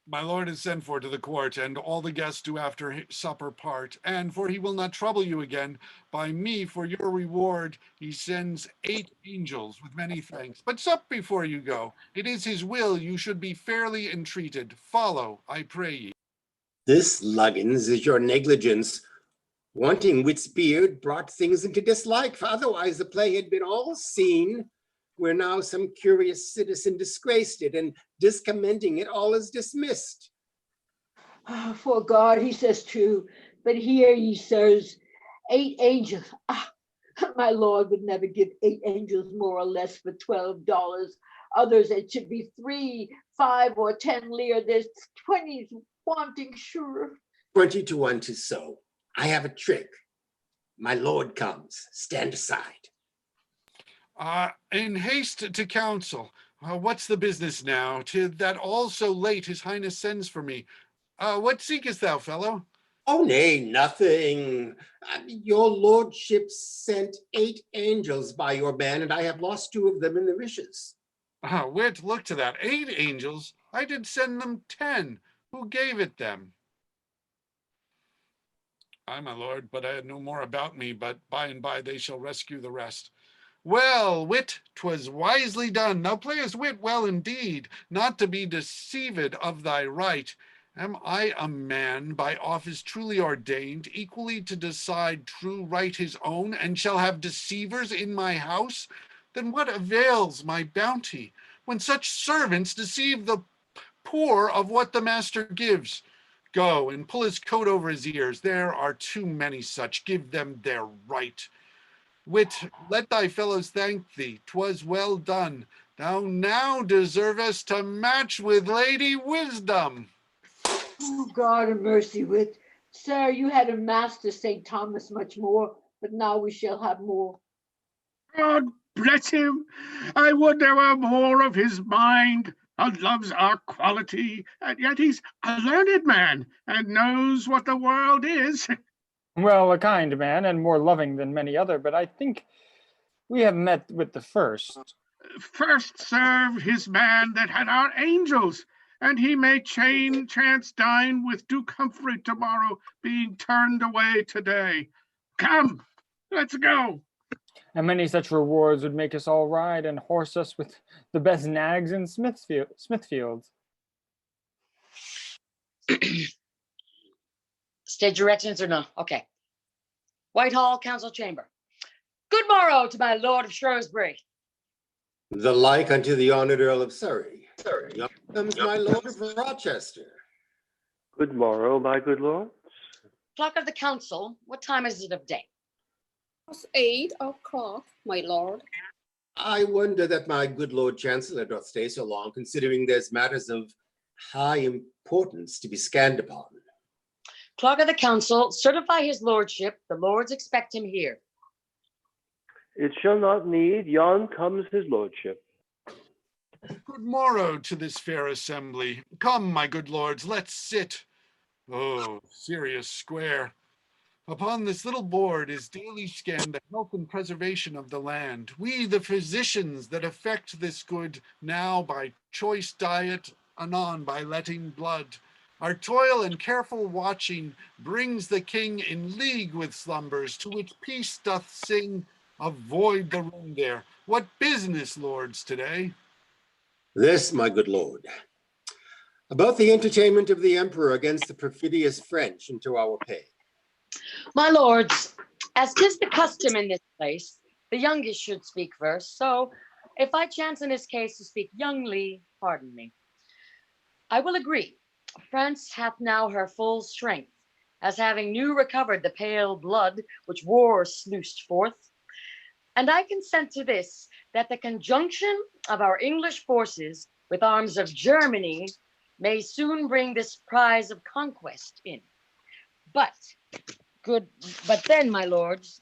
Speaker 3: My lord is sent for to the court, and all the guests do after supper part. And for he will not trouble you again, by me for your reward he sends 8 angels with many thanks. But sup before you go. It is his will you should be fairly entreated. Follow, I pray ye.
Speaker 12: This, Luggins, is your negligence. Wanting wit's beard brought things into dislike, for otherwise the play had been all seen, where now some curious citizen disgraced it, and discommending it all is dismissed.
Speaker 17: Oh, for God, he says true, but here ye sirs, 8 angels. My lord would never give 8 angels more or less for $12. Others it should be 3, 5, or 10 lire. There's 20 wanting, sure.
Speaker 12: 20 to 1 'tis so. I have a trick. My lord comes. Stand aside.
Speaker 3: In haste to council. What's the business now? 'Tis that all so late his highness sends for me. What seekest thou, fellow?
Speaker 12: Oh, nay, nothing. Your lordship sent 8 angels by your man, and I have lost 2 of them in the riches.
Speaker 3: Wit, look to that. 8 angels? I did send them 10. Who gave it them? Aye, my lord, but I had no more about me, but by and by they shall rescue the rest. Well, wit, 'twas wisely done. Thou playest wit well indeed, not to be deceived of thy right. Am I a man by office truly ordained, equally to decide true right his own, and shall have deceivers in my house? Then what avails my bounty, when such servants deceive the poor of what the master gives? Go and pull his coat over his ears. There are too many such. Give them their right. Wit, let thy fellows thank thee. 'Twas well done. Thou now deservest to match with Lady Wisdom.
Speaker 17: Oh, God of mercy, wit. Sir, you had a master, St. Thomas, much more, but now we shall have more.
Speaker 13: God bless him. I would there were more of his mind. Loves our quality, and yet he's a learned man and knows what the world is.
Speaker 6: Well, a kind man and more loving than many other, but I think we have met with the first.
Speaker 13: First serve his man that had our angels, and he may chance dine with Duke Humphrey tomorrow, being turned away today. Come, let's go.
Speaker 6: And many such rewards would make us all ride and horse us with the best nags in Smithfield.
Speaker 1: Stage directions or no? Okay. Whitehall Council Chamber. Good morrow to my Lord of Shrewsbury.
Speaker 12: The like unto the honored Earl of Surrey. Young comes my Lord of Rochester.
Speaker 14: Good morrow, my good lords.
Speaker 1: Clock of the council, what time is it of day?
Speaker 11: It's 8 o'clock, my lord.
Speaker 12: I wonder that my good Lord Chancellor doth stay so long, considering there's matters of high importance to be scanned upon.
Speaker 1: Clock of the council, certify his lordship. The lords expect him here.
Speaker 14: It shall not need. Yon comes his lordship.
Speaker 3: Good morrow to this fair assembly. Come, my good lords, let's sit. Oh, serious square. Upon this little board is daily scanned the health and preservation of the land. We, the physicians that effect this good, now by choice diet, anon by letting blood. Our toil and careful watching brings the king in league with slumbers, to which peace doth sing. Avoid the room there. What business, lords, today?
Speaker 12: This, my good lord, about the entertainment of the emperor against the perfidious French into our pay.
Speaker 1: My lords, As 'tis the custom in this place, the youngest should speak first. So if I chance in this case to speak youngly, pardon me. I will agree. France hath now her full strength, as having new recovered the pale blood which war sluiced forth. And I consent to this, that the conjunction of our English forces with arms of Germany may soon bring this prize of conquest in. But then, my lords,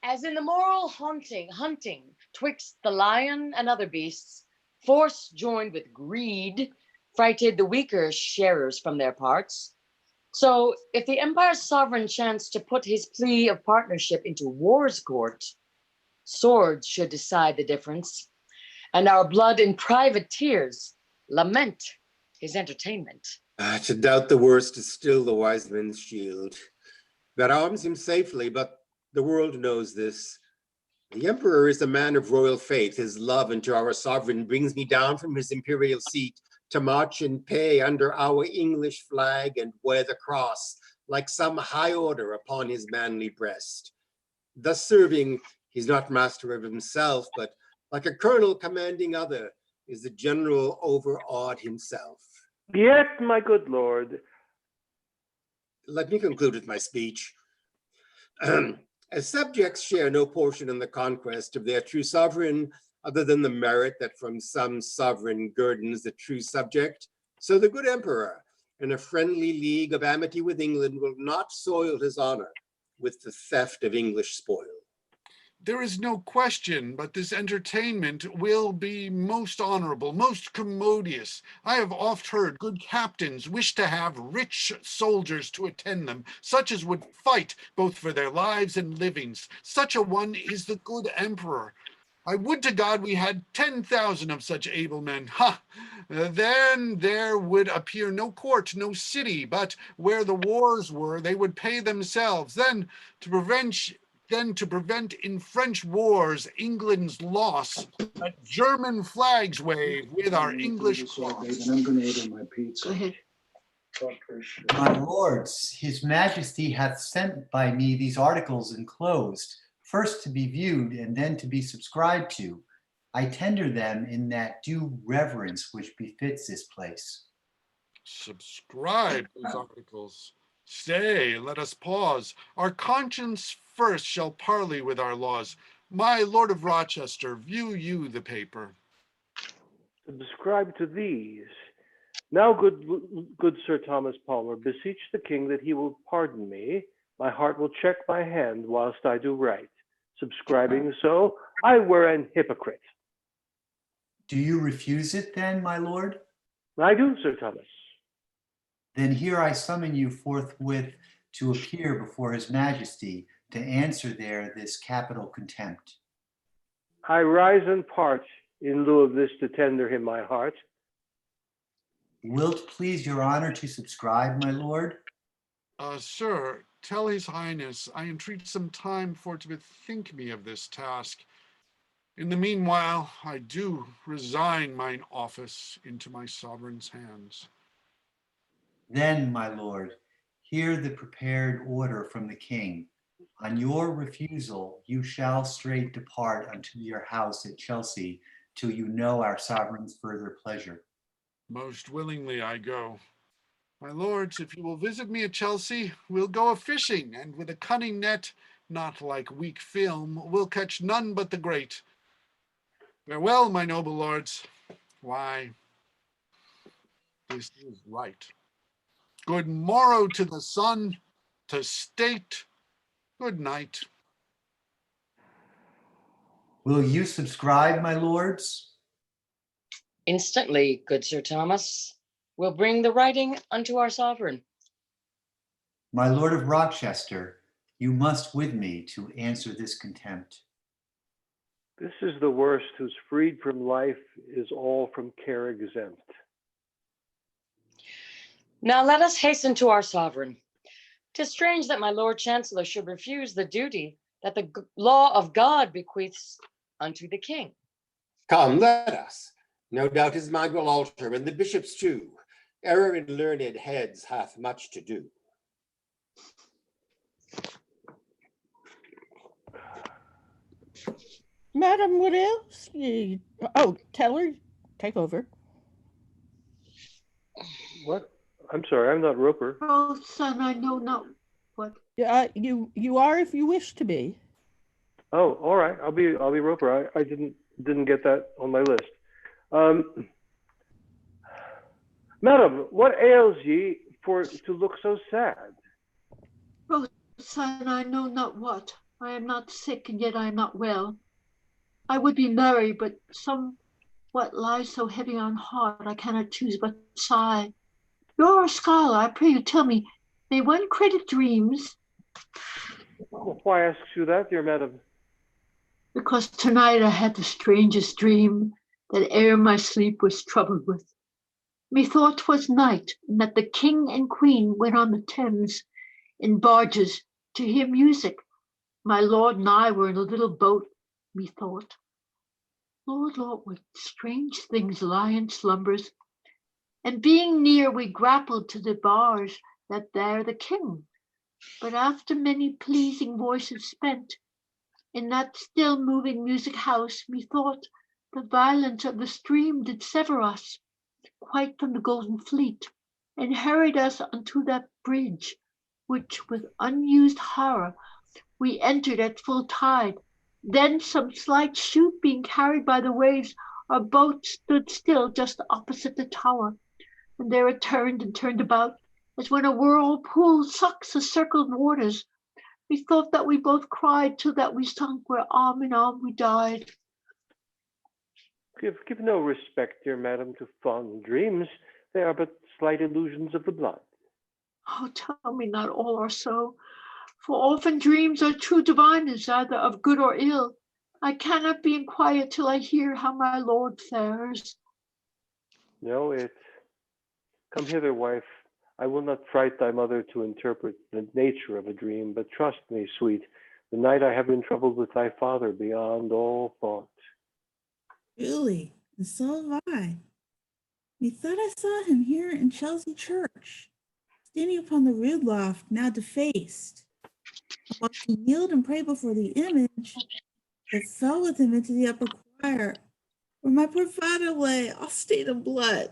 Speaker 1: as in the moral hunting twixt the lion and other beasts, force joined with greed frighted the weaker sharers from their parts. So if the empire's sovereign chanced to put his plea of partnership into war's court, swords should decide the difference, and our blood in private tears lament his entertainment.
Speaker 12: To doubt the worst is still the wise man's shield. That arms him safely, but the world knows this. The emperor is a man of royal faith. His love unto our sovereign brings me down from his imperial seat to march in pay under our English flag and wear the cross like some high order upon his manly breast. Thus serving, he's not master of himself, but like a colonel commanding other, is the general overawed himself.
Speaker 14: Yet, my good lord.
Speaker 12: Let me conclude with my speech. As subjects share no portion in the conquest of their true sovereign, other than the merit that from some sovereign guerdons the true subject, so the good emperor, in a friendly league of amity with England, will not soil his honor with the theft of English spoil.
Speaker 3: There is no question but this entertainment will be most honorable, most commodious. I have oft heard good captains wish to have rich soldiers to attend them, such as would fight both for their lives and livings. Such a one is the good emperor. I would to God we had 10,000 of such able men. Ha! Then there would appear no court, no city, but where the wars were, they would pay themselves. Then to prevent in French wars England's loss, let German flags wave with our English cross.
Speaker 18: And I'm going to order my pizza.
Speaker 2: My lords, his majesty hath sent by me these articles enclosed, first to be viewed and then to be subscribed to. I tender them in that due reverence which befits this place.
Speaker 3: Subscribe those articles. Stay, let us pause. Our conscience first shall parley with our laws. My Lord of Rochester, view you the paper.
Speaker 14: Subscribe to these. Now, good Sir Thomas Palmer, beseech the king that he will pardon me. My heart will check my hand whilst I do write. Subscribing so, I were an hypocrite.
Speaker 2: Do you refuse it then, my lord?
Speaker 14: I do, Sir Thomas.
Speaker 2: Then here I summon you forthwith to appear before his majesty to answer there this capital contempt.
Speaker 14: I rise and part in lieu of this to tender him my heart.
Speaker 2: Wilt please your honor to subscribe, my lord?
Speaker 3: Sir, tell his highness, I entreat some time for to bethink me of this task. In the meanwhile, I do resign mine office into my sovereign's hands.
Speaker 2: Then, my lord, hear the prepared order from the king. On your refusal, you shall straight depart unto your house at Chelsea, till you know our sovereign's further pleasure.
Speaker 3: Most willingly I go. My lords, if you will visit me at Chelsea, we'll go a-fishing, and with a cunning net, not like weak film, we'll catch none but the great. Farewell, my noble lords. Why, this is right. Good morrow to the sun, to state, good night.
Speaker 2: Will you subscribe, my lords?
Speaker 1: Instantly, good Sir Thomas. We'll bring the writing unto our sovereign.
Speaker 2: My lord of Rochester, you must with me to answer this contempt.
Speaker 14: This is the worst, who's freed from life is all from care exempt.
Speaker 1: Now let us hasten to our sovereign. 'Tis strange that my Lord Chancellor should refuse the duty that the law of God bequeaths unto the king.
Speaker 12: Come, let us. No doubt his mind will alter, and the bishops too. Error in learned heads hath much to do.
Speaker 5: Madam, what else? Oh, Teller, take over.
Speaker 14: What? I'm sorry, I'm not Roper.
Speaker 17: Oh, son, I know not what.
Speaker 5: You are if you wish to be.
Speaker 14: Oh, all right. I'll be Roper. I didn't get that on my list. Madam, what ails ye for to look so sad?
Speaker 17: Oh, son, I know not what. I am not sick, and yet I am not well. I would be merry, but somewhat lies so heavy on heart, I cannot choose but sigh. You're a scholar, I pray you tell me, may one credit dreams?
Speaker 14: Well, why asks you that, dear madam?
Speaker 17: Because tonight I had the strangest dream that e'er my sleep was troubled with. Methought 'twas night, and that the king and queen went on the Thames in barges to hear music. My lord and I were in a little boat, methought. Lord, Lord, what strange things lie in slumbers. And being near, we grappled to the bars that there the king. But after many pleasing voices spent, in that still moving music house, methought the violence of the stream did sever us quite from the golden fleet, and hurried us unto that bridge, which with unused horror we entered at full tide. Then some slight shoot being carried by the waves, our boat stood still just opposite the tower, and there it turned and turned about, as when a whirlpool sucks the circled waters. We thought that we both cried till that we sunk, where arm in arm we died.
Speaker 14: Give no respect, dear madam, to fond dreams. They are but slight illusions of the blood.
Speaker 17: Oh, tell me not all are so, for often dreams are true diviners, either of good or ill. I cannot be in quiet till I hear how my lord fares.
Speaker 14: No, come hither, wife. I will not fright thy mother to interpret the nature of a dream, but trust me, sweet, the night I have been troubled with thy father beyond all thought.
Speaker 15: Truly, and so have I. Methought I saw him here in Chelsea Church, standing upon the rood loft, now defaced. And whilst he kneeled and prayed before the image, it fell with him into the upper choir, where my poor father lay, all stained in blood.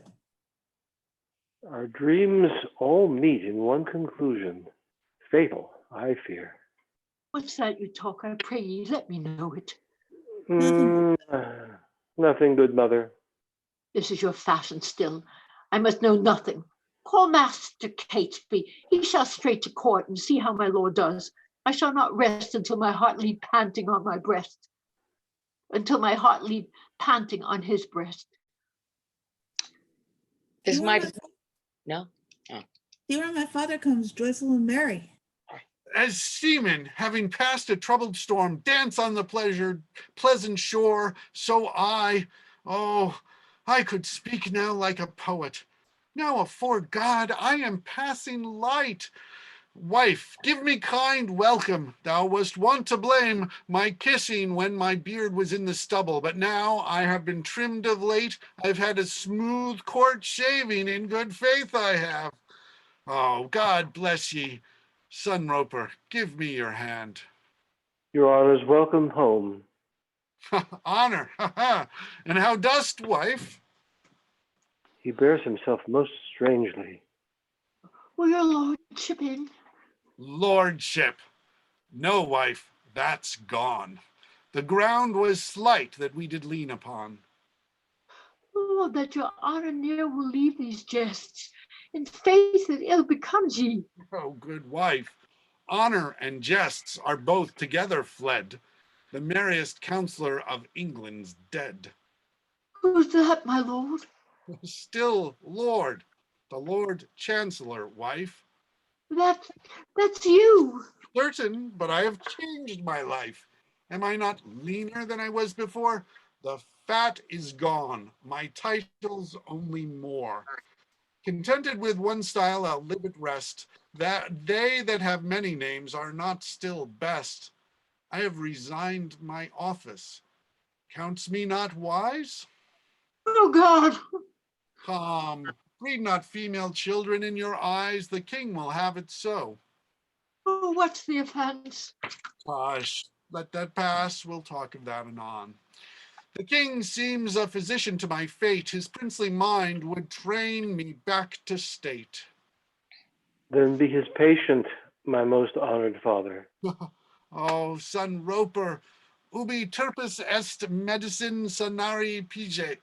Speaker 14: Our dreams all meet in one conclusion. Fatal, I fear.
Speaker 17: What's that you talk? I pray ye, let me know it.
Speaker 14: Nothing good, mother.
Speaker 17: This is your fashion still. I must know nothing. Call Master Catesby. He shall straight to court and see how my lord does. I shall not rest until my heart leave panting on my breast. Until my heart leave panting on his breast.
Speaker 1: This might no. Oh.
Speaker 15: See where my father comes, joyful and merry.
Speaker 3: As seamen, having passed a troubled storm, dance on the pleasant shore, so I could speak now like a poet. Now afore God, I am passing light. Wife, give me kind welcome. Thou wast wont to blame my kissing when my beard was in the stubble, but now I have been trimmed of late. I've had a smooth court shaving, in good faith I have. Oh, God bless ye. Son Roper, give me your hand.
Speaker 14: Your honor's welcome home.
Speaker 3: Honor, and how dost, wife?
Speaker 14: He bears himself most strangely.
Speaker 17: Will your lordship in?
Speaker 3: Lordship. No, wife, that's gone. The ground was slight that we did lean upon.
Speaker 17: Oh, that your honor ne'er will leave these jests. In faith it ill becomes ye.
Speaker 3: Oh, good wife, honor and jests are both together fled. The merriest counselor of England's dead.
Speaker 17: Who's that, my lord?
Speaker 3: Still Lord, the Lord Chancellor, wife.
Speaker 17: That's you.
Speaker 3: Certain, but I have changed my life. Am I not leaner than I was before? The fat is gone, my titles only more. Contented with one style, I'll live at rest. That they that have many names are not still best. I have resigned my office. Counts me not wise?
Speaker 17: Oh, God.
Speaker 3: Come, breed not female children in your eyes. The king will have it so.
Speaker 17: Oh, what's the offense?
Speaker 3: Hush, let that pass. We'll talk of that anon. The king seems a physician to my fate. His princely mind would train me back to state.
Speaker 14: Then be his patient, my most honored father.
Speaker 3: Oh, son Roper, ubi turpus est medicine sanari piget.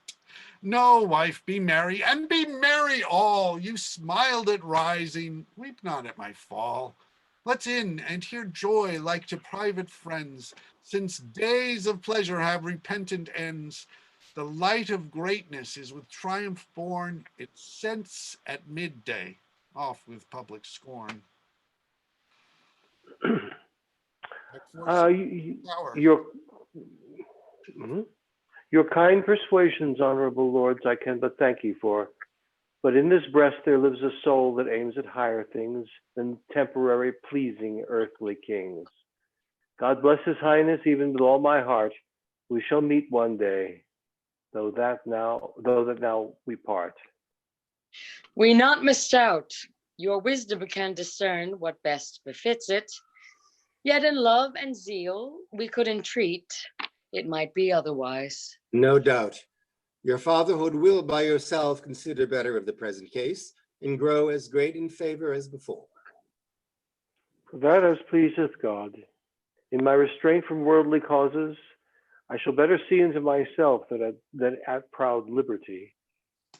Speaker 3: No, wife, be merry, and be merry all. You smiled at rising, weep not at my fall. Let's in and hear joy like to private friends, since days of pleasure have repentant ends. The light of greatness is with triumph born, it sets at midday, off with public scorn.
Speaker 14: Your, Mhm. Your kind persuasions, honorable lords, I can but thank you for. But in this breast there lives a soul that aims at higher things than temporary pleasing earthly kings. God bless his highness even with all my heart. We shall meet one day, though that now we part.
Speaker 1: We not misdoubt. Your wisdom can discern what best befits it. Yet in love and zeal we could entreat, it might be otherwise.
Speaker 12: No doubt. Your fatherhood will by yourself consider better of the present case, and grow as great in favor as before.
Speaker 14: That as pleaseth God. In my restraint from worldly causes, I shall better see into myself than at proud liberty.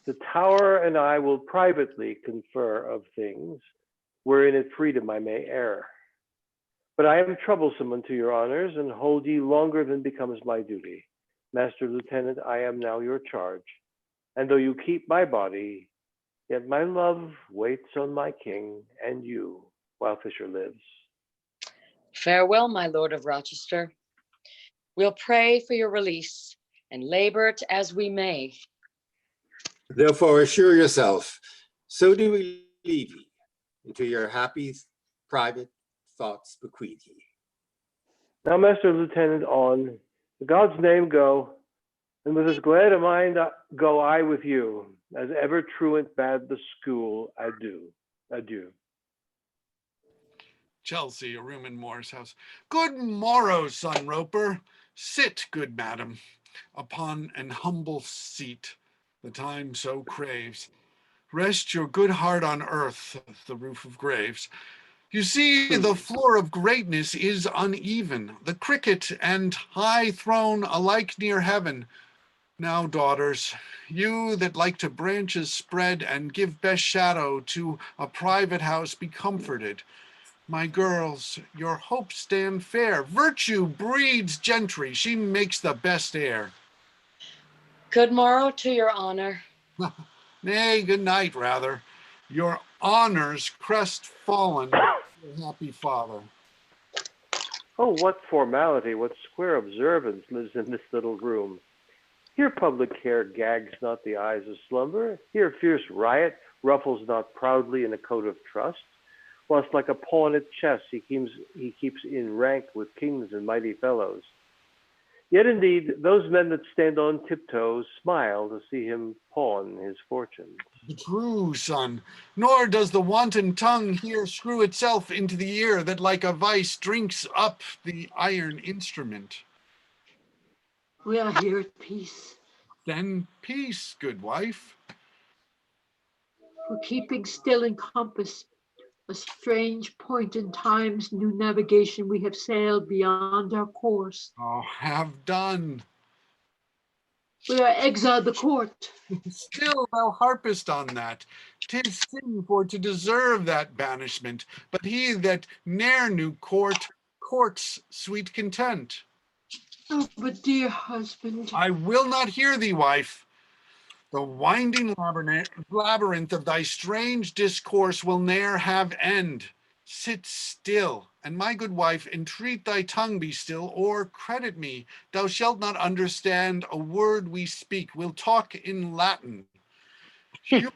Speaker 14: The tower and I will privately confer of things, wherein at freedom I may err. But I am troublesome unto your honors, and hold ye longer than becomes my duty. Master Lieutenant, I am now your charge. And though you keep my body, yet my love waits on my king and you while Fisher lives.
Speaker 1: Farewell, my lord of Rochester. We'll pray for your release and labor it as we may.
Speaker 12: Therefore assure yourself, so do we leave ye, into your happy private thoughts bequeath ye.
Speaker 14: Now, Master Lieutenant, on the God's name go, and with as glad a mind go I with you, as ever truant bade the school adieu. Adieu.
Speaker 3: Chelsea, a room in Moore's house. Good morrow, son Roper. Sit, good madam, upon an humble seat, the time so craves. Rest your good heart on earth, the roof of graves. You see, the floor of greatness is uneven, the cricket and high throne alike near heaven. Now, daughters, you that like to branches spread and give best shadow to a private house, be comforted. My girls, your hopes stand fair. Virtue breeds gentry. She makes the best heir.
Speaker 1: Good morrow to your honor.
Speaker 3: Nay, good night, rather. Your honor's crestfallen, your happy father.
Speaker 14: Oh, what formality, what square observance lives in this little room. Here public care gags not the eyes of slumber. Here fierce riot ruffles not proudly in a coat of trust. Whilst like a pawn at chess he keeps in rank with kings and mighty fellows. Yet indeed, those men that stand on tiptoes smile to see him pawn his fortunes.
Speaker 3: True, son, nor does the wanton tongue here screw itself into the ear that like a vice drinks up the iron instrument.
Speaker 17: We are here at peace.
Speaker 3: Then peace, good wife.
Speaker 17: For keeping still in compass, a strange point in time's new navigation, we have sailed beyond our course.
Speaker 3: Oh, have done.
Speaker 17: We are exiled the court.
Speaker 3: Still thou harpest on that. 'Tis sin for to deserve that banishment, but he that ne'er knew court, courts sweet content.
Speaker 17: Oh, but dear husband.
Speaker 3: I will not hear thee, wife. The winding labyrinth of thy strange discourse will ne'er have end. Sit still, and my good wife, entreat thy tongue be still, or credit me, thou shalt not understand a word we speak. We'll talk in Latin. Julia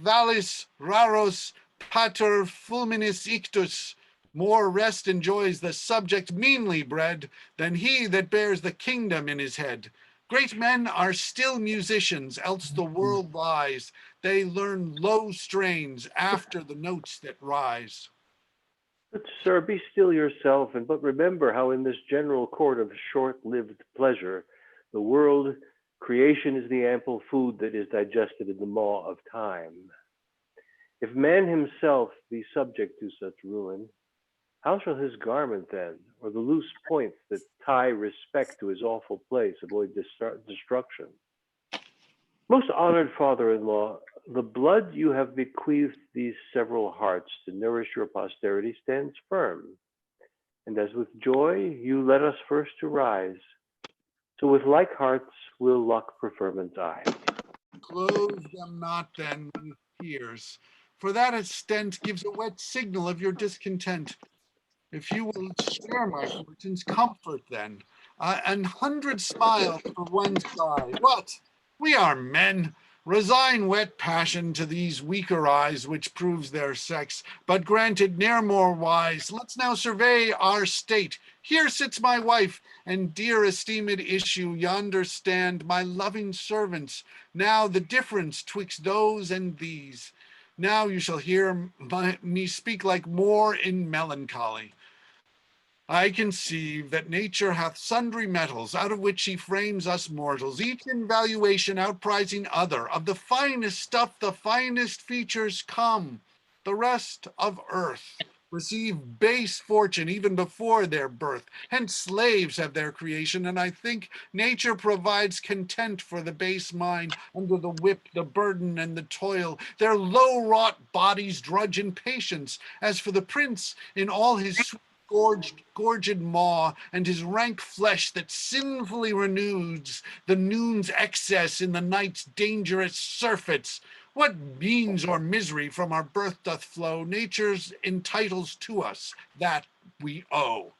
Speaker 3: valis raros pater fulminis ictus. More rest enjoys the subject meanly bred than he that bears the kingdom in his head. Great men are still musicians, else the world lies. They learn low strains after the notes that rise.
Speaker 14: But, sir, be still yourself, and but remember how in this general court of short-lived pleasure, the world, creation is the ample food that is digested in the maw of time. If man himself be subject to such ruin, how shall his garment then, or the loose points that tie respect to his awful place, avoid destruction? Most honored father-in-law, the blood you have bequeathed these several hearts to nourish your posterity stands firm. And as with joy you led us first to rise, so with like hearts will luck preferment's eye.
Speaker 3: Close them not then with tears, for that astent gives a wet signal of your discontent. If you will share my fortunes, comfort then, an 100 smiles for one sigh. What? We are men. Resign wet passion to these weaker eyes, which proves their sex, but granted ne'er more wise. Let's now survey our state. Here sits my wife, and dear esteemed issue, yonder stand my loving servants. Now the difference twixt those and these. Now you shall hear me speak like Moore in melancholy. I conceive that nature hath sundry metals, out of which she frames us mortals, each in valuation outprizing other. Of the finest stuff, the finest features come. The rest of earth receive base fortune even before their birth. Hence slaves have their creation, and I think nature provides content for the base mind under the whip, the burden, and the toil. Their low-wrought bodies drudge in patience. As for the prince, in all his gorged maw, and his rank flesh that sinfully renews the noon's excess in the night's dangerous surfeits. What means or misery from our birth doth flow, nature's entitles to us, that we owe.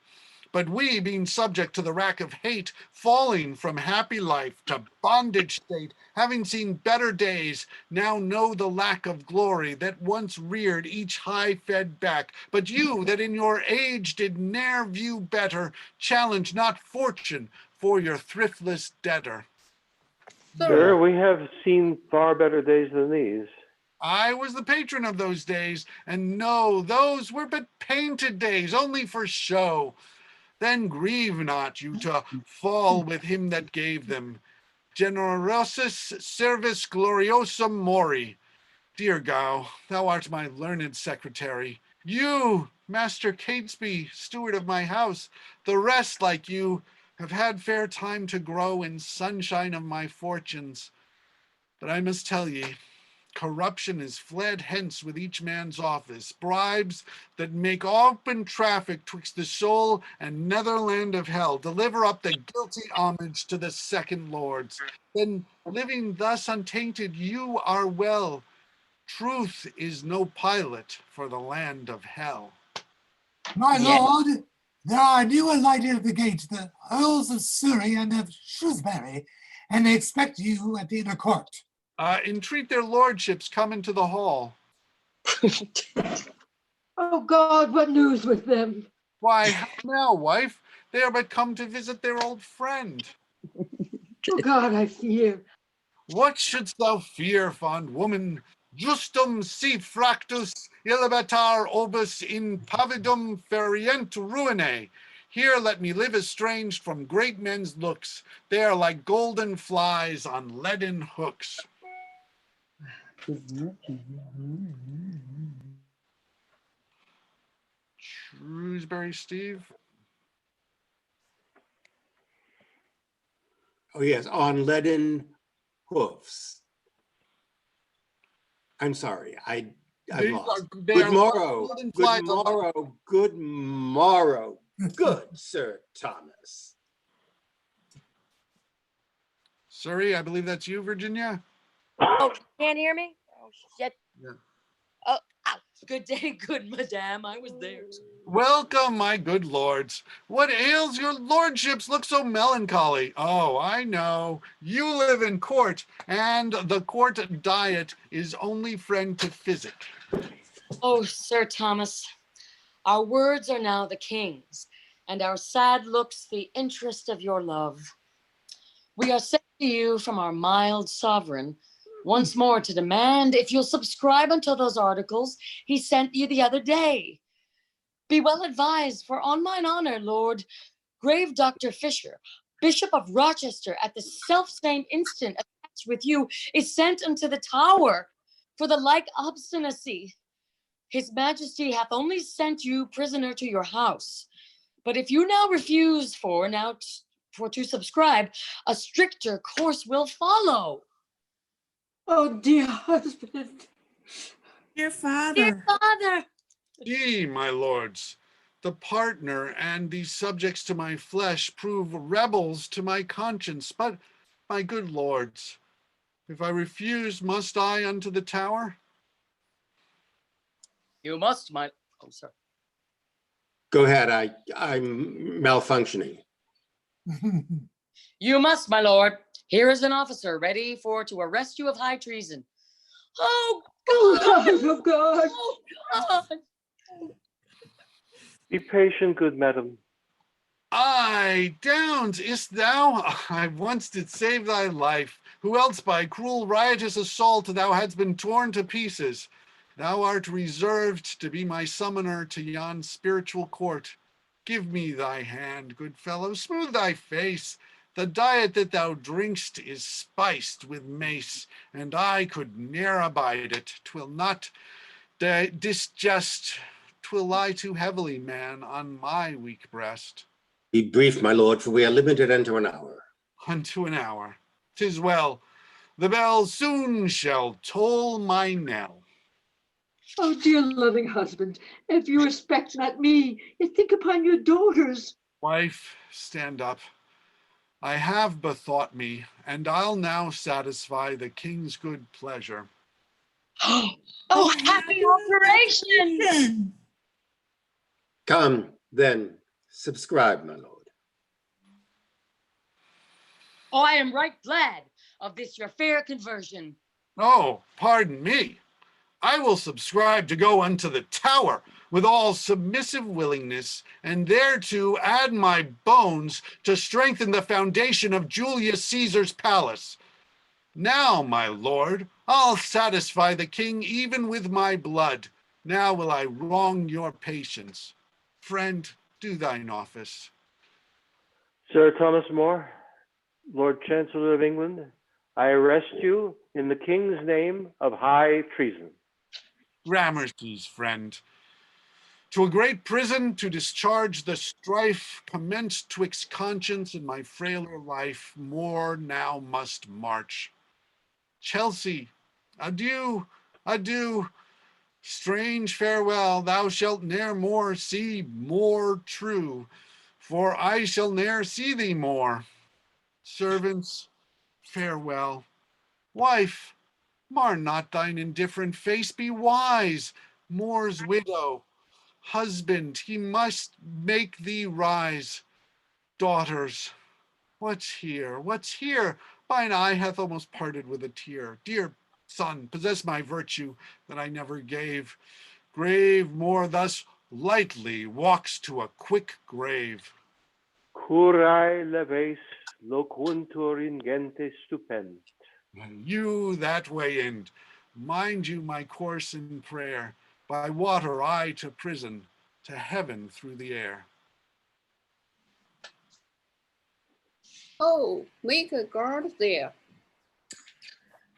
Speaker 3: But we, being subject to the rack of hate, falling from happy life to bondage state, having seen better days, now know the lack of glory that once reared each high-fed back. But you, that in your age did ne'er view better, challenge not fortune for your thriftless debtor.
Speaker 14: Sir, we have seen far better days than these.
Speaker 3: I was the patron of those days, and no, those were but painted days, only for show. Then grieve not you to fall with him that gave them. Generosus servis gloriosum mori. Dear Gow, thou art my learned secretary. You, Master Catesby, steward of my house, the rest like you, have had fair time to grow in sunshine of my fortunes. But I must tell ye, corruption is fled hence with each man's office. Bribes that make open traffic twixt the soul and netherland of hell deliver up the guilty homage to the second lords. Then living thus untainted, you are well. Truth is no pilot for the land of hell.
Speaker 10: My lord, there are new alighted at the gate, the Earls of Surrey and of Shrewsbury, and they expect you at the inner court.
Speaker 3: Entreat their lordships come into the hall.
Speaker 17: Oh God, what news with them?
Speaker 3: Why, how now, wife? They are but come to visit their old friend.
Speaker 17: Oh God, I fear.
Speaker 3: What shouldst thou fear, fond woman? Justum si fractus illebatar obus in pavidum ferient ruinae. Here let me live estranged from great men's looks. They are like golden flies on leaden hooks. Shrewsbury Steve?
Speaker 12: Oh yes, on leaden hoofs. I'm sorry, I'm lost. Good morrow, good morrow, good morrow, good Sir Thomas.
Speaker 3: Surrey, I believe that's you, Virginia.
Speaker 1: Oh, can't hear me? Oh, shit.
Speaker 3: Yeah.
Speaker 1: Oh, ow. Good day, good madame. I was there.
Speaker 3: Welcome, my good lords. What ails your lordships look so melancholy? Oh, I know. You live in court, and the court diet is only friend to physic.
Speaker 1: Oh, Sir Thomas, our words are now the king's, and our sad looks the interest of your love. We are sent to you from our mild sovereign, once more to demand if you'll subscribe unto those articles he sent you the other day. Be well advised, for on mine honor, Lord, grave Dr. Fisher, Bishop of Rochester, at the self-same instant attached with you, is sent unto the tower for the like obstinacy. His Majesty hath only sent you prisoner to your house. But if you now refuse for to subscribe, a stricter course will follow.
Speaker 17: Oh, dear husband.
Speaker 15: Dear
Speaker 1: Dear
Speaker 15: father.
Speaker 1: father,
Speaker 3: Ye, my lords, the partner and the subjects to my flesh prove rebels to my conscience. But, my good lords, if I refuse, must I unto the tower?
Speaker 1: you must, my. Oh, sorry.
Speaker 12: Go ahead, I'm malfunctioning.
Speaker 1: You must, my lord. Here is an officer ready to arrest you of high treason. Oh God!
Speaker 17: Oh, God.
Speaker 1: Oh God!
Speaker 14: Be patient, good madam.
Speaker 3: Aye, Downs, is't thou? I once did save thy life. Who else by cruel riotous assault thou hadst been torn to pieces? Thou art reserved to be my summoner to yon spiritual court. Give me thy hand, good fellow, smooth thy face. The diet that thou drink'st is spiced with mace, and I could ne'er abide it. 'Twill not disgest, 'twill lie too heavily, man, on my weak breast.
Speaker 12: Be brief, my lord, for we are limited unto an hour.
Speaker 3: Unto an hour. 'Tis well. The bell soon shall toll my knell.
Speaker 17: Oh, dear loving husband, if you respect not me, yet think upon your daughters.
Speaker 3: Wife, stand up. I have bethought me, and I'll now satisfy the king's good pleasure.
Speaker 1: Oh, happy operation!
Speaker 12: Come, then, subscribe, my lord.
Speaker 1: Oh, I am right glad of this your fair conversion.
Speaker 3: Oh, pardon me. I will subscribe to go unto the tower with all submissive willingness, and thereto add my bones to strengthen the foundation of Julius Caesar's palace. Now, my lord, I'll satisfy the king even with my blood. Now will I wrong your patience. Friend, do thine office.
Speaker 14: Sir Thomas More, Lord Chancellor of England, I arrest you in the king's name of high treason.
Speaker 3: Gramercy's, friend. To a great prison to discharge the strife commenced twixt conscience and my frailer life, more now must march. Chelsea, adieu, adieu. Strange farewell, thou shalt ne'er more see more true, for I shall ne'er see thee more. Servants, farewell. Wife, mar not thine indifferent face, be wise. More's widow, husband, he must make thee rise. Daughters, what's here? What's here? Mine eye hath almost parted with a tear. Dear son, possess my virtue that I never gave. Grave more thus lightly walks to a quick grave.
Speaker 14: Curae leves loquuntur in gente stupend.
Speaker 3: You that way in. Mind you my course in prayer. By water I to prison, to heaven through the air.
Speaker 11: Oh, make a guard there.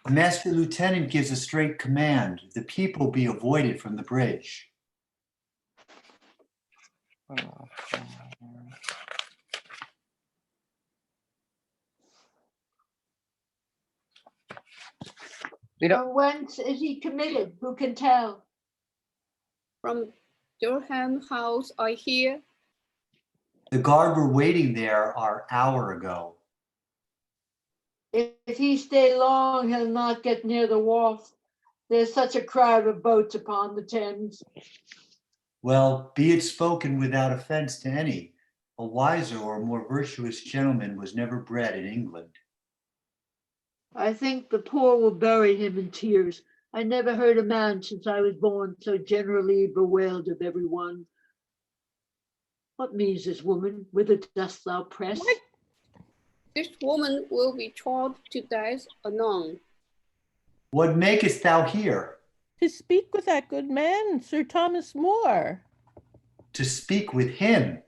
Speaker 2: The master lieutenant gives a straight command. The people be avoided from the bridge.
Speaker 17: From whence is he committed? Who can tell?
Speaker 11: From Durham House, I hear.
Speaker 2: The guard were waiting there an hour ago.
Speaker 17: If he stay long, he'll not get near the wharf. There's such a crowd of boats upon the Thames.
Speaker 2: Well, be it spoken without offense to any, a wiser or more virtuous gentleman was never bred in England.
Speaker 17: I think the poor will bury him in tears. I never heard a man since I was born so generally bewailed of every one. What means this woman? Whither dost thou press?
Speaker 11: This woman will be taught to death anon.
Speaker 2: What makest thou here?
Speaker 5: To speak with that good man, Sir Thomas More.
Speaker 2: to speak with him.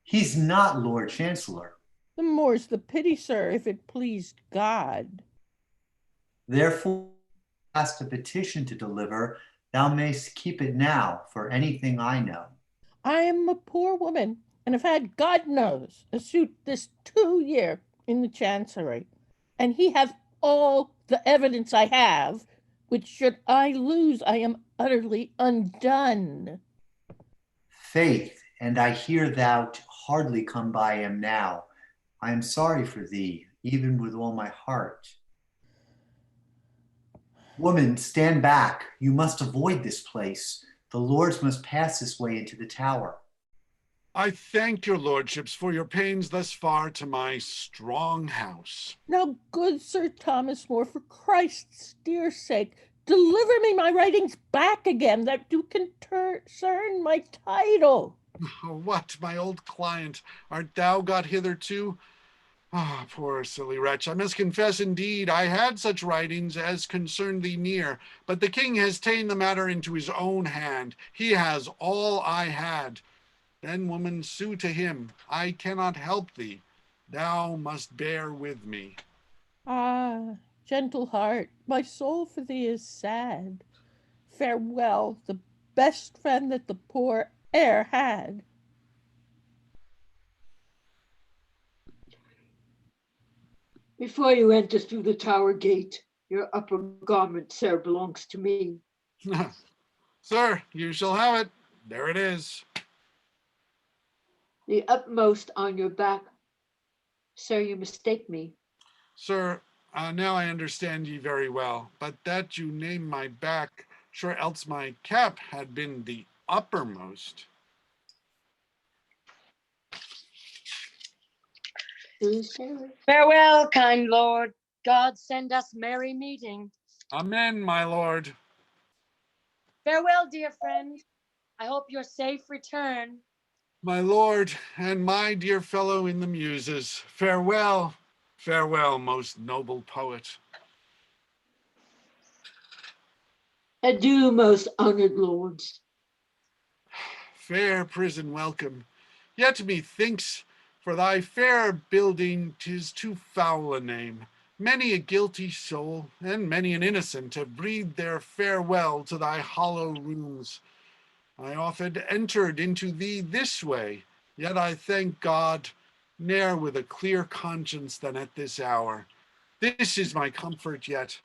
Speaker 2: He's not Lord Chancellor.
Speaker 5: The more's the pity, sir, if it pleased God.
Speaker 2: Therefore, hast a petition to deliver. Thou mayst keep it now, for anything I know.
Speaker 5: I am a poor woman, and have had, God knows, a suit this 2 year in the chancery, and he hath all the evidence I have, which should I lose, I am utterly undone.
Speaker 2: Faith, and I hear thou'lt hardly come by him now. I am sorry for thee, even with all my heart. Woman, stand back. You must avoid this place. The lords must pass this way into the tower.
Speaker 3: I thank your lordships for your pains thus far to my strong house.
Speaker 5: Now, good Sir Thomas More, for Christ's dear sake, deliver me my writings back again that do concern my title.
Speaker 3: What, my old client, art thou got hitherto? Ah, poor silly wretch, I must confess indeed I had such writings as concerned thee near, but the king has ta'en the matter into his own hand. He has all I had. Then, woman, sue to him. I cannot help thee. Thou must bear with me.
Speaker 5: Ah, gentle heart, my soul for thee is sad. Farewell, the best friend that the poor e'er had.
Speaker 17: Before you enter through the tower gate, your upper garment, sir, belongs to me.
Speaker 3: Sir, you shall have it. There it is.
Speaker 17: The utmost on your back. Sir, you mistake me.
Speaker 3: Sir, now I understand ye very well, but that you name my back, sure else my cap had been the uppermost.
Speaker 1: Farewell, kind lord. God send us merry meeting.
Speaker 3: Amen, my lord.
Speaker 1: Farewell, dear friend. I hope your safe return.
Speaker 3: My lord, and my dear fellow in the muses, farewell, farewell, most noble poet.
Speaker 17: Adieu, most honored lords.
Speaker 3: Fair prison welcome. Yet methinks for thy fair building 'tis too foul a name. Many a guilty soul and many an innocent have breathed their farewell to thy hollow rooms. I often entered into thee this way, yet I thank God, ne'er with a clear conscience than at this hour. This is my comfort yet.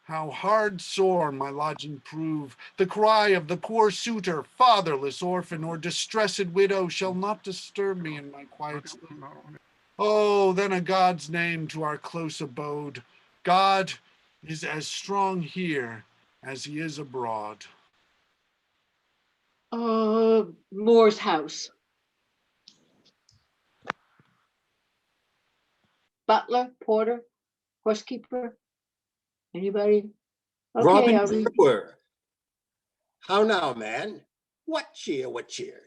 Speaker 3: How hard sore my lodging prove, the cry of the poor suitor, fatherless orphan, or distressed widow shall not disturb me in my quiet sleep. Oh, then a God's name to our close abode. God is as strong here as he is abroad.
Speaker 17: Moore's house. Butler, porter, housekeeper. Anybody? Okay,
Speaker 12: Robin
Speaker 17: I'll read.
Speaker 12: Brewer. How now, man? What cheer, what cheer?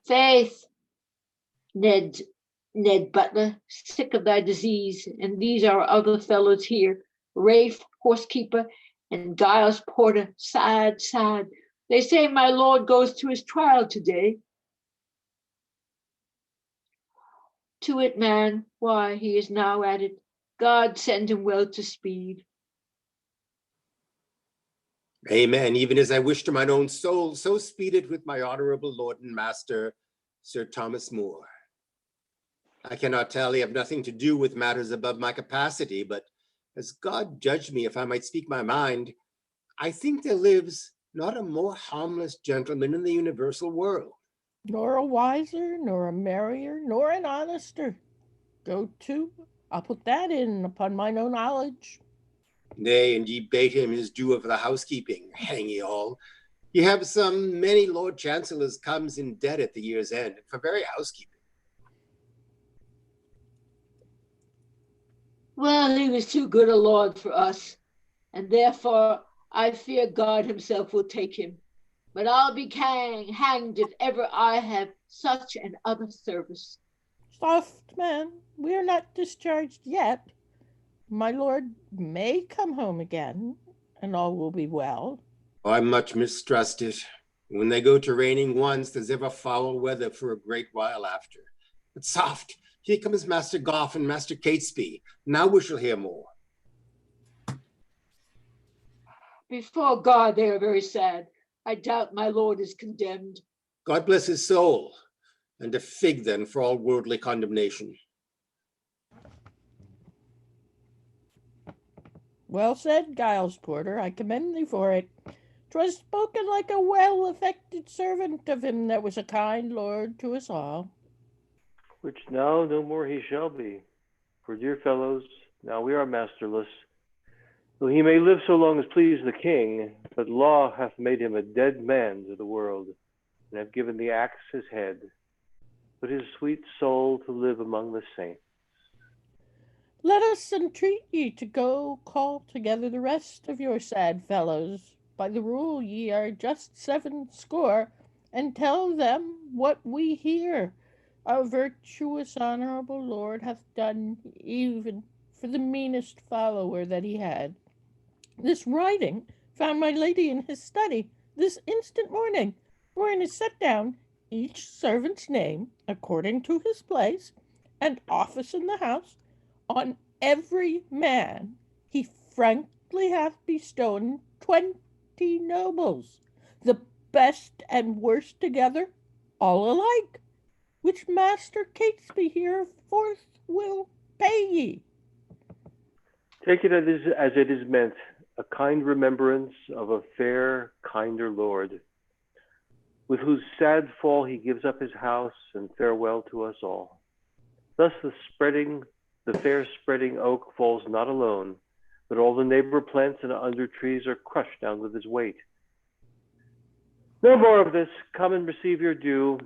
Speaker 17: Faith, Ned Butler, sick of thy disease, and these are other fellows here, Rafe, horsekeeper, and Giles Porter, sad, sad. They say my lord goes to his trial today. To it, man, why, he is now at it. God send him well to speed.
Speaker 12: Amen. Even as I wish to mine own soul, so speed it with my honorable lord and master, Sir Thomas More. I cannot tell, I have nothing to do with matters above my capacity, but as God judged me, if I might speak my mind, I think there lives not a more harmless gentleman in the universal world.
Speaker 5: Nor a wiser, nor a merrier, nor an honester. Go to, I'll put that in upon mine own knowledge.
Speaker 12: Nay, and ye bate him his due of the housekeeping, hang ye all. Ye have some many Lord Chancellors comes in debt at the year's end, for very housekeeping.
Speaker 17: Well, he was too good a lord for us, and therefore I fear God himself will take him. But I'll be hanged if ever I have such an other service.
Speaker 5: Soft, man, we are not discharged yet. My lord may come home again, and all will be well.
Speaker 12: I much mistrust it. When they go to raining once, there's ever foul weather for a great while after. But soft, here comes Master Goff and Master Catesby. Now we shall hear more.
Speaker 9: Before God, they are very sad. I doubt my lord is condemned.
Speaker 12: God bless his soul, and a fig then for all worldly condemnation.
Speaker 5: Well said, Giles Porter. I commend thee for it. 'Twas spoken like a well-affected servant of him that was a kind lord to us all.
Speaker 14: Which now no more he shall be. For, dear fellows, now we are masterless. Though he may live so long as please the king, but law hath made him a dead man to the world, and have given the axe his head, but his sweet soul to live among the saints.
Speaker 5: Let us entreat ye to go call together the rest of your sad fellows. By the rule ye are just 70, and tell them what we hear. Our virtuous honorable lord hath done even for the meanest follower that he had. This writing found my lady in his study this instant morning, wherein is set down each servant's name according to his place and office in the house. On every man he frankly hath bestowed 20 nobles, the best and worst together, all alike, which Master Catesby here forth will pay ye.
Speaker 14: Take it as it is meant, a kind remembrance of a fair, kinder lord, with whose sad fall he gives up his house and farewell to us all. Thus the fair spreading oak falls not alone, but all the neighbor plants and under trees are crushed down with his weight. No more of this. Come and receive your due,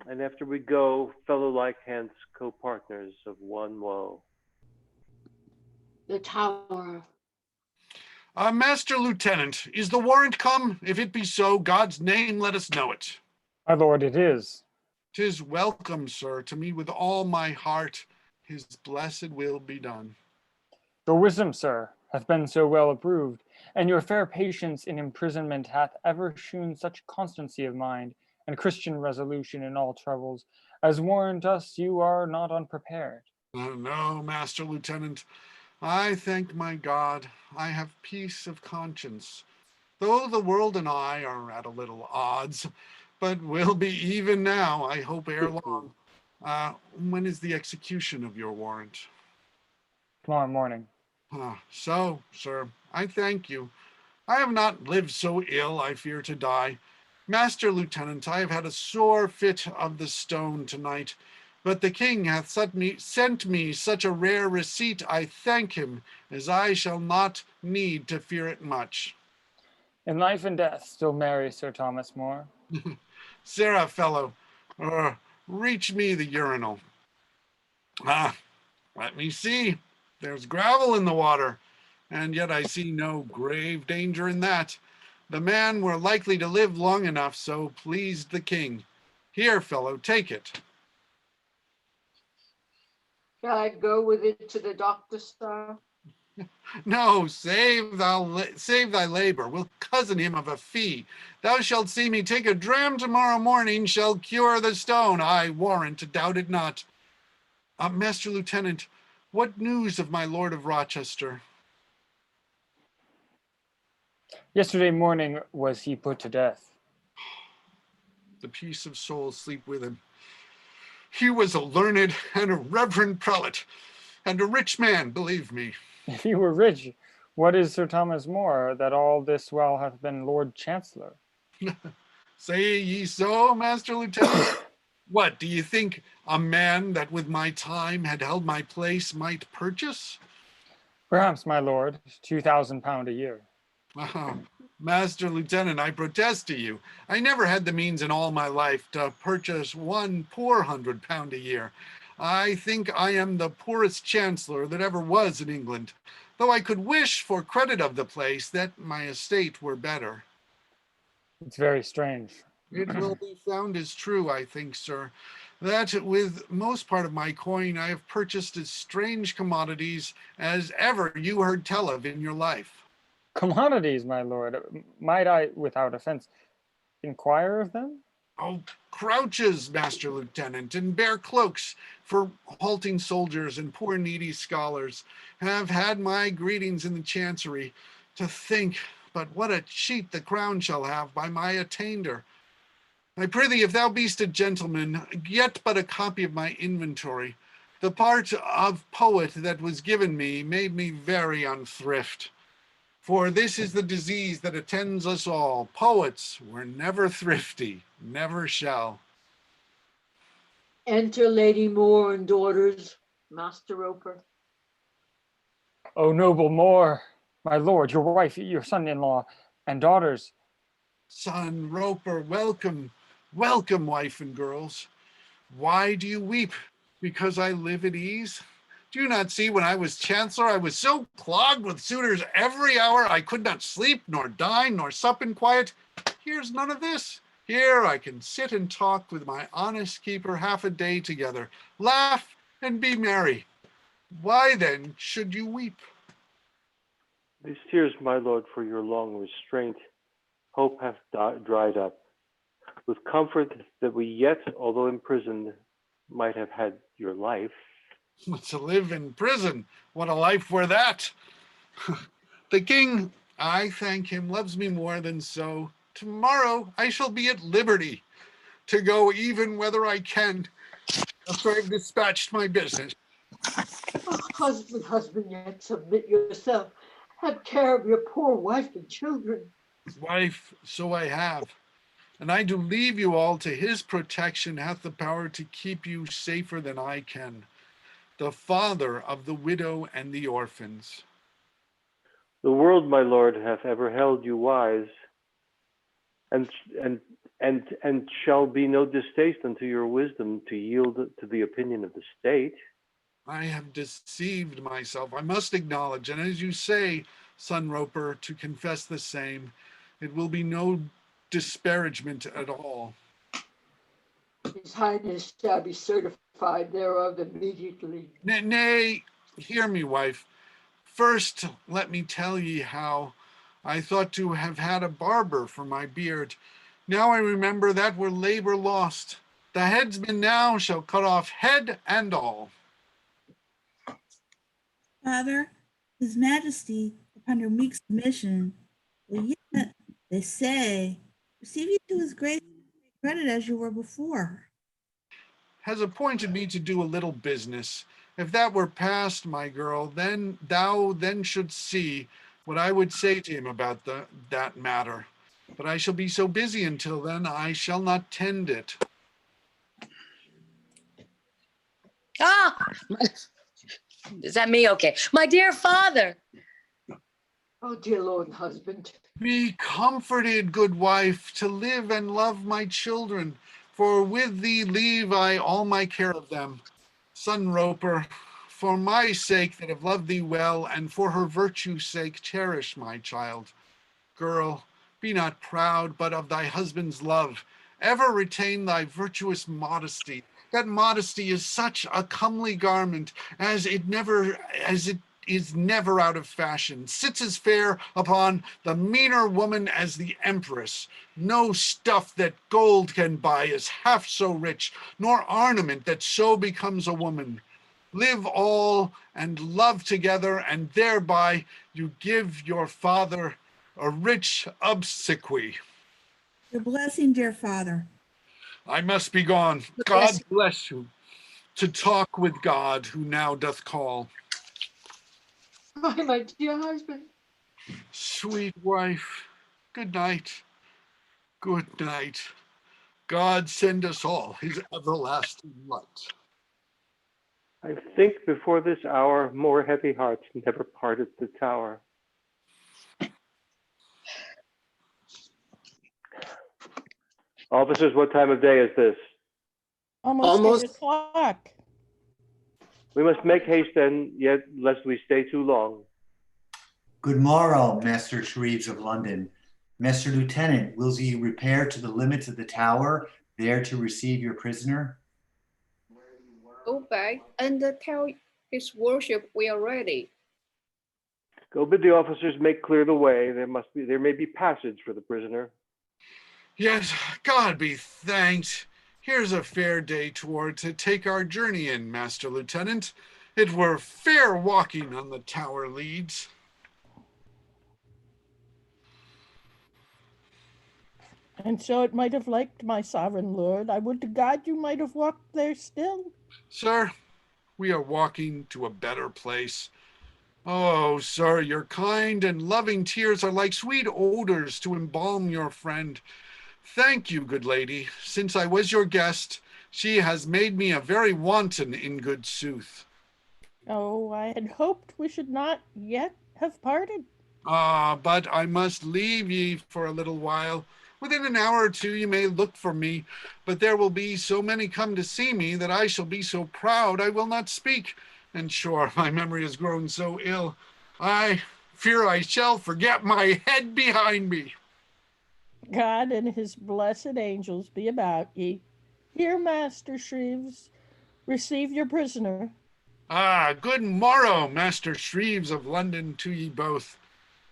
Speaker 14: and after we go, fellow-like hence, co-partners of one woe.
Speaker 9: The tower.
Speaker 3: Master Lieutenant, is the warrant come? If it be so, God's name, let us know it.
Speaker 6: My lord, it is.
Speaker 3: 'Tis welcome, sir, to me with all my heart. His blessed will be done.
Speaker 6: Your wisdom, sir, hath been so well approved, and your fair patience in imprisonment hath ever shewn such constancy of mind and Christian resolution in all troubles, as warrant us you are not unprepared.
Speaker 3: No, Master Lieutenant, I thank my God, I have peace of conscience, though the world and I are at a little odds, but will be even now, I hope, ere long. When is the execution of your warrant?
Speaker 6: Tomorrow morning.
Speaker 3: So, sir, I thank you. I have not lived so ill, I fear to die. Master Lieutenant, I have had a sore fit of the stone tonight, but the king hath sent me such a rare receipt, I thank him, as I shall not need to fear it much.
Speaker 6: In life and death, still merry, Sir Thomas More.
Speaker 3: Sarah, fellow, reach me the urinal. Let me see. There's gravel in the water, and yet I see no grave danger in that. The man were likely to live long enough, so pleased the king. Here, fellow, take it.
Speaker 9: Shall I go with it to the doctor, sir?
Speaker 3: No, save thy labor. We'll cozen him of a fee. Thou shalt see me take a dram tomorrow morning, shall cure the stone. I warrant, doubt it not. Master Lieutenant, what news of my Lord of Rochester?
Speaker 6: Yesterday morning was he put to death.
Speaker 3: The peace of soul sleep with him. He was a learned and a reverend prelate, and a rich man, believe me.
Speaker 6: If he were rich, what is Sir Thomas More, that all this while hath been Lord Chancellor?
Speaker 3: Say ye so, Master Lieutenant? What, do you think a man that with my time had held my place might purchase?
Speaker 6: Perhaps, my lord, £2,000 a year.
Speaker 3: Master Lieutenant, I protest to you, I never had the means in all my life to purchase one poor £100 a year. I think I am the poorest chancellor that ever was in England, though I could wish for credit of the place that my estate were better.
Speaker 6: It's very strange.
Speaker 3: It will be found as true, I think, sir, that with most part of my coin I have purchased as strange commodities as ever you heard tell of in your life.
Speaker 6: Commodities, my lord. Might I, without offense, inquire of them?
Speaker 3: Oh, crouches, Master Lieutenant, and bear cloaks for halting soldiers and poor needy scholars have had my greetings in the chancery. To think, but what a cheat the crown shall have by my attainder. I prithee, if thou beest a gentleman, get but a copy of my inventory. The part of poet that was given me made me very unthrift. For this is the disease that attends us all. Poets were never thrifty, never shall.
Speaker 17: Enter Lady Moore and daughters, Master Roper.
Speaker 6: O noble Moor, my lord, your wife, your son-in-law, and daughters.
Speaker 3: Son Roper, welcome, welcome, wife and girls. Why do you weep? Because I live at ease? Do you not see when I was chancellor, I was so clogged with suitors every hour I could not sleep, nor dine, nor sup in quiet? Here's none of this. Here I can sit and talk with my honest keeper half a day together, laugh and be merry. Why then should you weep?
Speaker 14: These tears, my lord, for your long restraint, hope hath dried up. With comfort that we yet, although imprisoned, might have had your life.
Speaker 3: To live in prison, what a life were that! The king, I thank him, loves me more than so. Tomorrow I shall be at liberty to go even whether I can, after I've dispatched my business.
Speaker 17: Oh, husband, yet submit yourself. Have care of your poor wife and children.
Speaker 3: Wife, so I have. And I do leave you all to his protection, hath the power to keep you safer than I can. The father of the widow and the orphans.
Speaker 14: The world, my lord, hath ever held you wise, and shall be no distaste unto your wisdom to yield to the opinion of the state.
Speaker 3: I have deceived myself, I must acknowledge, and as you say, son Roper, to confess the same, it will be no disparagement at all.
Speaker 17: His Highness shall be certified thereof immediately.
Speaker 3: Nay, hear me, wife. First, let me tell ye how I thought to have had a barber for my beard. Now I remember that were labor lost. The headsman now shall cut off head and all.
Speaker 15: Father, His Majesty, upon your meek submission, will yet, they say, receive you to his grace credit as you were before.
Speaker 3: Has appointed me to do a little business. If that were past, my girl, then thou shouldst see what I would say to him about that matter. But I shall be so busy until then, I shall not tend it.
Speaker 1: Ah, is that me? Okay. My dear father.
Speaker 17: Oh, dear Lord and husband.
Speaker 3: Be comforted, good wife, to live and love my children, for with thee leave I all my care of them. Son Roper, for my sake that have loved thee well, and for her virtue's sake cherish my child. Girl, be not proud, but of thy husband's love. Ever retain thy virtuous modesty. That modesty is such a comely garment as it is never out of fashion, sits as fair upon the meaner woman as the empress. No stuff that gold can buy is half so rich, nor ornament that so becomes a woman. Live all and love together, and thereby you give your father a rich obsequy.
Speaker 15: Your blessing, dear father.
Speaker 3: I must be gone. God bless you. To talk with God, who now doth call.
Speaker 17: Why, my dear husband.
Speaker 3: Sweet wife, good night. Good night. God send us all his everlasting light.
Speaker 14: I think before this hour, more heavy hearts never parted the tower. Officers, what time of day is this?
Speaker 5: Almost 8 o'clock.
Speaker 14: We must make haste then, yet lest we stay too long.
Speaker 2: Good morrow, Master Shreves of London. Master Lieutenant, wills ye repair to the limits of the tower, there to receive your prisoner?
Speaker 11: Go back and tell his worship we are ready.
Speaker 14: Go bid the officers make clear the way. There may be passage for the prisoner.
Speaker 3: Yes, God be thanked. Here's a fair day toward to take our journey in, Master Lieutenant. It were fair walking on the tower leads.
Speaker 5: And so it might have liked my sovereign lord. I would to God you might have walked there still.
Speaker 3: Sir, we are walking to a better place. Oh, sir, your kind and loving tears are like sweet odors to embalm your friend. Thank you, good lady. Since I was your guest, she has made me a very wanton in good sooth.
Speaker 5: Oh, I had hoped we should not yet have parted.
Speaker 3: But I must leave ye for a little while. Within an hour or two you may look for me, but there will be so many come to see me that I shall be so proud I will not speak. And sure, my memory is growing so ill, I fear I shall forget my head behind me.
Speaker 5: God and his blessed angels be about ye. Here, Master Shreves, receive your prisoner.
Speaker 3: Good morrow, Master Shreves of London, to ye both.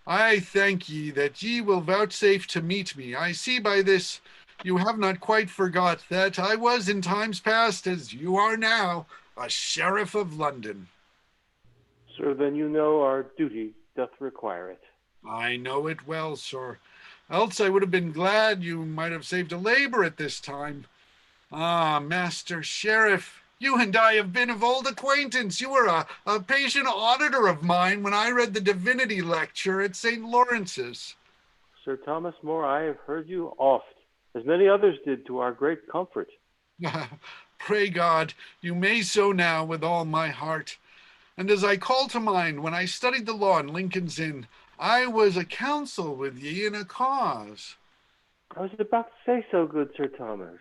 Speaker 3: I thank ye that ye will vouchsafe to meet me. I see by this you have not quite forgot that I was in times past, as you are now, a sheriff of London.
Speaker 14: Sir, then you know our duty doth require it.
Speaker 3: I know it well, sir. Else I would have been glad you might have saved a labor at this time. Master Sheriff, you and I have been of old acquaintance. You were a patient auditor of mine when I read the divinity lecture at St. Lawrence's.
Speaker 14: Sir Thomas More, I have heard you oft, as many others did to our great comfort.
Speaker 3: Pray God, you may so now with all my heart. And as I call to mind when I studied the law in Lincoln's Inn, I was a counsel with ye in a cause.
Speaker 14: I was about to say so, good Sir Thomas.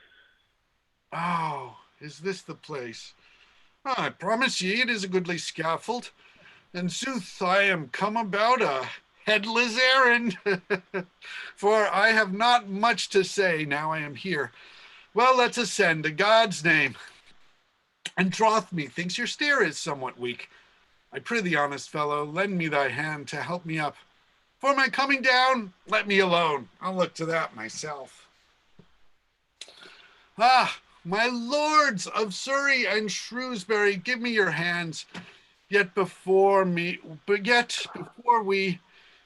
Speaker 3: Oh, is this the place? I promise ye it is a goodly scaffold. In sooth, I am come about a headless errand, for I have not much to say now I am here. Well, let's ascend, in God's name. And troth, methinks your stair is somewhat weak. I prithee, honest fellow, lend me thy hand to help me up. For my coming down, let me alone. I'll look to that myself. My lords of Surrey and Shrewsbury, give me your hands. Yet before we,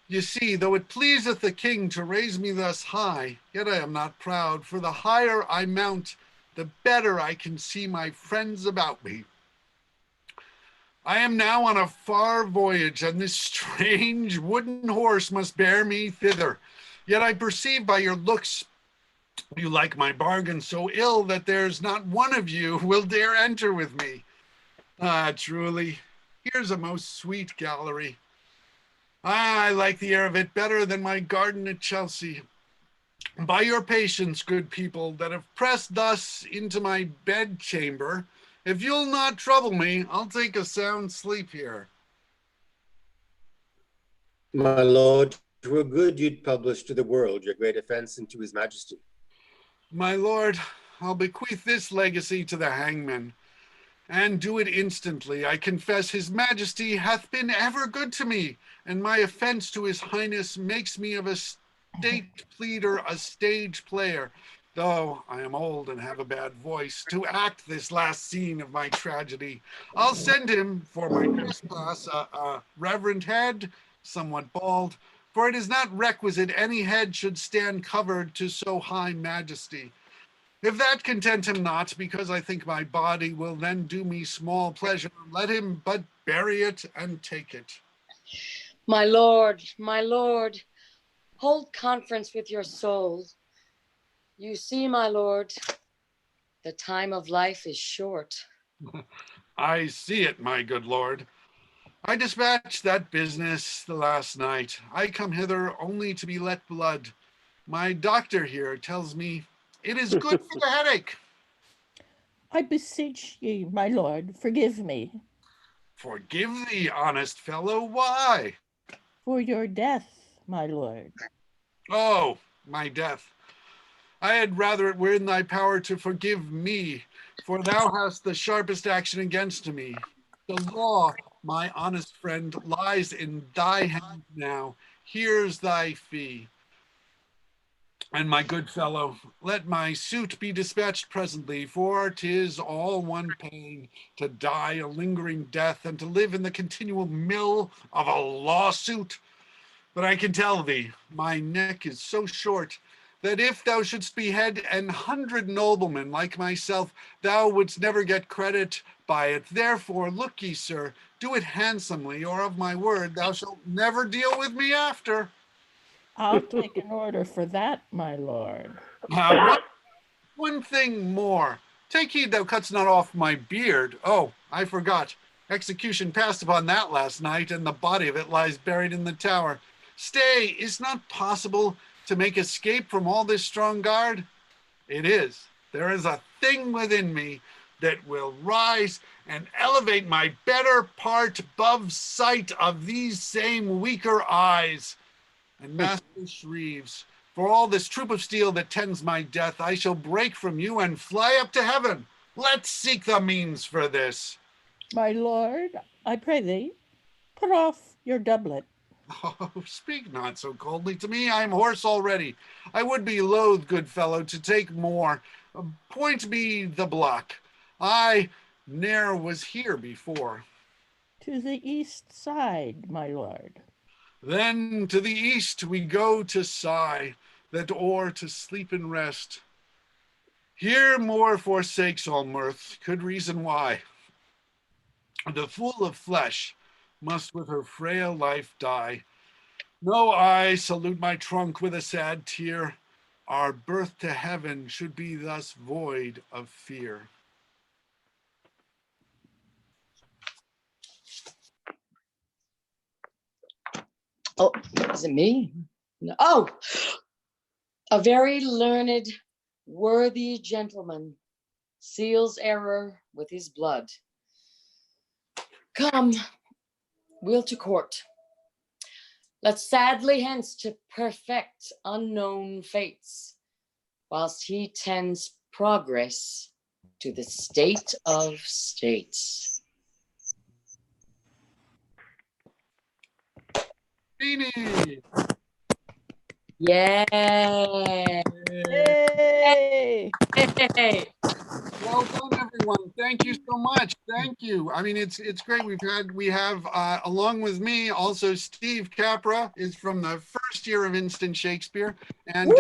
Speaker 3: you see, though it pleaseth the king to raise me thus high, yet I am not proud, for the higher I mount, the better I can see my friends about me. I am now on a far voyage, and this strange wooden horse must bear me thither. Yet I perceive by your looks you like my bargain so ill that there's not one of you will dare enter with me. Truly, here's a most sweet gallery. I like the air of it better than my garden at Chelsea. By your patience, good people, that have pressed thus into my bedchamber, if you'll not trouble me, I'll take a sound sleep here.
Speaker 12: My lord, 'twere good you'd publish to the world your great offense and to his majesty.
Speaker 3: My lord, I'll bequeath this legacy to the hangman, and do it instantly. I confess his majesty hath been ever good to me, and my offense to his highness makes me of a state pleader a stage player, though I am old and have a bad voice, to act this last scene of my tragedy. I'll send him for my trespass a reverend head, somewhat bald, for it is not requisite any head should stand covered to so high majesty. If that content him not, because I think my body will then do me small pleasure, let him but bury it and take it.
Speaker 1: my lord, hold conference with your soul. You see, my lord, the time of life is short.
Speaker 3: I see it, my good lord. I dispatched that business the last night. I come hither only to be let blood. My doctor here tells me it is good for the headache.
Speaker 5: I beseech ye, my lord, forgive me.
Speaker 3: Forgive thee, honest fellow, why?
Speaker 5: For your death, my lord.
Speaker 3: Oh, my death. I had rather it were in thy power to forgive me, for thou hast the sharpest action against me. The law my honest friend, lies in thy hands now. Here's thy fee. And my good fellow, let my suit be dispatched presently, for 'tis all one pain to die a lingering death and to live in the continual mill of a lawsuit. But I can tell thee, my neck is so short that if thou shouldst behead 100 noblemen like myself, thou wouldst never get credit by it. Therefore, look ye, sir, do it handsomely, or of my word, thou shalt never deal with me after.
Speaker 5: I'll take an order for that, my lord.
Speaker 3: One thing more. Take heed thou cuts not off my beard. Oh, I forgot. Execution passed upon that last night, and the body of it lies buried in the tower. Stay, is not possible to make escape from all this strong guard? It is. There is a thing within me that will rise and elevate my better part above sight of these same weaker eyes. And Master Shreves, for all this troop of steel that tends my death, I shall break from you and fly up to heaven. Let's seek the means for this.
Speaker 5: My lord, I pray thee, put off your doublet.
Speaker 3: Oh, speak not so coldly to me. I am hoarse already. I would be loath, good fellow, to take more. Point me the block. I ne'er was here before.
Speaker 5: To the east side, my lord.
Speaker 3: Then to the east we go to sigh, that o'er to sleep and rest. Here more forsakes all mirth, could reason why. The fool of flesh must with her frail life die. No, I salute my trunk with a sad tear. Our birth to heaven should be thus void of fear.
Speaker 1: Oh, is it me? No. Oh, a very learned, worthy gentleman seals error with his blood. Come, we'll to court. Let's sadly hence to perfect unknown fates, whilst he tends progress to the state of states.
Speaker 3: Beanie!
Speaker 1: Yeah.
Speaker 5: Hey!
Speaker 1: Hey.
Speaker 3: Well done, everyone. Thank you so much. Thank you. I mean, it's great. We have along with me also Steve Capra is from the first year of Instant Shakespeare, and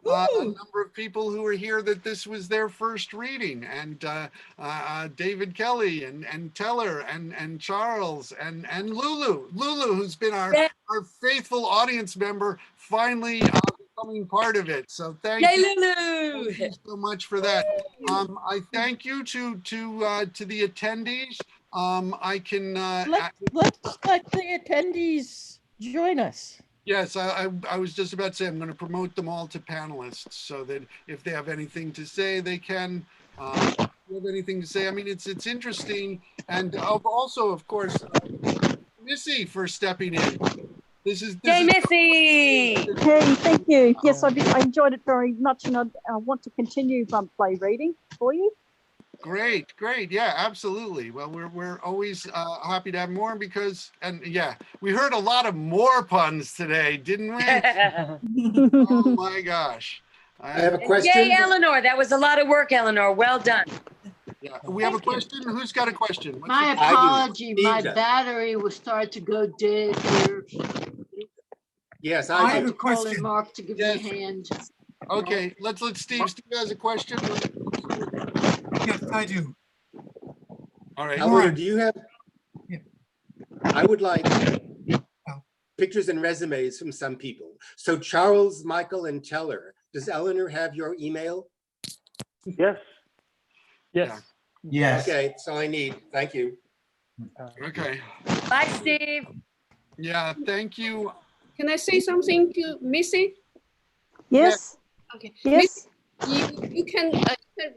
Speaker 3: a number of people who are here that this was their first reading, and David Kelly and Teller and Charles and Lulu, who's been our faithful audience member, finally becoming part of it. So thank you so much for that. I thank you to the attendees. I can
Speaker 5: let's let the attendees join us.
Speaker 3: Yes, I was just about to say I'm going to promote them all to panelists so that if they have anything to say, they can. If you have anything to say, I mean, it's interesting, and also, of course, Missy for stepping in. This is
Speaker 1: Missy.
Speaker 4: Hey, thank you. Yes, I enjoyed it very much, and I want to continue play reading for you.
Speaker 3: Great. Yeah, absolutely. Well, we're always happy to have more because, and yeah, we heard a lot of more puns today, didn't we? Oh my gosh.
Speaker 12: I have a question.
Speaker 1: Yay, Eleanor. That was a lot of work, Eleanor. Well done.
Speaker 3: Yeah. We have a question. Who's got a question?
Speaker 17: My apology, my battery will start to go dead here.
Speaker 12: Yes,
Speaker 17: I
Speaker 12: I
Speaker 17: have
Speaker 12: do.
Speaker 17: to call in Mark to give me a hand.
Speaker 3: Okay, let's let Steve has a question.
Speaker 10: Yes, I do.
Speaker 3: All right.
Speaker 12: Eleanor, do you have? I would like pictures and resumes from some people. So Charles, Michael, and Teller. Does Eleanor have your email?
Speaker 14: Yes.
Speaker 6: Yes.
Speaker 2: Yes.
Speaker 12: Okay, that's all I need. Thank you.
Speaker 3: Okay.
Speaker 1: Bye, Steve.
Speaker 3: Yeah, thank you.
Speaker 11: Can I say something to Missy?
Speaker 4: Yes.
Speaker 11: Okay.
Speaker 4: Yes.
Speaker 11: Missy, you can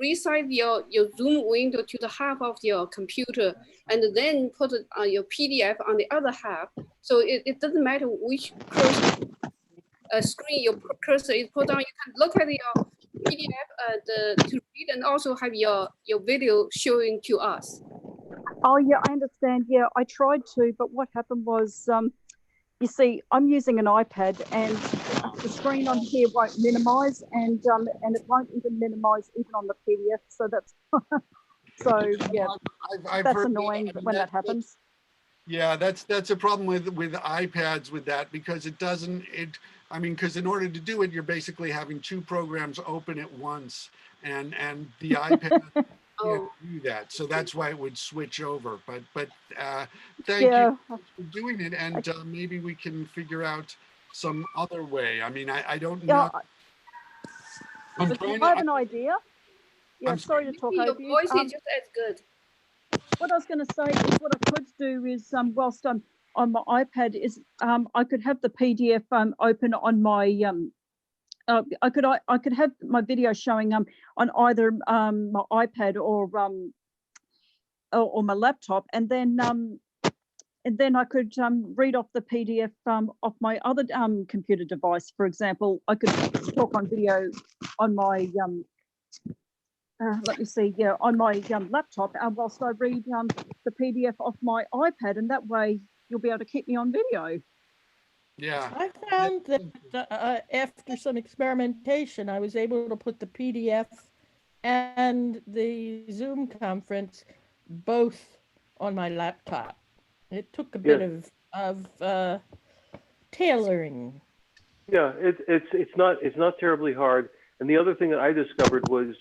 Speaker 11: resize your Zoom window to the half of your computer and then put your PDF on the other half. So it doesn't matter which cursor, screen your cursor is put on. You can look at your PDF to read and also have your video showing to us.
Speaker 4: Oh yeah, I understand. Yeah, I tried to, but what happened was, you see, I'm using an iPad, and the screen on here won't minimize, and it won't even minimize even on the PDF. So that's so yeah,
Speaker 3: I've
Speaker 4: that's
Speaker 3: heard
Speaker 4: annoying
Speaker 3: that. I mean,
Speaker 4: when that happens.
Speaker 3: Yeah, that's a problem with iPads with that, because it doesn't I mean, because in order to do it, you're basically having two programs open at once, and the iPad can't do that. So that's why it would switch over. But thank you for doing it, and maybe we can figure out some other way. I mean, I don't know. I'm
Speaker 4: But
Speaker 3: trying
Speaker 4: I have
Speaker 3: to.
Speaker 4: an idea. Yeah,
Speaker 3: I'm
Speaker 4: sorry to talk
Speaker 11: Your
Speaker 4: over you.
Speaker 11: voice is just as good.
Speaker 4: What I was going to say is, what I could do is, whilst I'm on my iPad, is I could have the PDF open on my I could have my video showing on either my iPad or my laptop, and then I could read off the PDF off my other computer device. For example, I could talk on video on my let me see, yeah, on my laptop, whilst I read the PDF off my iPad, and that way you'll be able to keep me on video.
Speaker 3: Yeah.
Speaker 5: I found that after some experimentation, I was able to put the PDF and the Zoom conference both on my laptop. It took a bit of tailoring.
Speaker 14: Yeah, it's not terribly hard. And the other thing that I discovered was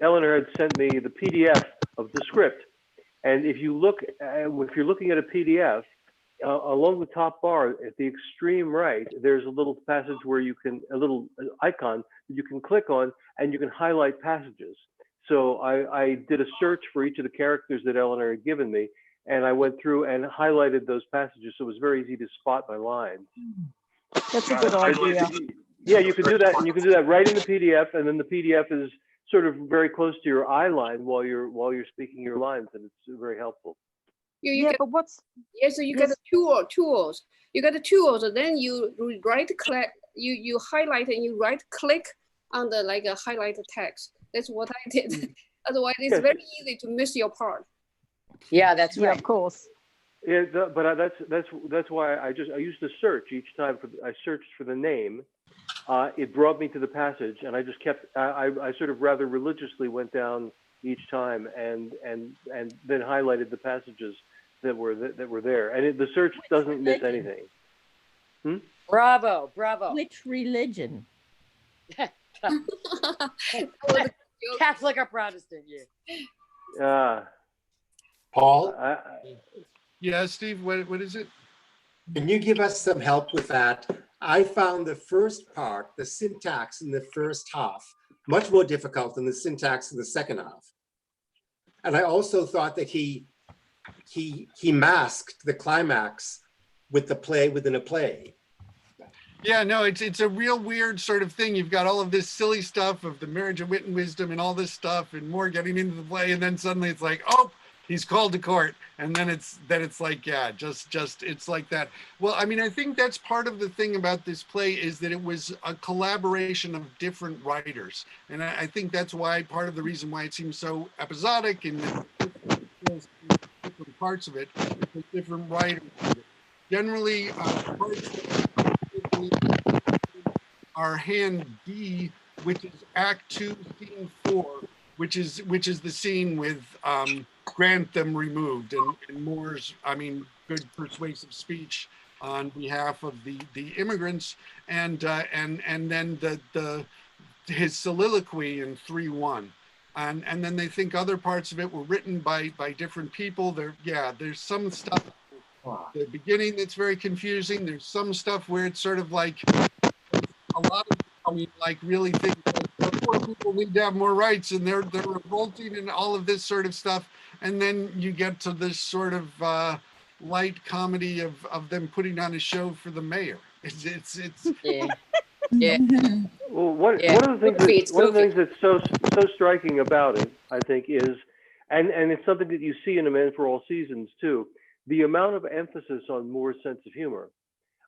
Speaker 14: Eleanor had sent me the PDF of the script, and if you're looking at a PDF, along the top bar at the extreme right, there's a little passage where a little icon that you can click on, and you can highlight passages. So I did a search for each of the characters that Eleanor had given me, and I went through and highlighted those passages, so it was very easy to spot my lines.
Speaker 4: That's a good idea.
Speaker 14: Yeah, you can do that, and you can do that right in the PDF, and then the PDF is sort of very close to your eye line while you're speaking your lines, and it's very helpful.
Speaker 4: But what's
Speaker 11: so you get the tools. You get the tools, and then you right click, you highlight and you right click on the like a highlighted text. That's what I did. Otherwise, it's very easy to miss your part.
Speaker 1: Yeah, that's right.
Speaker 4: Of course.
Speaker 14: Yeah, but that's why I used to search each time I searched for the name. It brought me to the passage, and I just kept. I sort of rather religiously went down each time and then highlighted the passages that were there, and the search doesn't miss anything.
Speaker 1: Bravo, bravo.
Speaker 5: Which religion?
Speaker 1: Catholic or Protestant, you?
Speaker 12: Paul?
Speaker 3: Yeah, Steve, what is it?
Speaker 12: Can you give us some help with that? I found the first part, the syntax in the first half, much more difficult than the syntax in the second half. And I also thought that he masked the climax with the play within a play.
Speaker 3: Yeah, no, it's a real weird sort of thing. You've got all of this silly stuff of the marriage of wit and wisdom and all this stuff and more getting into the play, and then suddenly it's like, oh, he's called to court, and then it's like, yeah, just it's like that. Well, I mean, I think that's part of the thing about this play is that it was a collaboration of different writers, and I think that's why part of the reason why it seems so episodic and different parts of it, because different writers. Generally, our hand D, which is Act 2, Scene 4, which is the scene with Grantham removed and Moore's, good persuasive speech on behalf of the immigrants, and then his soliloquy in 3-1. And then they think other parts of it were written by different people. There's some stuff at the beginning that's very confusing. There's some stuff where it's sort of like a lot of really think that poor people need to have more rights, and they're revolting and all of this sort of stuff. And then you get to this sort of light comedy of them putting on a show for the mayor. It's
Speaker 1: yeah. Yeah.
Speaker 14: Well, one of the things that's so striking about it, I think, is, and it's something that you see in A Man for All Seasons too, the amount of emphasis on Moore's sense of humor.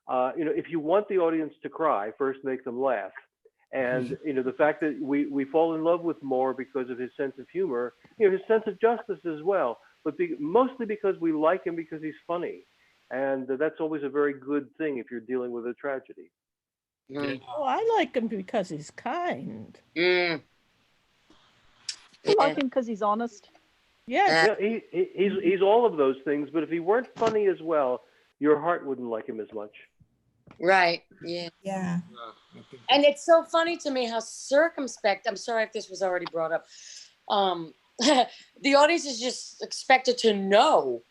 Speaker 14: If you want the audience to cry, first make them laugh. And the fact that we fall in love with Moore because of his sense of humor, his sense of justice as well. but mostly because we like him because he's funny. And that's always a very good thing if you're dealing with a tragedy.
Speaker 5: Oh, I like him because he's kind.
Speaker 4: I like him because he's honest.
Speaker 5: Yes.
Speaker 14: Yeah, he's all of those things, but if he weren't funny as well, your heart wouldn't like him as much.
Speaker 1: Right. Yeah.
Speaker 15: Yeah.
Speaker 1: And it's so funny to me how circumspect, I'm sorry if this was already brought up. The audience is just expected to know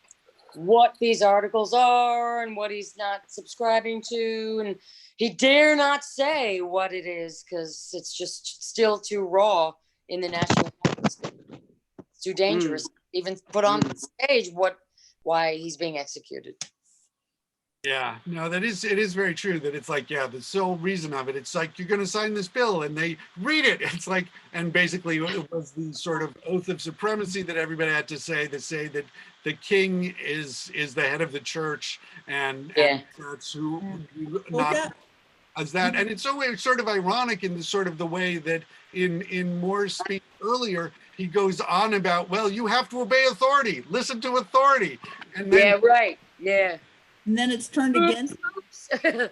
Speaker 1: what these articles are and what he's not subscribing to. And he dare not say what it is because it's just still too raw in the national office. It's too dangerous. Even put on the stage why he's being executed.
Speaker 3: Yeah, no, it is very true that it's like, yeah, the sole reason of it, it's like, you're going to sign this bill and they read it. It's like, and basically it was the sort of oath of supremacy that everybody had to say that the king is the head of the church and that's who not as that. And it's sort of ironic in the sort of the way that in Moore's speech earlier, he goes on about, well, you have to obey authority, listen to authority. And then,
Speaker 1: yeah, right. Yeah.
Speaker 15: And then it's turned against them.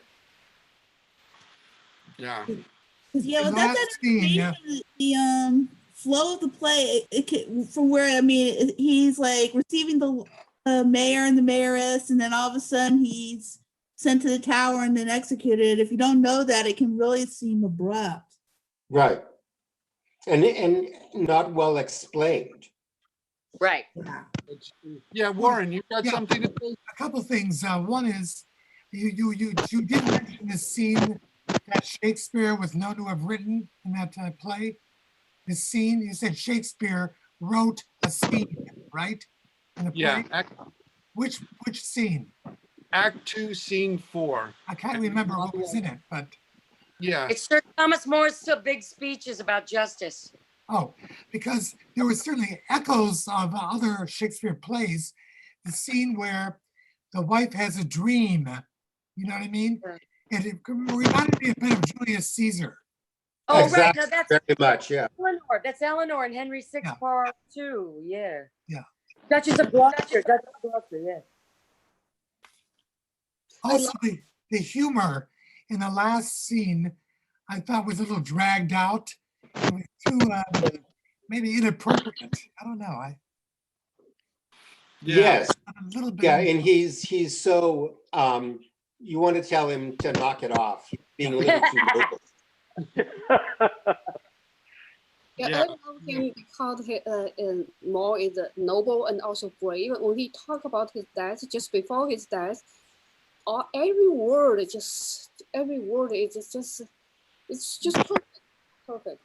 Speaker 3: Yeah.
Speaker 15: Yeah, well, that's the flow of the play. From where he's like receiving the mayor and the mayoress, and then all of a sudden he's sent to the tower and then executed. If you don't know that, it can really seem abrupt.
Speaker 12: Right. And not well explained.
Speaker 1: Right.
Speaker 3: Yeah, Warren, you got something to say?
Speaker 10: A couple things. One is you did mention the scene that Shakespeare was known to have written in that play. The scene, you said Shakespeare wrote a scene, right? In the play?
Speaker 3: Yeah.
Speaker 10: Which scene?
Speaker 3: Act 2, Scene 4.
Speaker 10: I can't remember what was in it, but
Speaker 3: yeah.
Speaker 1: It's Sir Thomas More's big speeches about justice.
Speaker 10: Oh, because there were certainly echoes of other Shakespeare plays. The scene where the wife has a dream, you know what I mean? And it reminded me a bit of Julius Caesar.
Speaker 1: Oh,
Speaker 12: exactly.
Speaker 1: right. Now that's
Speaker 12: very much, yeah.
Speaker 1: Eleanor. That's Eleanor in Henry VI Part 2. Yeah.
Speaker 10: Yeah.
Speaker 1: Duchess of Gloucester. Yeah.
Speaker 10: Also, the humor in the last scene, I thought was a little dragged out. It was too maybe inappropriate. I don't know.
Speaker 12: Yes.
Speaker 10: A little bit.
Speaker 12: Yeah, and he's so you want to tell him to knock it off. He's being a little too vocal.
Speaker 11: Yeah, I love him because Moore is noble and also brave. When he talked about his death, just before his death, every word is just perfect. Perfect.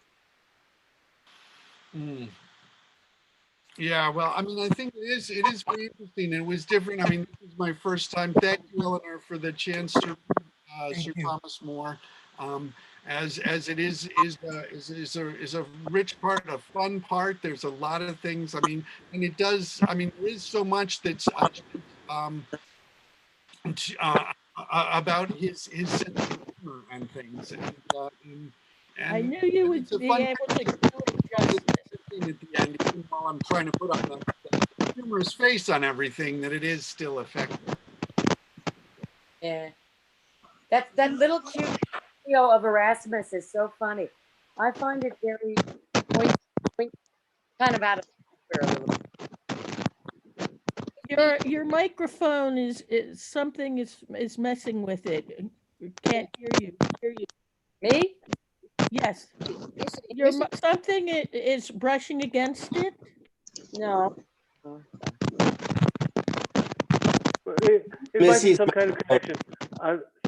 Speaker 3: Yeah, well, I mean, I think it is very interesting. It was different. I mean, this is my first time. Thank you, Eleanor, for the chance to Sir Thomas More. As it is a rich part, a fun part. There's a lot of things. I mean, and it does. I mean, there is so much that's about his sense of humor and things. And
Speaker 5: I knew you would be able to do it justice.
Speaker 3: At the end, even while I'm trying to put on a humorous face on everything, that it is still effective.
Speaker 1: Yeah. That little cute video of Erasmus is so funny. I find it very kind of out of a little.
Speaker 5: Your microphone is something is messing with it. Can't hear you.
Speaker 1: Me?
Speaker 5: Yes. Something is brushing against it.
Speaker 1: No.
Speaker 14: It might be some kind of connection.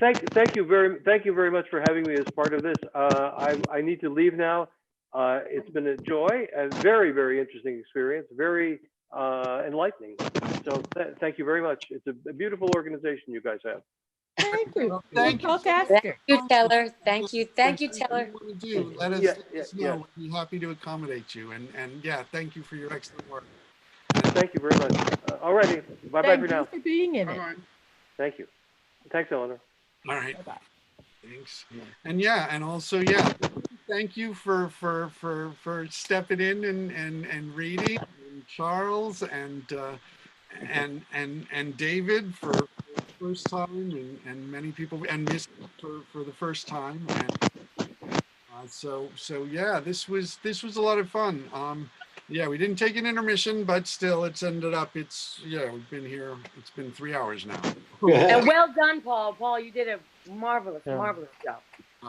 Speaker 14: Thank you very much for having me as part of this. I need to leave now. It's been a joy, a very, very interesting experience, very enlightening. So thank you very much. It's a beautiful organization you guys have.
Speaker 5: Thank you.
Speaker 3: Thank you.
Speaker 1: Thank you, Teller. Thank you, Teller.
Speaker 3: Let us know. We'd be happy to accommodate you. And yeah, thank you for your excellent work.
Speaker 14: Thank you very much. Alrighty, bye for now.
Speaker 5: Thank you for being in it.
Speaker 14: Thank you. Thanks, Eleanor.
Speaker 3: All right. Bye-bye. Thanks. And yeah, and also thank you for stepping in and reading. And Charles and David for the first time, and many people, and Miss for the first time. And so yeah, this was a lot of fun. Yeah, we didn't take an intermission, but still, it's ended up. We've been here. It's been 3 hours now.
Speaker 1: And well done, Paul. Paul, you did a marvelous job.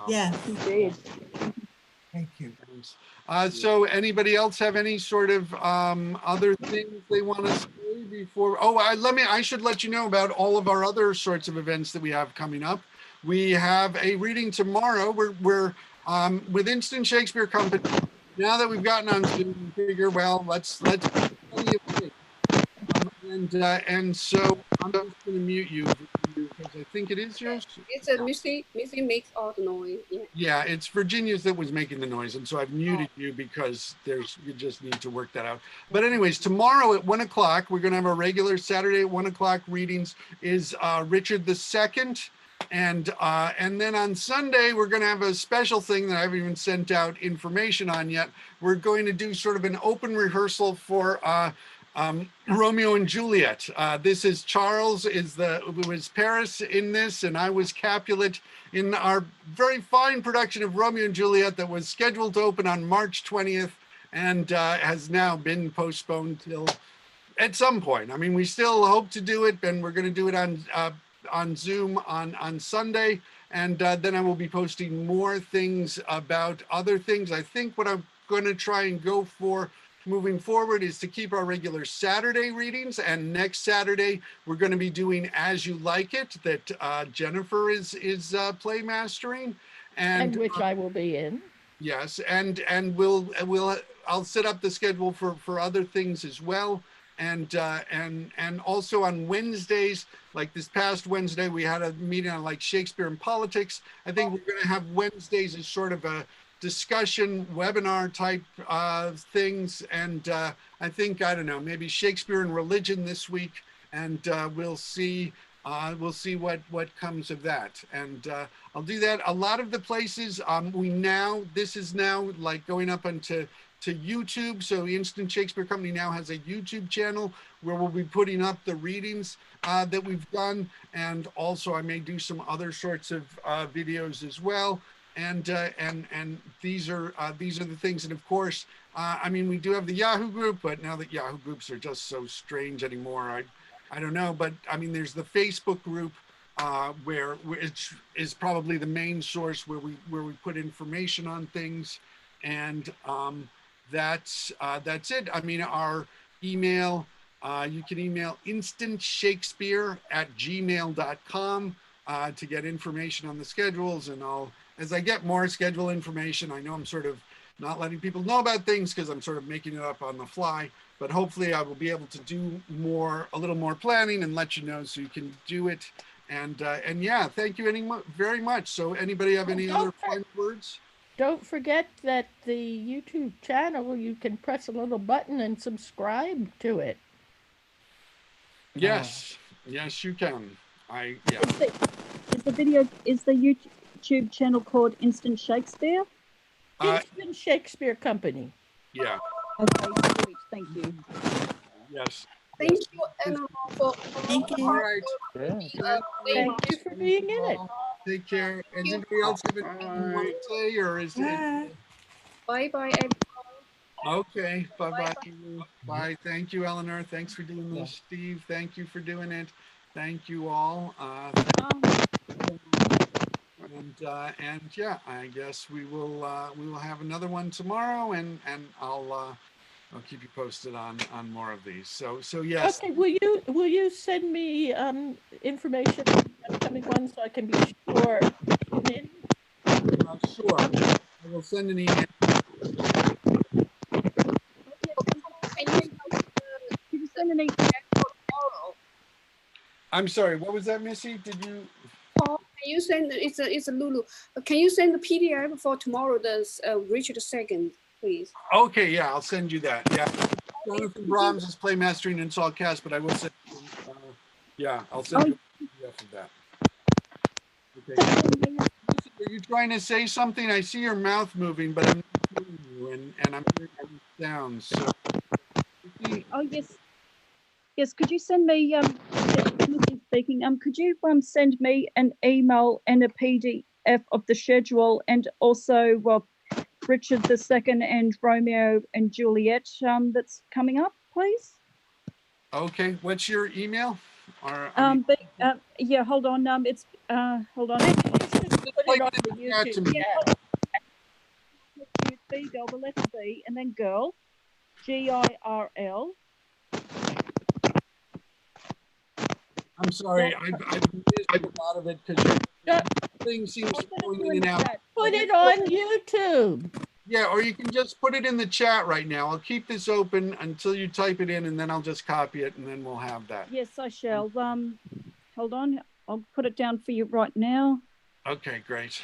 Speaker 15: Yeah, he did.
Speaker 10: Thank you.
Speaker 3: So anybody else have any sort of other things they want to say before? Oh, I should let you know about all of our other sorts of events that we have coming up. We have a reading tomorrow. We're with Instant Shakespeare Company. Now that we've gotten on Zoom, we figure, well, let's and so I'm just going to mute you because I think it is yours.
Speaker 11: It's a Missy makes all the noise. Yeah.
Speaker 3: Yeah, it's Virginia's that was making the noise, and so I've muted you because you just need to work that out. But anyways, tomorrow at 1 o'clock, we're going to have our regular Saturday at 1 o'clock readings is Richard II. And then on Sunday, we're going to have a special thing that I haven't even sent out information on yet. We're going to do sort of an open rehearsal for Romeo and Juliet. This is Charles was Paris in this, and I was Capulet in our very fine production of Romeo and Juliet that was scheduled to open on March 20th and has now been postponed till at some point. I mean, we still hope to do it, and we're going to do it on Zoom on Sunday, and then I will be posting more things about other things. I think what I'm going to try and go for moving forward is to keep our regular Saturday readings, and next Saturday we're going to be doing As You Like It that Jennifer is play mastering,
Speaker 5: And which I will be in.
Speaker 3: Yes, and I'll set up the schedule for other things as well. And also on Wednesdays, like this past Wednesday, we had a meeting on like Shakespeare and politics. I think we're going to have Wednesdays as sort of a discussion webinar type things. And I think, I don't know, maybe Shakespeare and religion this week. And we'll see what comes of that. And I'll do that. A lot of the places this is now like going up onto YouTube. So Instant Shakespeare Company now has a YouTube channel where we'll be putting up the readings that we've done. And also I may do some other sorts of videos as well. And these are the things. And of course, I mean, we do have the Yahoo group, but now that Yahoo groups are just so strange anymore, I don't know. But I mean, there's the Facebook group which is probably the main source where we put information on things. And that's it. I mean, our email, you can email instantshakespeare@gmail.com to get information on the schedules. And as I get more schedule information, I know I'm sort of not letting people know about things because I'm sort of making it up on the fly, but hopefully I will be able to do a little more planning and let you know so you can do it. And yeah, thank you very much. So anybody have any other final words?
Speaker 5: Don't forget that the YouTube channel, you can press a little button and subscribe to it.
Speaker 3: Yes, yes, you can. Yeah.
Speaker 4: Is the YouTube channel called Instant Shakespeare?
Speaker 5: Instant Shakespeare Company.
Speaker 3: Yeah.
Speaker 4: Okay, great. Thank you.
Speaker 3: Yes.
Speaker 11: Thank you, Eleanor, for
Speaker 15: Thank you.
Speaker 3: All right.
Speaker 5: Thank you for being in it.
Speaker 3: Take care. Does anybody else have anything you want to say, or is it?
Speaker 11: Bye bye, everyone.
Speaker 3: Okay. Bye bye. Bye. Thank you, Eleanor. Thanks for doing this. Steve, thank you for doing it. Thank you all. And yeah, I guess we will have another one tomorrow, and I'll keep you posted on more of these. So yes.
Speaker 5: Okay, will you send me information on the upcoming one so I can be sure?
Speaker 3: Sure. I will send an email.
Speaker 4: Can you send an email tomorrow?
Speaker 3: I'm sorry. What was that, Missy? Did you?
Speaker 11: Paul, can you send? It's a Lulu. Can you send the PDF for tomorrow? The Richard II, please.
Speaker 3: Okay, yeah, I'll send you that. Yeah, Jonathan Brahms is play mastering in Saul Cast, but I will send. Yeah, I'll send you a PDF of that. Okay. Are you trying to say something? I see your mouth moving, but I'm not hearing you, and I'm hearing sounds. So if
Speaker 4: Oh, yes. Yes, could you send me, Missy speaking, could you send me an email and a PDF of the schedule, and also, well, Richard II and Romeo and Juliet that's coming up, please?
Speaker 3: Okay, what's your email? Or, I mean,
Speaker 4: Yeah, hold on. It's hold on.
Speaker 5: Put it on the
Speaker 3: chat to
Speaker 5: YouTube
Speaker 3: me.
Speaker 5: channel.
Speaker 4: B girl, the letter B, and then girl, GIRL.
Speaker 3: I'm sorry, I've missed a lot of it because your thing seems to go in and out.
Speaker 5: Put it on YouTube.
Speaker 3: Yeah, or you can just put it in the chat right now. I'll keep this open until you type it in, and then I'll just copy it, and then we'll have that.
Speaker 4: Yes, I shall. Hold on. I'll put it down for you right now.
Speaker 3: Okay, great.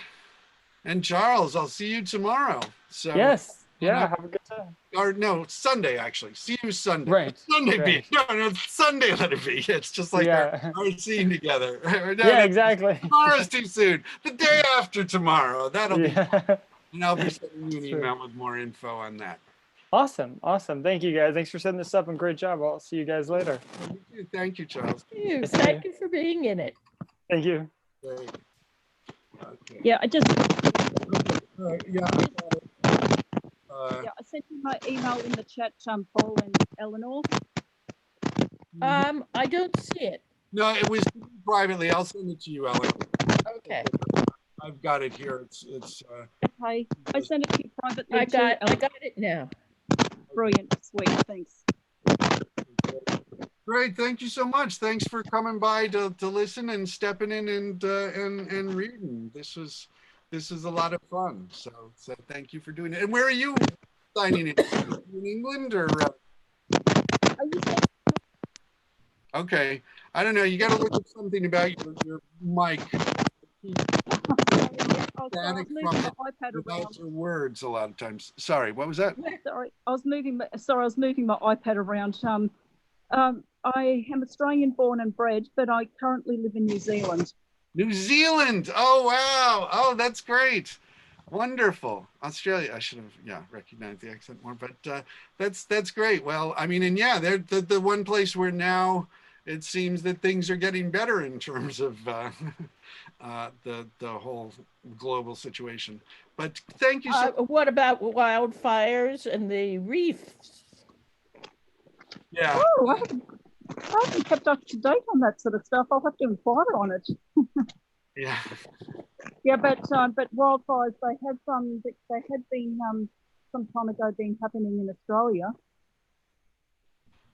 Speaker 3: And Charles, I'll see you tomorrow. So
Speaker 6: Yes. Yeah. Have a good time.
Speaker 3: Or no, Sunday actually. See you Sunday.
Speaker 6: Right.
Speaker 3: Sunday
Speaker 6: Right.
Speaker 3: be. No, Sunday let it be. It's just like our scene together.
Speaker 6: Yeah, exactly.
Speaker 3: Tomorrow's too soon. The day after tomorrow. That'll be fun. And I'll be sending you an
Speaker 6: That's right.
Speaker 3: email with more info on that.
Speaker 6: Awesome. Awesome. Thank you guys. Thanks for setting this up and great job. I'll see you guys later.
Speaker 3: Thank you, Charles.
Speaker 5: Thank you for being in it.
Speaker 6: Thank you.
Speaker 3: Great. Okay.
Speaker 4: Yeah, I just.
Speaker 3: Yeah.
Speaker 4: Yeah, I sent you my email in the chat, Paul and Eleanor.
Speaker 5: I don't see it.
Speaker 3: No, it was privately. I'll send it to you, Ellen.
Speaker 5: Okay.
Speaker 3: I've got it here. It's
Speaker 4: Okay, I sent it to you privately.
Speaker 5: I got it now.
Speaker 4: Brilliant, sweet, thanks.
Speaker 3: Great, thank you so much. Thanks for coming by to listen and stepping in and reading. This is a lot of fun. So thank you for doing it. And where are you signing in? In England or? Okay, I don't know. You got to look at something about your mic. Static from it without your words a lot of times. Sorry, what was that?
Speaker 4: Sorry, I was moving my iPad around. I am Australian born and bred, but I currently live in New Zealand.
Speaker 3: New Zealand. Oh wow. Oh, that's great. Wonderful. Australia. I should have recognized the accent more, but that's great. Well, I mean, and yeah, they're the one place where now it seems that things are getting better in terms of the whole global situation. But thank you so
Speaker 5: What about wildfires and the reefs?
Speaker 3: Yeah.
Speaker 4: Oh, I haven't kept up to date on that sort of stuff. I'll have to inquire on it.
Speaker 3: Yeah.
Speaker 4: Yeah, but wildfires they had been some time ago been happening in Australia.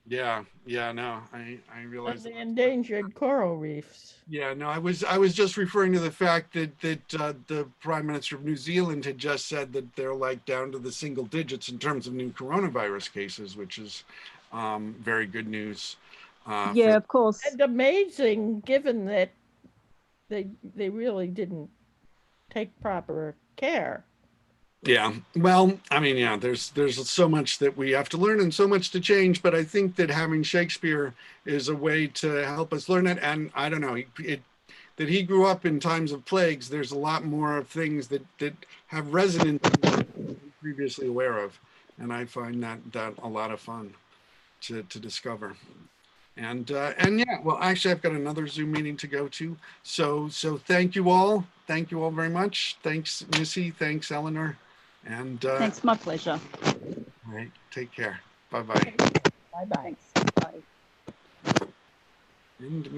Speaker 3: Yeah, no, I realize
Speaker 5: the endangered coral reefs.
Speaker 3: Yeah, no, I was just referring to the fact that the Prime Minister of New Zealand had just said that they're like down to the single digits in terms of new coronavirus cases, which is very good news.
Speaker 4: Yeah, of course.
Speaker 5: And amazing, given that they really didn't take proper care.
Speaker 3: Yeah, well, I mean, yeah, there's so much that we have to learn and so much to change, but I think that having Shakespeare is a way to help us learn it. And I don't know, that he grew up in times of plagues. There's a lot more of things that have resonance that we weren't previously aware of, and I find that a lot of fun to discover. And yeah, well, actually, I've got another Zoom meeting to go to. So thank you all. Thank you all very much. Thanks, Missy. Thanks, Eleanor. And
Speaker 4: thanks, my pleasure.
Speaker 3: All right, take care. Bye-bye.
Speaker 5: Bye-bye.
Speaker 4: Bye.
Speaker 3: End meeting.